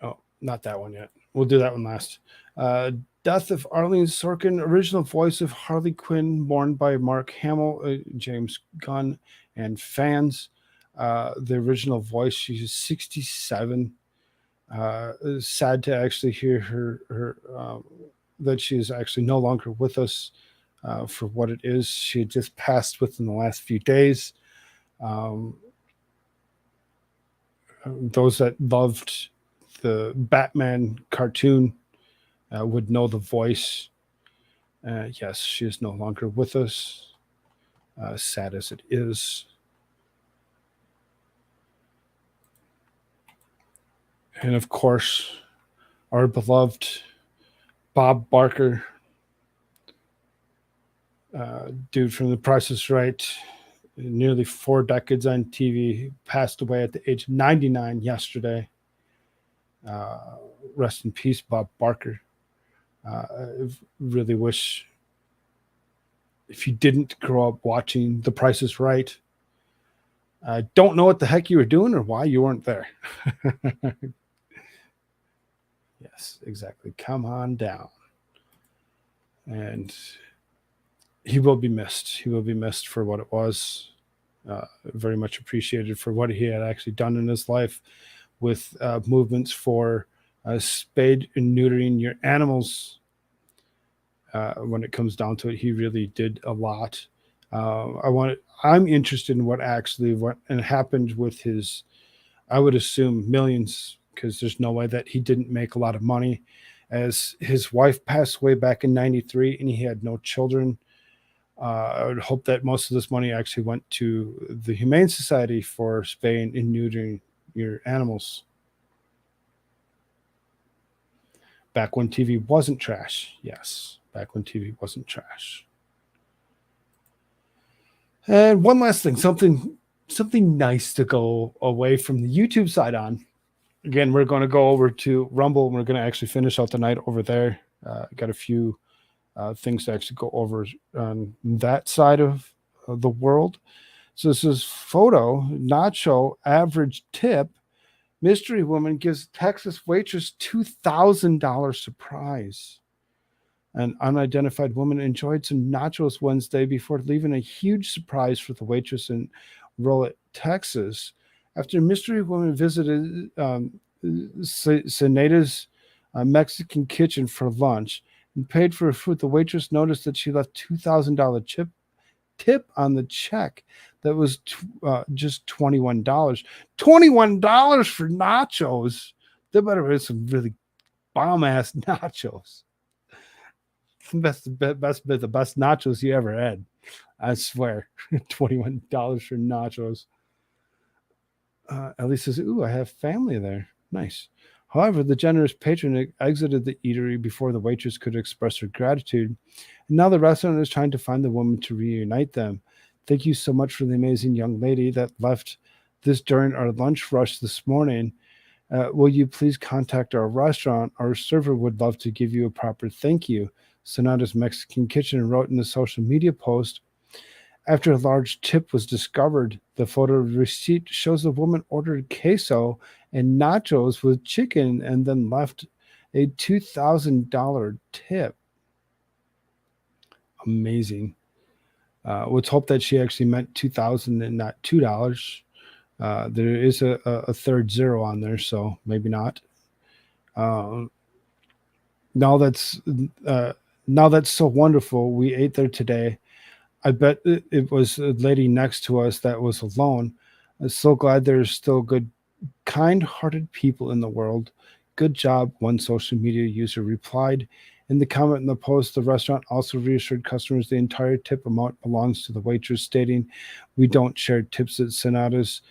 Oh, not that one yet. We'll do that one last. Death of Arlene Sorkin, original voice of Harley Quinn, mourned by Mark Hamill, James Gunn, and fans. The original voice, she's 67. Sad to actually hear her that she is actually no longer with us for what it is. She had just passed within the last few days. Those that loved the Batman cartoon would know the voice. Yes, she is no longer with us. Sad as it is. And of course, our beloved Bob Barker, dude from The Price is Right, nearly 4 decades on TV, passed away at the age of 99 yesterday. Rest in peace, Bob Barker. I really wish, if you didn't grow up watching The Price is Right, I don't know what the heck you were doing or why you weren't there. Yes, exactly. Come on down. And he will be missed. He will be missed for what it was. Very much appreciated for what he had actually done in his life with movements for spade and neutering your animals. When it comes down to it, he really did a lot. I'm interested in what happened with his, I would assume, millions, because there's no way that he didn't make a lot of money, as his wife passed away back in 93 and he had no children. I would hope that most of this money actually went to the Humane Society for spaying and neutering your animals. Back when TV wasn't trash. Yes, back when TV wasn't trash. And one last thing, something nice to go away from the YouTube side on. Again, we're going to go over to Rumble, and we're going to actually finish out the night over there. Got a few things to actually go over on that side of the world. So this is photo, nacho, average tip. Mystery woman gives Texas waitress $2,000 surprise. An unidentified woman enjoyed some nachos Wednesday before leaving a huge surprise for the waitress in Rolette, Texas. After a mystery woman visited Seneda's Mexican kitchen for lunch and paid for her food, the waitress noticed that she left $2,000 tip on the check. That was just $21. $21 for nachos. There better be some really bomb-ass nachos. The best nachos you ever had. I swear. $21 for nachos. Ellie says, ooh, I have family there. Nice. However, the generous patron exited the eatery before the waitress could express her gratitude. And now the restaurant is trying to find the woman to reunite them. Thank you so much for the amazing young lady that left this during our lunch rush this morning. Will you please contact our restaurant? Our server would love to give you a proper thank you. Sonata's Mexican Kitchen wrote in the social media post. After a large tip was discovered, the photo receipt shows the woman ordered queso and nachos with chicken and then left a $2,000 tip. Amazing. Let's hope that she actually meant $2,000 and not $2. There is a third zero on there, so maybe not. Now that's so wonderful. We ate there today. I bet it was a lady next to us that was alone. I'm so glad there's still good, kind-hearted people in the world. Good job, one social media user replied. In the comment in the post, the restaurant also reassured customers the entire tip amount belongs to the waitress, stating, we don't share tips at Sonata's.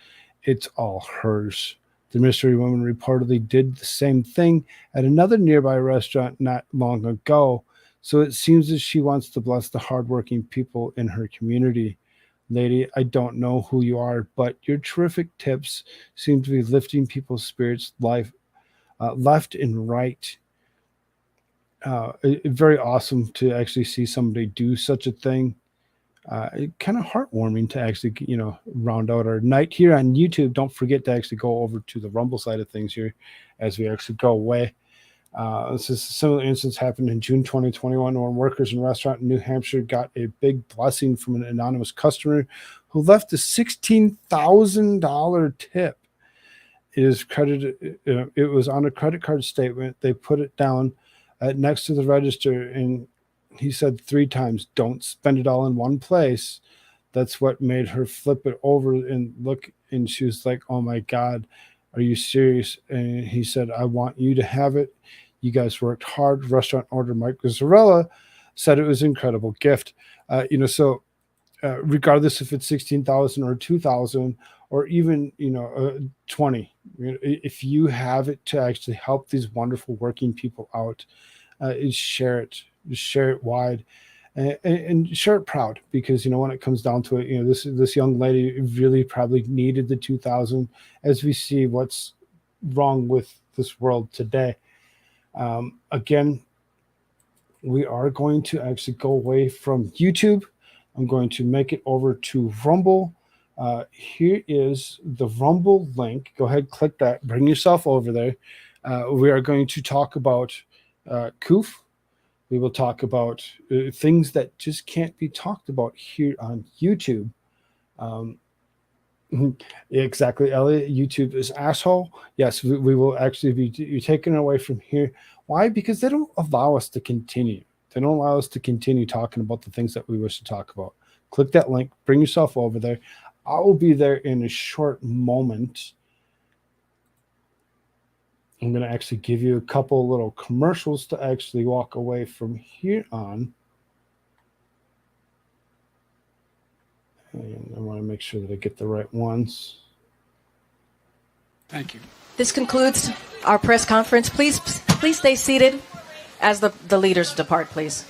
It's all hers. The mystery woman reportedly did the same thing at another nearby restaurant not long ago. So it seems that she wants to bless the hardworking people in her community. Lady, I don't know who you are, but your terrific tips seem to be lifting people's spirits left and right. Very awesome to actually see somebody do such a thing. Kind of heartwarming to actually, round out our night here on YouTube. Don't forget to actually go over to the Rumble side of things here as we actually go away. This is a similar instance happened in June 2021 when workers in a restaurant in New Hampshire got a big blessing from an anonymous customer who left a $16,000 tip. It is credited. It was on a credit card statement. They put it down next to the register, and he said 3 times, "Don't spend it all in one place." That's what made her flip it over and look. And she was like, "Oh my God, are you serious?" And he said, "I want you to have it. You guys worked hard." Restaurant owner Mike Gazzarella said it was an incredible gift. Regardless if it's 16,000 or 2,000 or even 20, if you have it to actually help these wonderful working people out, share it. Just share it wide. and share it proud, because when it comes down to it, this young lady really probably needed the 2,000, as we see what's wrong with this world today. Again, we are going to actually go away from YouTube. I'm going to make it over to Rumble. Here is the Rumble link. Go ahead, click that, bring yourself over there. We are going to talk about Koof. We will talk about things that just can't be talked about here on YouTube. Exactly, Elliot. YouTube is asshole. Yes, we will actually be taken away from here. Why? Because they don't allow us to continue. They don't allow us to continue talking about the things that we wish to talk about. Click that link. Bring yourself over there. I will be there in a short moment. I'm going to actually give you a couple little commercials to actually walk away from here on. And I want to make sure that I get the right ones. Thank you. This concludes our press conference. Please stay seated as the leaders depart, please.